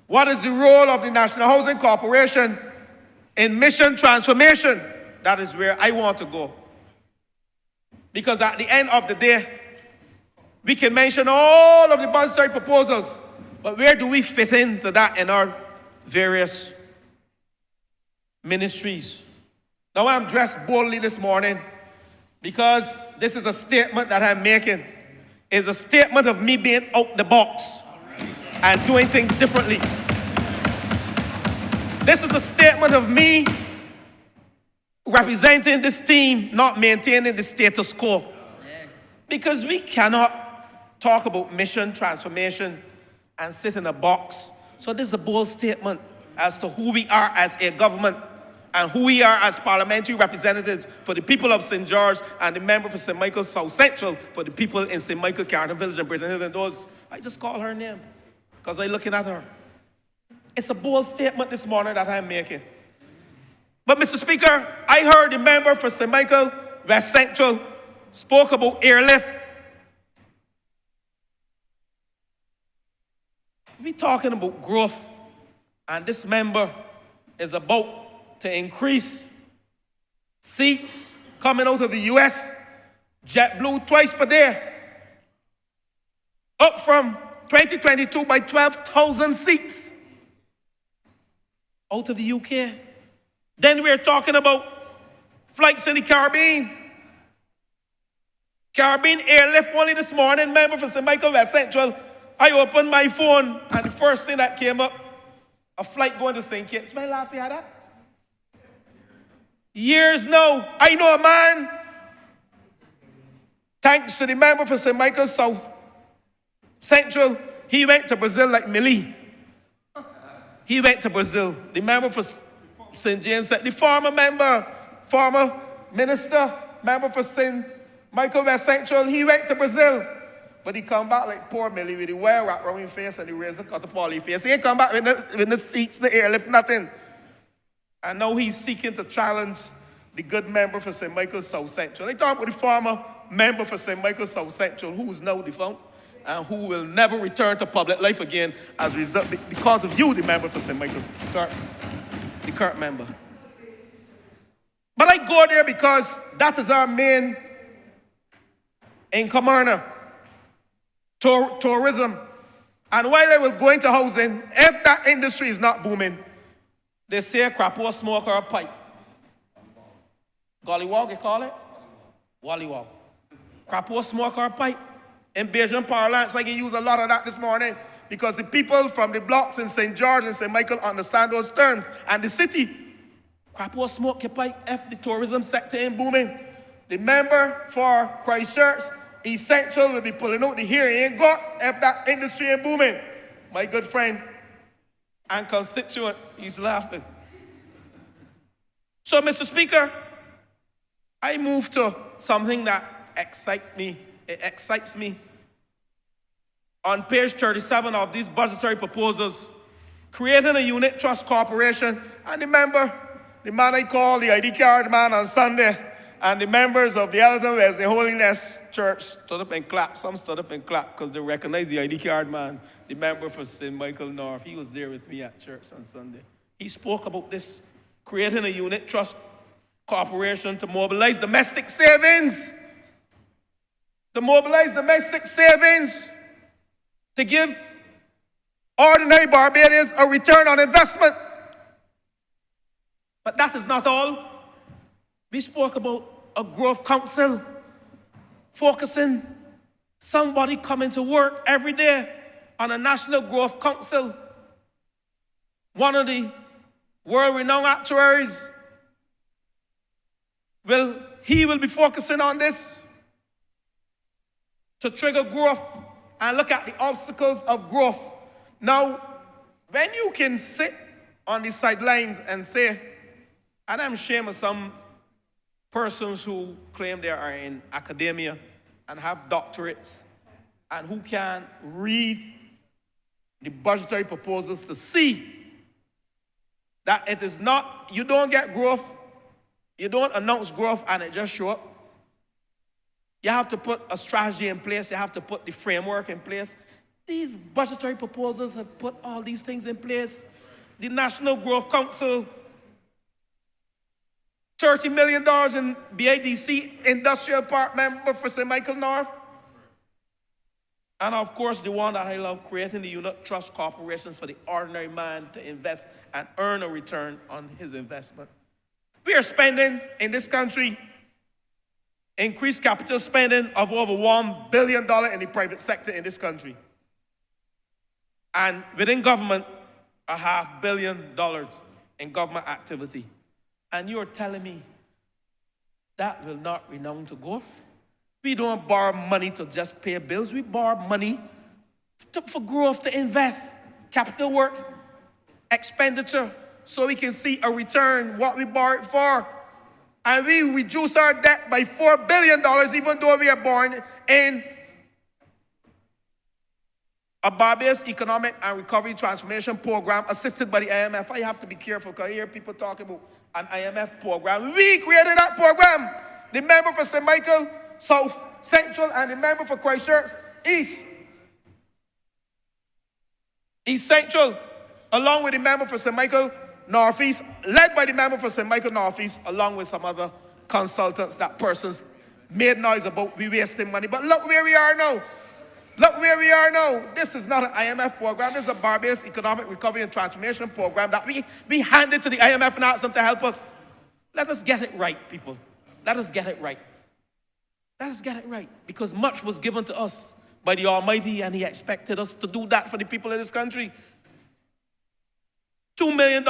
What is the role of the National Housing Corporation in mission transformation? That is where I want to go. Because at the end of the day, we can mention all of the budgetary proposals, but where do we fit into that in our various ministries? Now I'm dressed boldly this morning because this is a statement that I'm making. It's a statement of me being out the box and doing things differently. This is a statement of me representing this team, not maintaining the status quo. Because we cannot talk about mission transformation and sit in a box. So this is a bold statement as to who we are as a government and who we are as parliamentary representatives for the people of St. George and the member for St. Michael South Central for the people in St. Michael, Carrington Village and Britain Hill and those. I just call her name because I'm looking at her. It's a bold statement this morning that I'm making. But Mr. Speaker, I heard the member for St. Michael West Central spoke about airlift. We're talking about growth, and this member is about to increase seats coming out of the US, JetBlue twice per day, up from 2022 by 12,000 seats out of the UK. Then we're talking about flights in the Caribbean. Caribbean airlift only this morning, member for St. Michael West Central. I opened my phone and the first thing that came up, a flight going to St. Kitts. When last we had that? Years now. I know a man, thanks to the member for St. Michael South Central, he went to Brazil like Millie. He went to Brazil. The member for St. James, the former member, former minister, member for St. Michael West Central, he went to Brazil. But he come back like poor Millie with the wire wrap around his face and he raised the cut of all his face. He ain't come back with the seats, the airlift, nothing. And now he's seeking to challenge the good member for St. Michael South Central. They talk about the former member for St. Michael South Central, who is now defunct and who will never return to public life again as a result because of you, the member for St. Michael's, the current member. But I go there because that is our main income earner. Tourism. And while I will go into housing, if that industry is not booming, they say a crap or a smoke or a pipe. Gollywog, you call it? Wallywog. Crap or smoke or a pipe. In Bajan parlance, I can use a lot of that this morning because the people from the blocks in St. George and St. Michael understand those terms. And the city, crap or smoke your pipe if the tourism sector ain't booming. The member for Christchurch, East Central will be pulling out the hair he ain't got if that industry ain't booming. My good friend and constituent, he's laughing. So, Mr. Speaker, I move to something that excites me. It excites me. On page 37 of these budgetary proposals, creating a unit trust corporation, and the member, the man I call the ID card man on Sunday, and the members of the Elton Wesley Holiness Church stood up and clapped. Some stood up and clapped because they recognized the ID card man, the member for St. Michael North. He was there with me at church on Sunday. He spoke about this, creating a unit trust corporation to mobilize domestic savings. To mobilize domestic savings. To give ordinary Barbadians a return on investment. But that is not all. We spoke about a growth council, focusing somebody coming to work every day on a national growth council. One of the world-renowned actuaries, he will be focusing on this to trigger growth and look at the obstacles of growth. Now, when you can sit on the sidelines and say, and I'm ashamed of some persons who claim they are in academia and have doctorates and who can read the budgetary proposals to see that it is not, you don't get growth, you don't announce growth and it just show up. You have to put a strategy in place, you have to put the framework in place. These budgetary proposals have put all these things in place. The National Growth Council, $30 million in BIDC Industrial Park member for St. Michael North. And of course, the one that I love, creating the Unit Trust Corporation for the ordinary man to invest and earn a return on his investment. We are spending in this country increased capital spending of over $1 billion in the private sector in this country. And within government, $500 million in government activity. And you're telling me that will not renown to growth? We don't borrow money to just pay bills. We borrow money for growth, to invest, capital works, expenditure, so we can see a return, what we borrowed for. And we reduce our debt by $4 billion, even though we are born in a Barbados Economic and Recovery Transformation Program assisted by the IMF. I have to be careful because I hear people talking about an IMF program. We created that program. The member for St. Michael South Central and the member for Christchurch East Central, along with the member for St. Michael Northeast, led by the member for St. Michael Northeast, along with some other consultants that persons made noise about we wasting money. But look where we are now. Look where we are now. This is not an IMF program. This is a Barbados Economic Recovery and Transformation Program that we handed to the IMF and asked them to help us. Let us get it right, people. Let us get it right. Let us get it right. Because much was given to us by the Almighty, and He expected us to do that for the people in this country. $2 million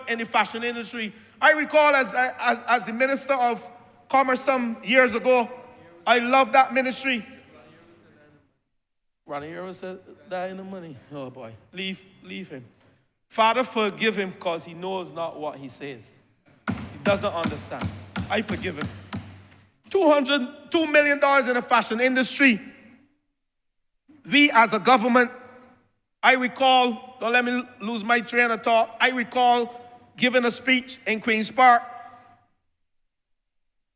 in the fashion industry. I recall as the Minister of Commerce some years ago, I loved that ministry. Ronnie Earl said, die in the money. Oh boy, leave him. Father, forgive him because he knows not what he says. He doesn't understand. I forgive him. $2 million in the fashion industry. We as a government, I recall, don't let me lose my train of thought, I recall giving a speech in Queen's Park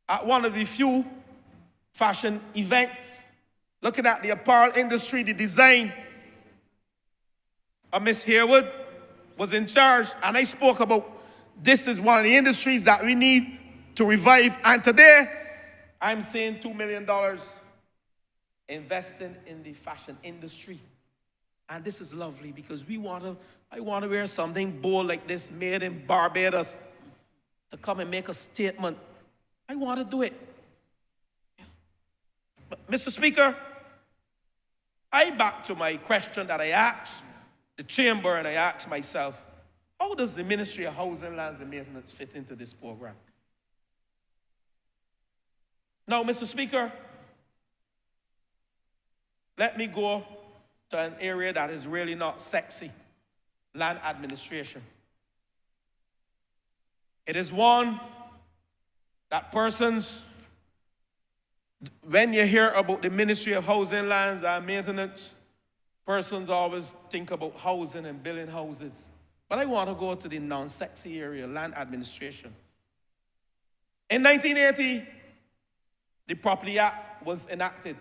at one of the few fashion events, looking at the apparel industry, the design. Miss Harewood was in charge, and I spoke about this is one of the industries that we need to revive. And today, I'm saying $2 million investing in the fashion industry. And this is lovely because I want to wear something bold like this, made in Barbados, to come and make a statement. I want to do it. But Mr. Speaker, I back to my question that I asked the chamber and I asked myself, how does the Ministry of Housing, Lands and Maintenance fit into this program? Now, Mr. Speaker, let me go to an area that is really not sexy, land administration. It is one that persons, when you hear about the Ministry of Housing, Lands and Maintenance, persons always think about housing and building houses. But I want to go to the non-sexy area, land administration. In 1980, the Property Act was enacted.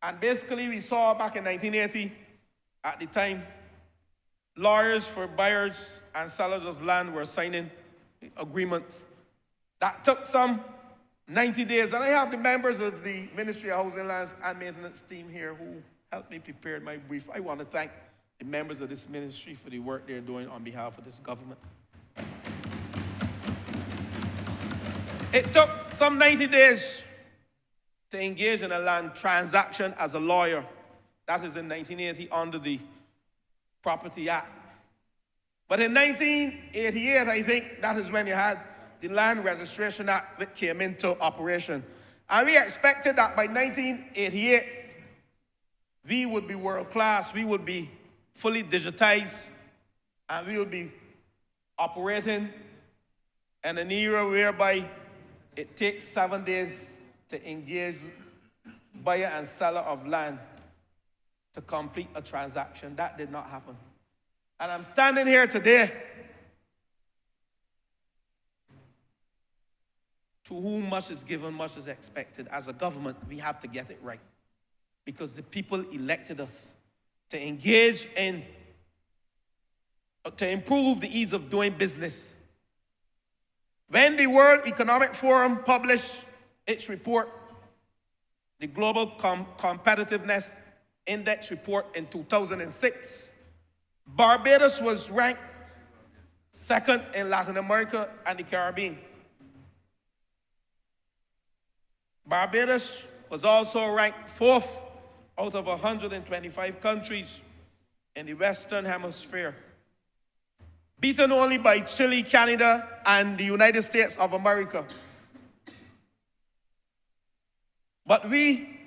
And basically, we saw back in 1980, at the time, lawyers for buyers and sellers of land were signing agreements. That took some 90 days. And I have the members of the Ministry of Housing, Lands and Maintenance team here who helped me prepare my brief. I want to thank the members of this ministry for the work they're doing on behalf of this government. It took some 90 days to engage in a land transaction as a lawyer. That is in 1980 under the Property Act. But in 1988, I think, that is when you had the Land Registration Act that came into operation. And we expected that by 1988, we would be world class, we would be fully digitized, and we would be operating in an era whereby it takes 7 days to engage buyer and seller of land to complete a transaction. That did not happen. And I'm standing here today. To whom much is given, much is expected. As a government, we have to get it right. Because the people elected us to engage in, to improve the ease of doing business. When the World Economic Forum published its report, the Global Competitiveness Index report in 2006, Barbados was ranked second in Latin America and the Caribbean. Barbados was also ranked fourth out of 125 countries in the Western Hemisphere, beaten only by Chile, Canada, and the United States of America. But we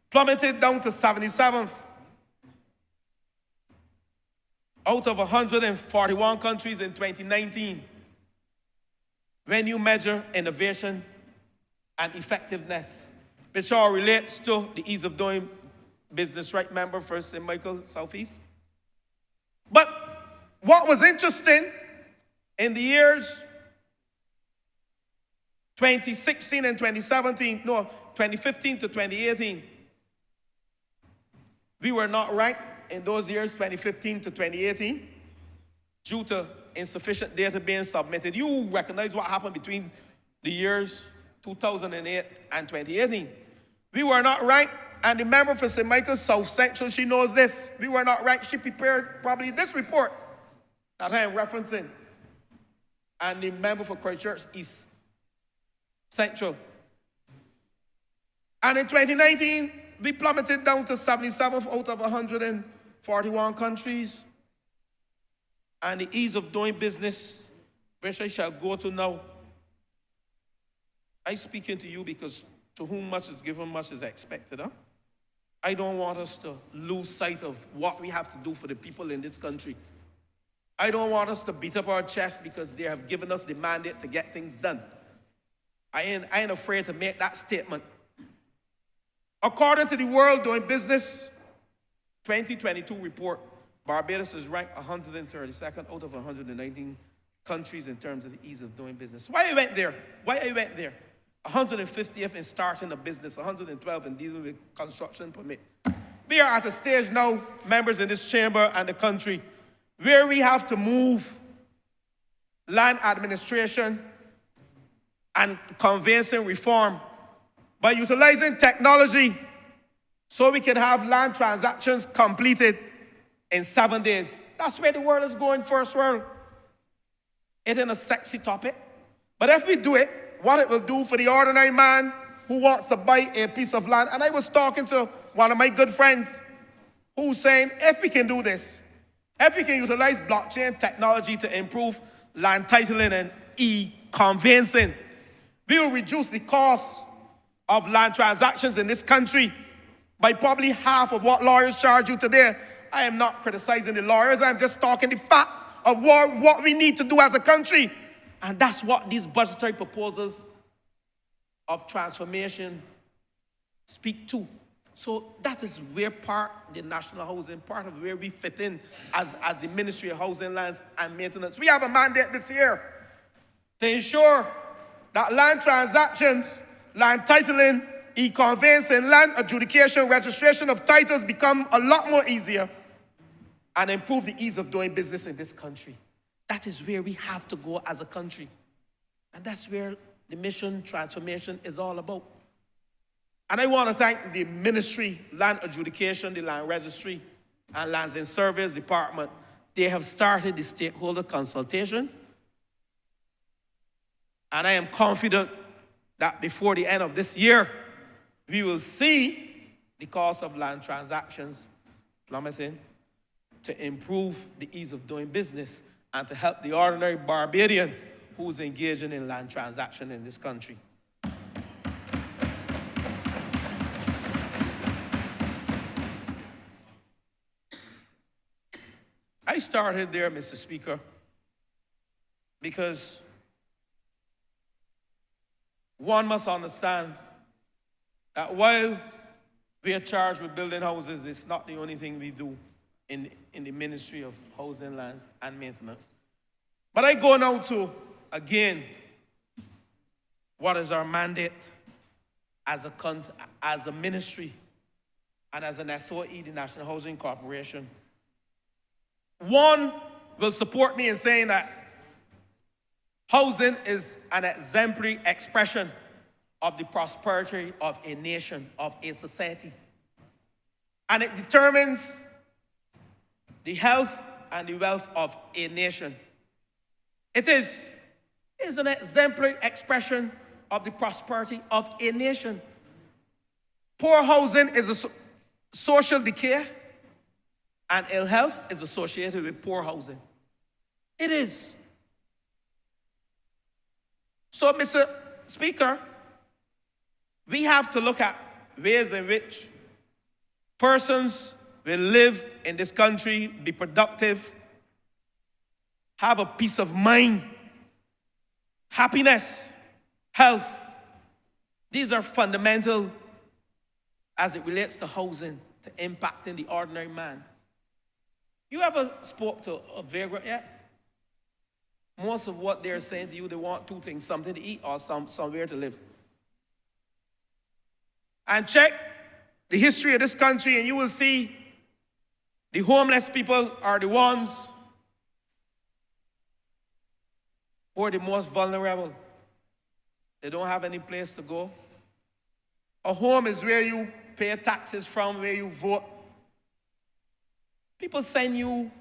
plummeted down to 77th out of 141 countries in 2019 when you measure innovation and effectiveness, which all relates to the ease of doing business, right, member for St. Michael Southeast? But what was interesting in the years 2016 and 2017, no, 2015 to 2018, we were not ranked in those years, 2015 to 2018, due to insufficient data being submitted. You recognize what happened between the years 2008 and 2018. We were not ranked, and the member for St. Michael South Central, she knows this. We were not ranked. She prepared probably this report that I am referencing. And the member for Christchurch East Central. And in 2019, we plummeted down to 77th out of 141 countries. And the ease of doing business, which I shall go to now. I speaking to you because to whom much is given, much is expected. Huh? I don't want us to lose sight of what we have to do for the people in this country. I don't want us to beat up our chest because they have given us the mandate to get things done. I ain't afraid to make that statement. According to the World Doing Business 2022 report, Barbados is ranked 132nd out of 119 countries in terms of the ease of doing business. Why I went there? 150th in starting a business, 112th in dealing with construction permit. We are at a stage now, members in this chamber and the country, where we have to move land administration and conveyancing reform by utilizing technology so we can have land transactions completed in 7 days. That's where the world is going, first world. It ain't a sexy topic. But if we do it, what it will do for the ordinary man who wants to buy a piece of land. And I was talking to one of my good friends who's saying, if we can do this, if we can utilize blockchain technology to improve land titling and e-conveyancing, we will reduce the cost of land transactions in this country by probably half of what lawyers charge you today. I am not criticizing the lawyers. I'm just talking the facts of what we need to do as a country. And that's what these budgetary proposals of transformation speak to. So that is where the national housing, part of where we fit in as the Ministry of Housing, Lands and Maintenance. We have a mandate this year to ensure that land transactions, land titling, e-conveyancing, land adjudication, registration of titles become a lot more easier and improve the ease of doing business in this country. That is where we have to go as a country. And that's where the mission transformation is all about. And I want to thank the Ministry, Land Adjudication, the Land Registry, and Lands and Surveys Department. They have started the stakeholder consultation. And I am confident that before the end of this year, we will see the cost of land transactions plummeting to improve the ease of doing business and to help the ordinary Barbadian who's engaging in land transaction in this country. I started there, Mr. Speaker, because one must understand that while we are charged with building houses, it's not the only thing we do in the Ministry of Housing, Lands, and Maintenance. But I go now to, again, what is our mandate as a ministry and as an SOE, the National Housing Corporation. One will support me in saying that housing is an exemplary expression of the prosperity of a nation, of a society. And it determines the health and the wealth of a nation. It is an exemplary expression of the prosperity of a nation. Poor housing is a social decay, and ill health is associated with poor housing. It is. So, Mr. Speaker, we have to look at ways in which persons will live in this country, be productive, have a peace of mind, happiness, health. These are fundamental as it relates to housing, to impacting the ordinary man. You ever spoke to a vagrant yet? Most of what they're saying to you, they want two things: something to eat or somewhere to live. And check the history of this country and you will see the homeless people are the ones who are the most vulnerable. They don't have any place to go. A home is where you pay taxes from, where you vote. People send you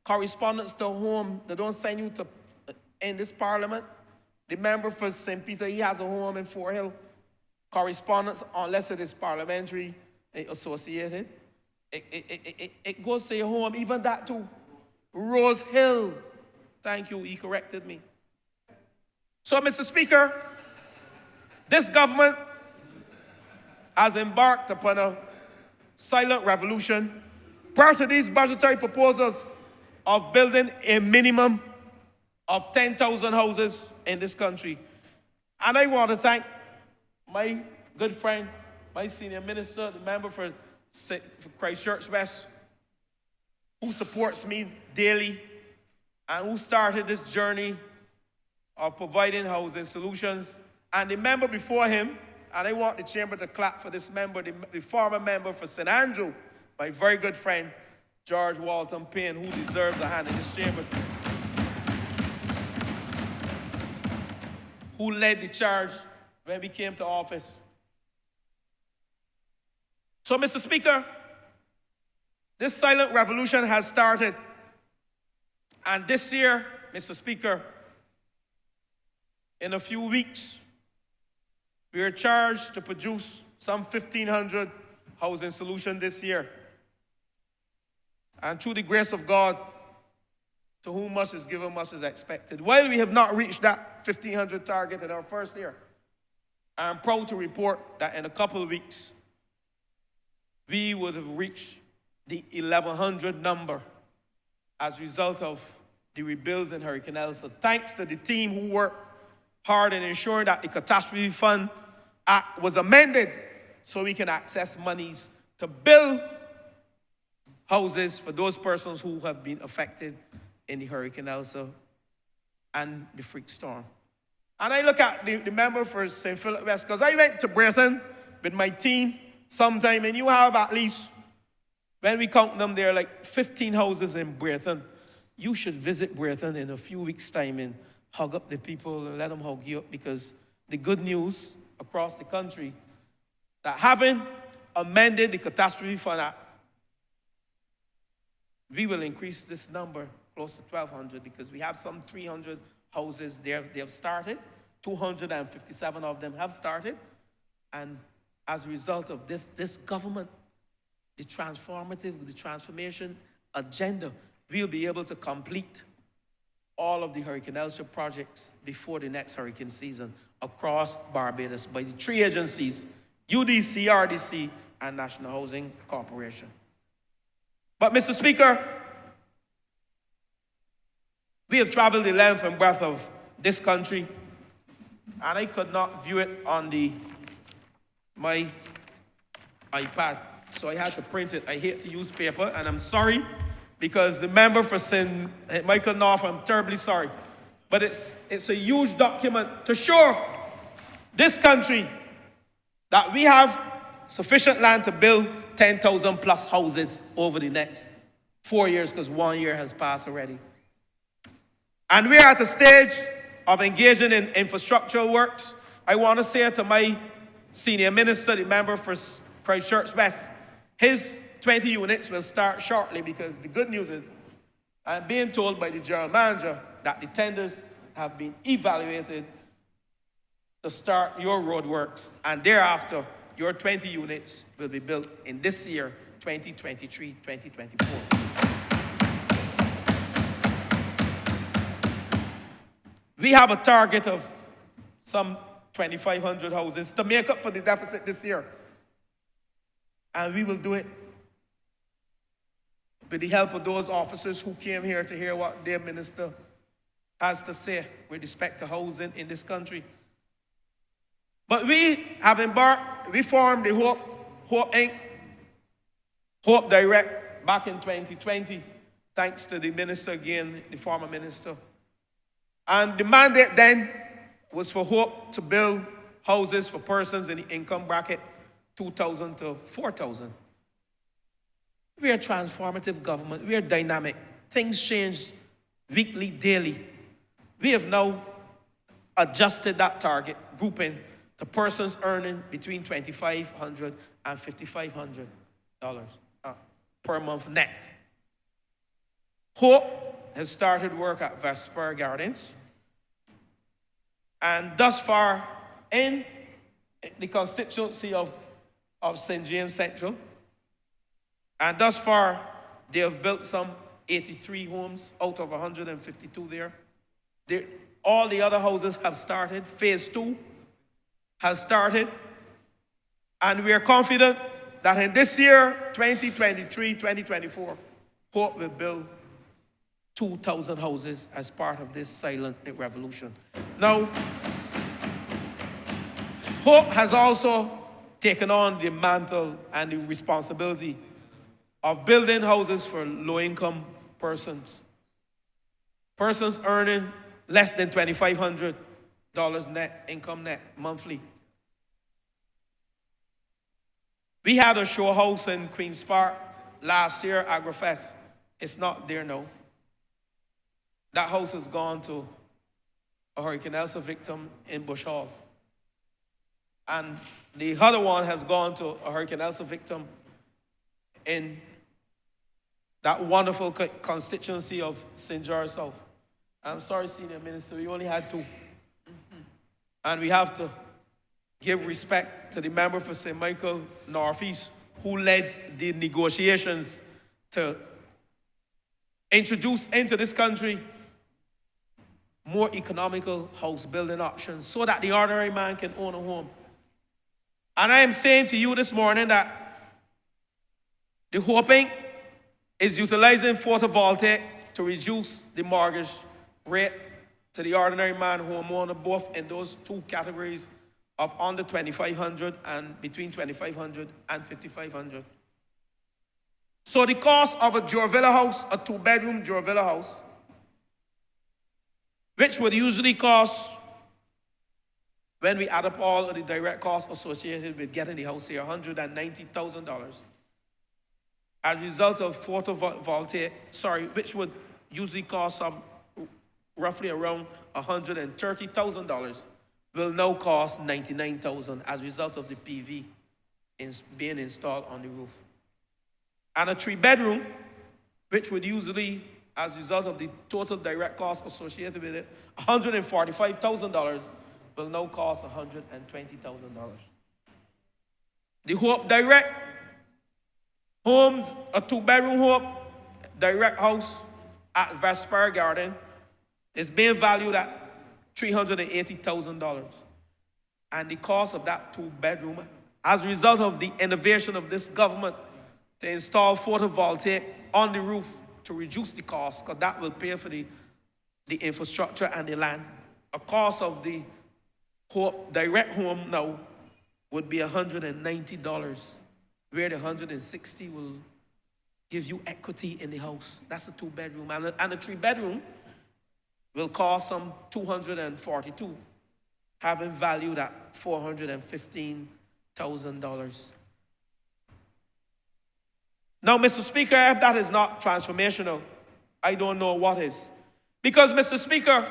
correspondence to home. They don't send you to in this parliament. The member for St. Peter, he has a home in Fort Hill. Correspondence, unless it is parliamentary associated, it goes to your home. Even that too. Rose Hill. Thank you, he corrected me. So, Mr. Speaker, this government has embarked upon a silent revolution. Prior to these budgetary proposals of building a minimum of 10,000 houses in this country. And I want to thank my good friend, my senior minister, the member for Christchurch West, who supports me daily and who started this journey of providing housing solutions. And the member before him, and I want the chamber to clap for this member, the former member for St. Andrew, my very good friend, George Walton Payne, who deserves a hand in this chamber, who led the charge when we came to office. So, Mr. Speaker, this silent revolution has started. And this year, Mr. Speaker, in a few weeks, we are charged to produce some 1,500 housing solutions this year. And through the grace of God, to whom much is given, much is expected. While we have not reached that 1,500 target in our first year, I'm proud to report that in a couple of weeks, we would have reached the 1,100 number as a result of the rebuilds in Hurricane Elsa. Thanks to the team who worked hard in ensuring that the Catastrophe Fund Act was amended so we can access monies to build houses for those persons who have been affected in the Hurricane Elsa and the freak storm. And I look at the member for St. Philip West, because I went to Brereton with my team sometime, and you have at least, when we count them, there are like 15 houses in Brereton. You should visit Brereton in a few weeks' time and hug up the people and let them hug you up, because the good news across the country that having amended the Catastrophe Fund Act, we will increase this number close to 1,200, because we have some 300 houses there. They have started. 257 of them have started. And as a result of this government, the transformation agenda, we'll be able to complete all of the Hurricane Elsa projects before the next hurricane season across Barbados by the three agencies, UDC, RDC, and National Housing Corporation. But Mr. Speaker, we have traveled the length and breadth of this country, and I could not view it on my iPad, so I had to print it. I hate to use paper, and I'm sorry, because the member for St. Michael North, I'm terribly sorry. But it's a huge document to show this country that we have sufficient land to build 10,000 plus houses over the next 4 years, because 1 year has passed already. And we're at the stage of engaging in infrastructural works. I want to say to my senior minister, the member for Christchurch West, his 20 units will start shortly, because the good news is I'm being told by the general manager that the tenders have been evaluated to start your road works, and thereafter your 20 units will be built in this year, 2023-2024. We have a target of some 2,500 houses to make up for the deficit this year, and we will do it with the help of those officers who came here to hear what their minister has to say with respect to housing in this country. But we have embarked, we formed the Hope Inc., Hope Direct back in 2020, thanks to the minister again, the former minister. And the mandate then was for Hope to build houses for persons in the income bracket 2,000 to 4,000. We are a transformative government. We are dynamic. Things change weekly, daily. We have now adjusted that target grouping to persons earning between $2,500 and $5,500 per month net. Hope has started work at Vesper Gardens, and thus far in the constituency of St. James Central, and thus far they have built some 83 homes out of 152 there. All the other houses have started. Phase 2 has started, and we are confident that in this year, 2023-2024, Hope will build 2,000 houses as part of this silent revolution. Now, Hope has also taken on the mantle and the responsibility of building houses for low-income persons. Persons earning less than $2,500 net, income net, monthly. We had a show house in Queen's Park last year, AgriFest. It's not there now. That house has gone to a Hurricane Elsa victim in Bush Hall. And the other one has gone to a Hurricane Elsa victim in that wonderful constituency of St. George South. I'm sorry, Senior Minister, we only had 2. And we have to give respect to the member for St. Michael Northeast, who led the negotiations to introduce into this country more economical house building options so that the ordinary man can own a home. And I am saying to you this morning that the Hope Inc. is utilizing photovoltaic to reduce the mortgage rate to the ordinary man homeowner, both in those 2 categories of under $2,500 and between $2,500 and $5,500. So the cost of a Jurvilla house, a 2-bedroom Jurvilla house, which would usually cost, when we add up all of the direct costs associated with getting the house here, $190,000. As a result of photovoltaic, which would usually cost roughly around $130,000, will now cost $99,000 as a result of the PV being installed on the roof. And a 3-bedroom, which would usually, as a result of the total direct cost associated with it, $145,000, will now cost $120,000. The Hope Direct homes, a 2-bedroom Hope Direct house at Vesper Garden, is being valued at $380,000. And the cost of that 2-bedroom, as a result of the innovation of this government to install photovoltaic on the roof to reduce the cost, because that will pay for the infrastructure and the land. A cost of the Hope Direct home now would be $190, where the $160 will give you equity in the house. That's a 2-bedroom. And a 3-bedroom will cost some $242, having valued at $415,000. Now, Mr. Speaker, if that is not transformational, I don't know what is. Because, Mr. Speaker,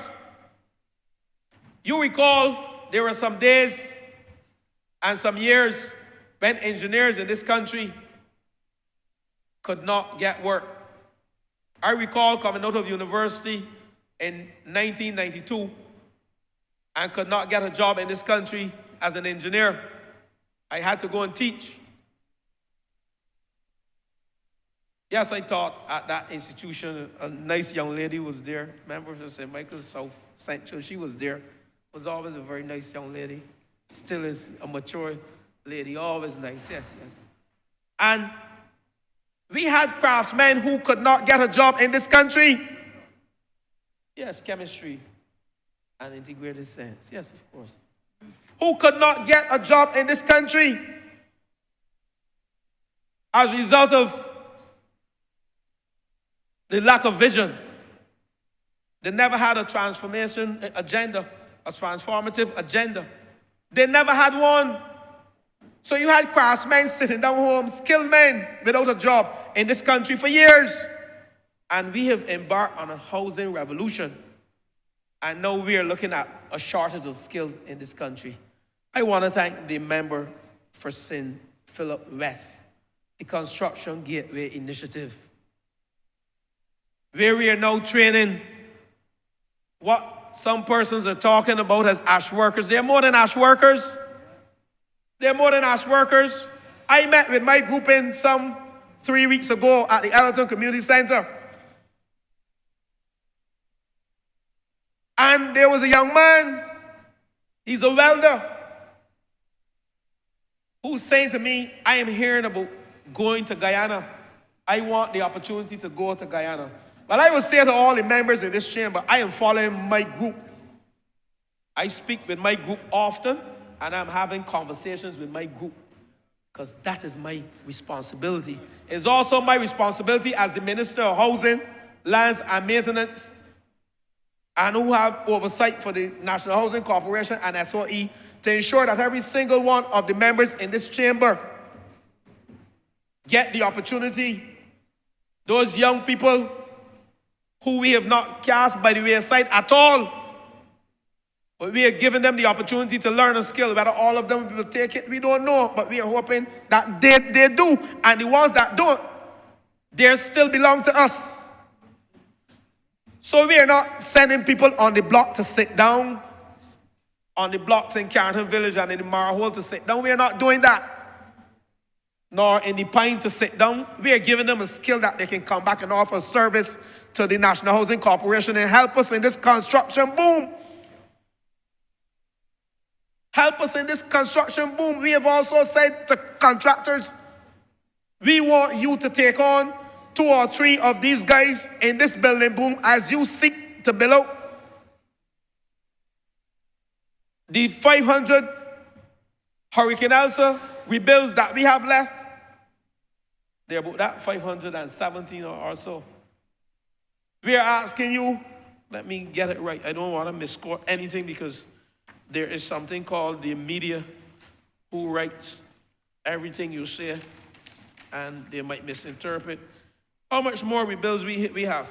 you recall there were some days and some years when engineers in this country could not get work. I recall coming out of university in 1992 and could not get a job in this country as an engineer. I had to go and teach. Yes, I taught at that institution. A nice young lady was there. Member of St. Michael's South Central. She was there. Was always a very nice young lady. Still is a mature lady. Always nice. Yes, yes. And we had craftsmen who could not get a job in this country. Yes, chemistry and integrated science. Yes, of course. Who could not get a job in this country as a result of the lack of vision. They never had a transformation agenda, a transformative agenda. They never had one. So you had craftsmen sitting down home, skilled men without a job in this country for years. And we have embarked on a housing revolution. And now we are looking at a shortage of skills in this country. I want to thank the member for St. Philip West, the Construction Gateway Initiative, where we are now training what some persons are talking about as ash workers. They're more than ash workers. They're more than ash workers. I met with my group in some 3 weeks ago at the Ellerton Community Center. And there was a young man, he's a welder, who's saying to me, I am hearing about going to Guyana. I want the opportunity to go to Guyana. But I will say to all the members in this chamber, I am following my group. I speak with my group often, and I'm having conversations with my group, because that is my responsibility. It's also my responsibility as the Minister of Housing, Lands and Maintenance, and who have oversight for the National Housing Corporation and SOE, to ensure that every single one of the members in this chamber get the opportunity. Those young people who we have not cast by the wayside at all, but we are giving them the opportunity to learn a skill. Whether all of them will take it, we don't know, but we are hoping that they do. And the ones that don't, they still belong to us. So we are not sending people on the block to sit down, on the blocks in Carrington Village and in the Marhole to sit down. We are not doing that. Nor in the Pine to sit down. We are giving them a skill that they can come back and offer service to the National Housing Corporation and help us in this construction boom. Help us in this construction boom. We have also said to contractors, we want you to take on 2 or 3 of these guys in this building boom as you seek to build out the 500 Hurricane Elsa rebuilds that we have left. They're about that 517 or so. We are asking you, let me get it right. I don't want to misquote anything, because there is something called the media who writes everything you say, and they might misinterpret. How much more rebuilds we have?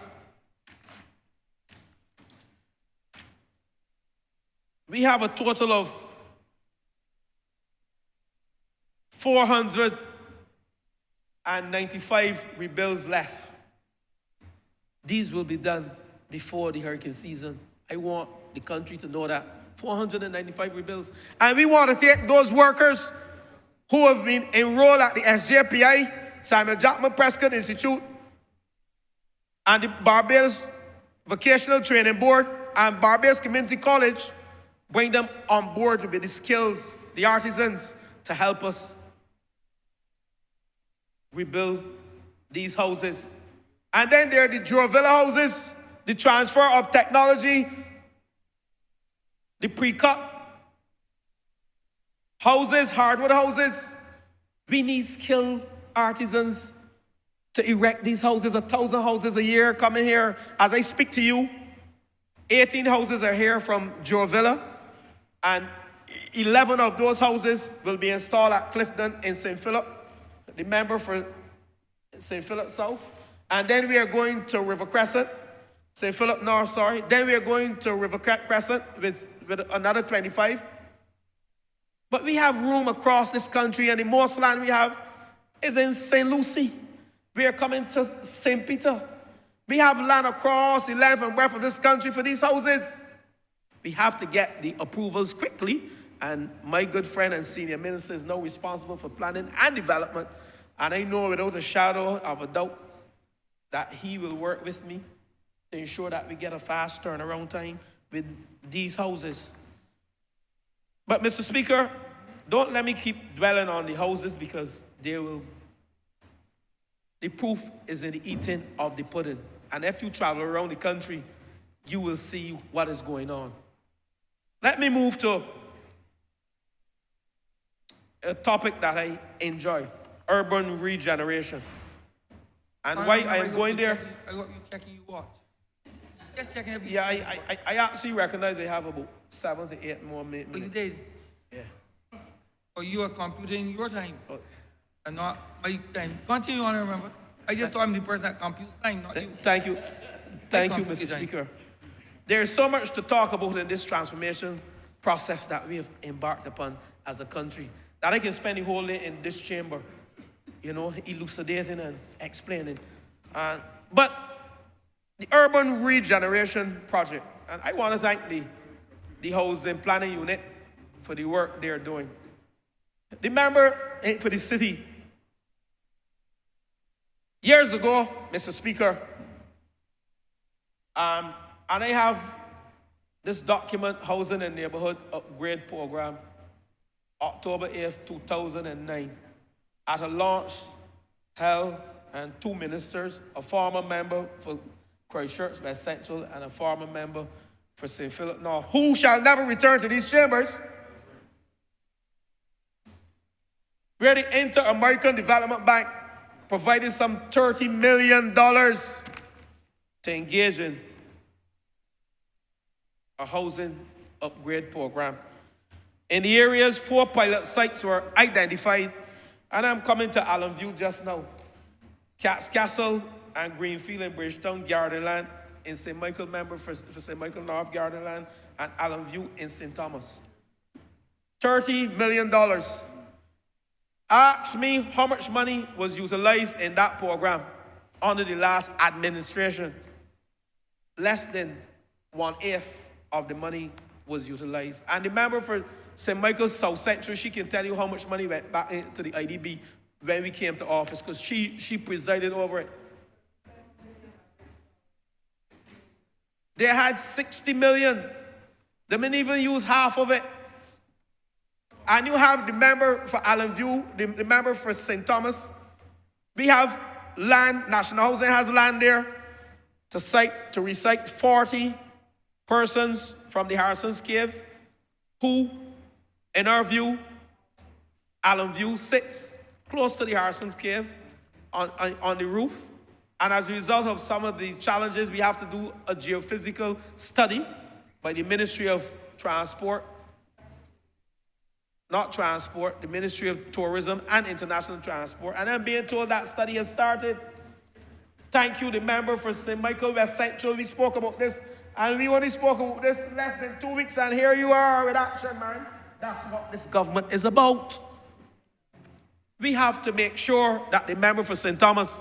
We have a total of 495 rebuilds left. These will be done before the hurricane season. I want the country to know that 495 rebuilds. And we want to take those workers who have been enrolled at the SJPI, Samuel Jackman Prescott Institute, and the Barbados Vocational Training Board, and Barbados Community College, bring them on board with the skills, the artisans, to help us rebuild these houses. And then there are the Drovilla houses, the transfer of technology, the pre-cut houses, hardwood houses. We need skilled artisans to erect these houses. 1,000 houses a year coming here. As I speak to you, 18 houses are here from Drovilla, and 11 of those houses will be installed at Clifton in St. Philip, the member for St. Philip South. And then we are going to River Crescent, St. Philip North, sorry. Then we are going to River Crescent with another 25. But we have room across this country, and the most land we have is in St. Lucie. We are coming to St. Peter. We have land across the length and breadth of this country for these houses. We have to get the approvals quickly, and my good friend and senior minister is now responsible for planning and development, and I know without a shadow of a doubt that he will work with me to ensure that we get a fast turnaround time with these houses. But Mr. Speaker, don't let me keep dwelling on the houses, because the proof is in the eating of the pudding. And if you travel around the country, you will see what is going on. Let me move to a topic that I enjoy, urban regeneration. And why I am going there? I got you checking your watch. Just checking everything. Yeah, I actually recognize they have about 7 to 8 more minutes. Oh, you did? Yeah. Or you are computing your time Oh, and not my time. Continue on, remember. I just thought I'm the person that computes time, not you. Thank you. Thank you, compute Mr. your time. Speaker. There is so much to talk about in this transformation process that we have embarked upon as a country that I can spend the whole day in this chamber, elucidating and explaining. But the urban regeneration project, and I want to thank the housing planning unit for the work they're doing. The member for the city, years ago, Mr. Speaker, and I have this document, Housing and Neighborhood Upgrade Program, October 8th, 2009, at a launch held, and 2 ministers, a former member for Christchurch West Central and a former member for St. Philip North, who shall never return to these chambers, where the Inter-American Development Bank provided some $30 million to engage in a housing upgrade program. In the areas, 4 pilot sites were identified, and I'm coming to Allen View just now. Cat's Castle and Greenfield in Bridgetown, Gardenland in St. Michael, member for St. Michael North, Gardenland, and Allen View in St. Thomas. $30 million. Ask me how much money was utilized in that program under the last administration. Less than 1/8 of the money was utilized. And the member for St. Michael's South Central, she can tell you how much money went back into the IDB when we came to office, because she presided over it. They had 60 million. They didn't even use half of it. And you have the member for Allen View, the member for St. Thomas. We have land, National Housing has land there to recite 40 persons from the Harrison's Cave, who, in our view, Allen View sits close to the Harrison's Cave on the roof. And as a result of some of the challenges, we have to do a geophysical study by the Ministry of Transport, the Ministry of Tourism and International Transport. And I'm being told that study has started. Thank you, the member for St. Michael West Central. We spoke about this, and we only spoke about this less than 2 weeks, and here you are with action, man. That's what this government is about. We have to make sure that the member for St. Thomas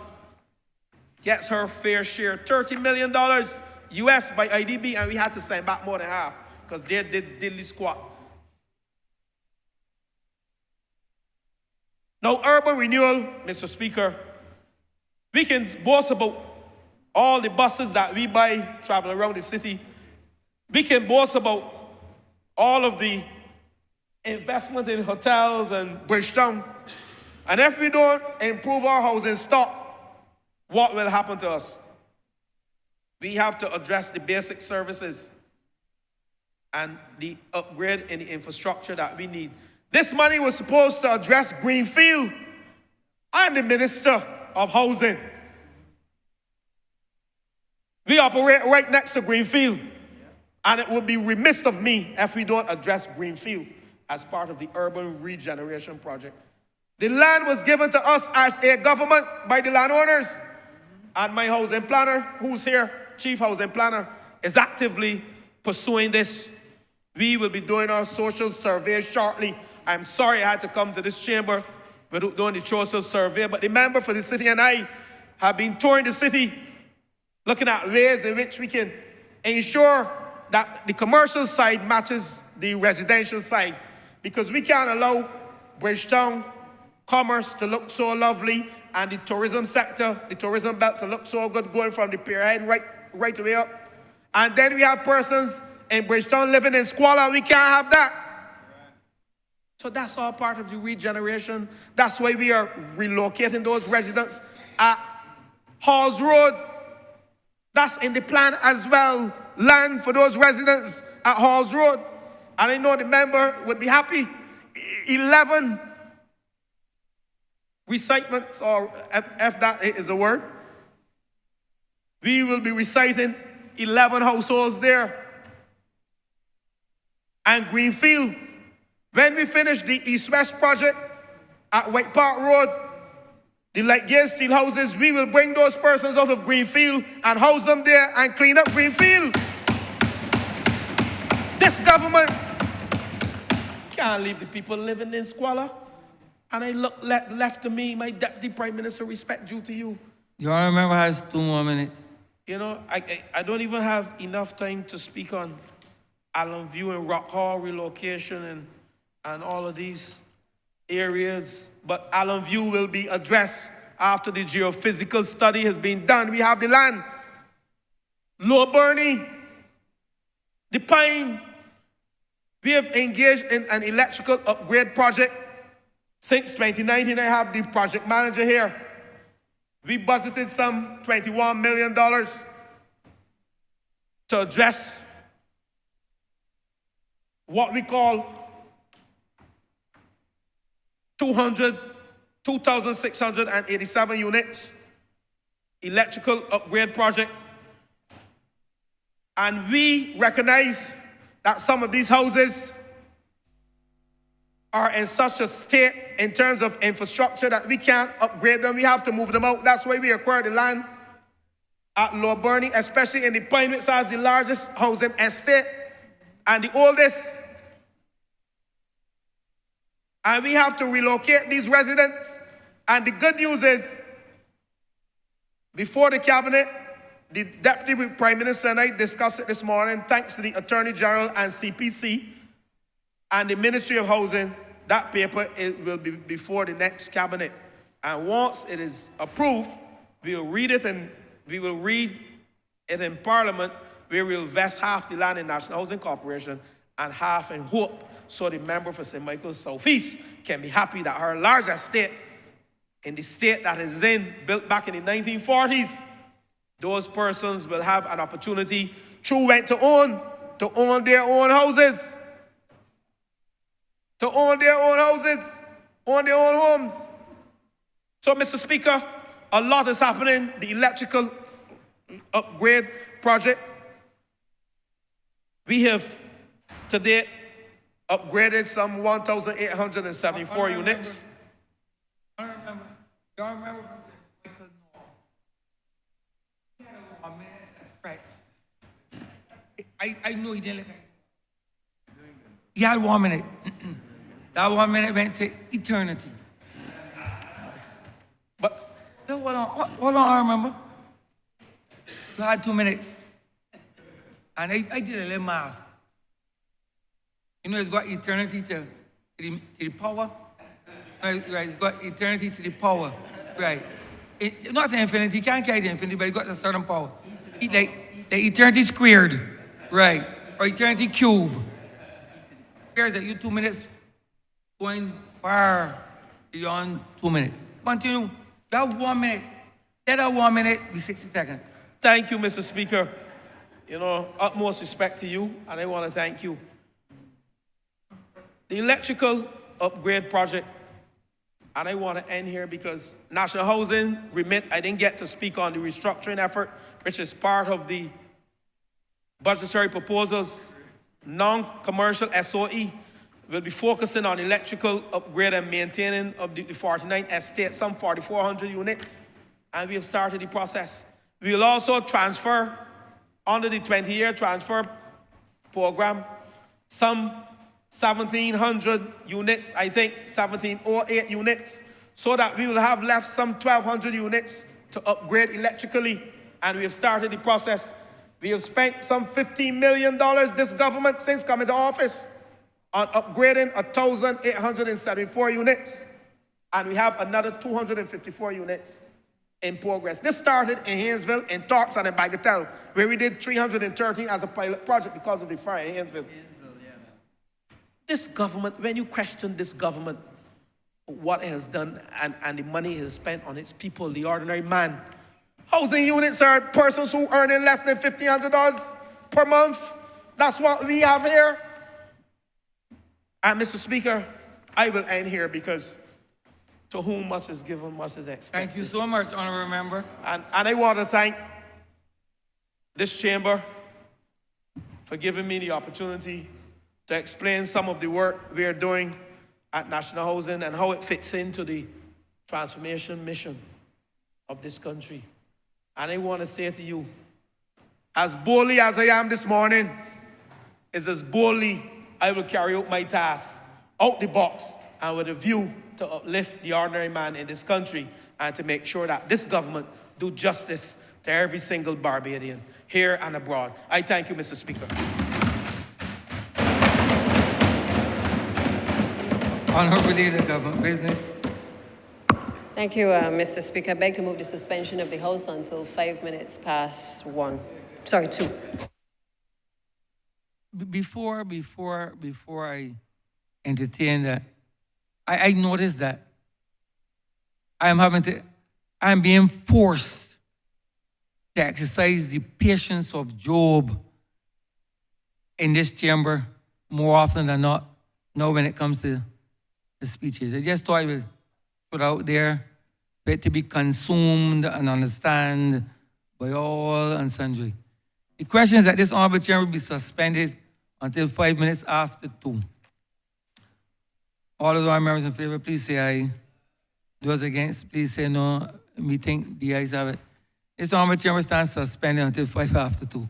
gets her fair share, $30 million US by IDB, and we had to send back more than half. because they did diddly squat. Now, urban renewal, Mr. Speaker, we can boast about all the buses that we buy traveling around the city. We can boast about all of the investment in hotels and Bridgetown. And if we don't improve our housing stock, what will happen to us? We have to address the basic services and the upgrade in the infrastructure that we need. This money was supposed to address Greenfield. I'm the Minister of Housing. We operate right next to Greenfield, and it would be remiss of me if we don't address Greenfield as part of the urban regeneration project. The land was given to us as a government by the landowners, and my housing planner, who's here, Chief Housing Planner, is actively pursuing this. We will be doing our social survey shortly. I'm sorry I had to come to this chamber without doing the social survey, but the member for the city and I have been touring the city, looking at ways in which we can ensure that the commercial side matches the residential side, because we can't allow Bridgetown commerce to look so lovely and the tourism sector, the tourism belt to look so good going from the Pierhead right way up. And then we have persons in Bridgetown living in squalor. We can't have that. So that's all part of the regeneration. That's why we are relocating those residents at Halls Road. That's in the plan as well. Land for those residents at Halls Road. And I know the member would be happy. 11 recitements, or if that is a word. We will be reciting 11 households there. And Greenfield, when we finish the East-West project at White Park Road, the light gauge steel houses, we will bring those persons out of Greenfield and house them there and clean up Greenfield. This government can't leave the people living in squalor. And I look left to me, my Deputy Prime Minister, respect due to you. Your Honourable Member has 2 more minutes. You know, I don't even have enough time to speak on Allen View and Rock Hall relocation and all of these areas. But Allen View will be addressed after the geophysical study has been done. We have the land. Low Bernie, the Pine, we have engaged in an electrical upgrade project. Since 2019, I have the project manager here. We budgeted some $21 million to address what we call 2,687 units, electrical upgrade project. And we recognize that some of these houses are in such a state in terms of infrastructure that we can't upgrade them. We have to move them out. That's why we acquired the land at Lower Bernie, especially in the Pine, which has the largest housing estate and the oldest. And we have to relocate these residents. And the good news is, before the cabinet, the Deputy Prime Minister and I discussed it this morning, thanks to the Attorney General and CPC and the Ministry of Housing. That paper will be before the next cabinet. And once it is approved, we'll read it in Parliament, where we'll vest half the land in National Housing Corporation and half in Hope, so the member for St. Michael's Southeast can be happy that her large estate in the state that is in, built back in the 1940s, those persons will have an opportunity to rent to own their own houses. To own their own houses, own their own homes. So, Mr. Speaker, a lot is happening. The electrical upgrade project. We have today upgraded some 1,874 units. I remember. Y'all remember? Oh man, that's right. I know he didn't look at it. He had 1 minute. That 1 minute went to eternity. But No, hold on, I remember. You had 2 minutes. And I did a little math. You know, it's got eternity to the power. Right, it's got eternity to the power. Right. Not the infinity, you can't carry the infinity, but it got a certain power. Like the eternity squared. Right. Or eternity cube. Here's that you 2 minutes going far beyond 2 minutes. Continue. You have 1 minute. Let that 1 minute be 60 seconds. Thank you, Mr. Speaker. You know, utmost respect to you, and I want to thank you. The electrical upgrade project, and I want to end here because National Housing remit, I didn't get to speak on the restructuring effort, which is part of the budgetary proposals. Non-commercial SOE will be focusing on electrical upgrade and maintaining of the 49 estates, some 4,400 units, and we have started the process. We will also transfer, under the 20-year transfer program, some 1,700 units, I think 1,708 units, so that we will have left some 1,200 units to upgrade electrically, and we have started the process. We have spent some $15 million, this government, since coming to office, on upgrading 1,874 units, and we have another 254 units in progress. This started in Haynesville, in Thorpes, and in Bagatelle, where we did 313 as a pilot project because of the fire in Haynesville. This government, when you question this government, what it has done and the money it has spent on its people, the ordinary man, housing units are persons who earning less than $1,500 per month. That's what we have here. And Mr. Speaker, I will end here because to whom much is given, much is expected. Thank you so much, Honourable Member. And I want to thank this chamber for giving me the opportunity to explain some of the work we are doing at National Housing and how it fits into the transformation mission of this country. And I want to say to you, as boldly as I am this morning, is as boldly I will carry out my task, out the box, and with a view to uplift the ordinary man in this country and to make sure that this government do justice to every single Barbadian, here and abroad. I thank you, Mr. Speaker. Honourable Leader, Government Business. Thank you, Mr. Speaker. I beg to move the suspension of the House until 5 minutes past 2. Before I entertain that, I noticed that I'm being forced to exercise the patience of Job in this chamber more often than not, when it comes to the speeches. I just thought I would put out there for it to be consumed and understood by all and sundry. The question is that this honorable chamber be suspended until 5 minutes after 2. All of our members in favor, please say aye. Those against, please say no. Me think the ayes have it. This honorable chamber stands suspended until 5 after 2.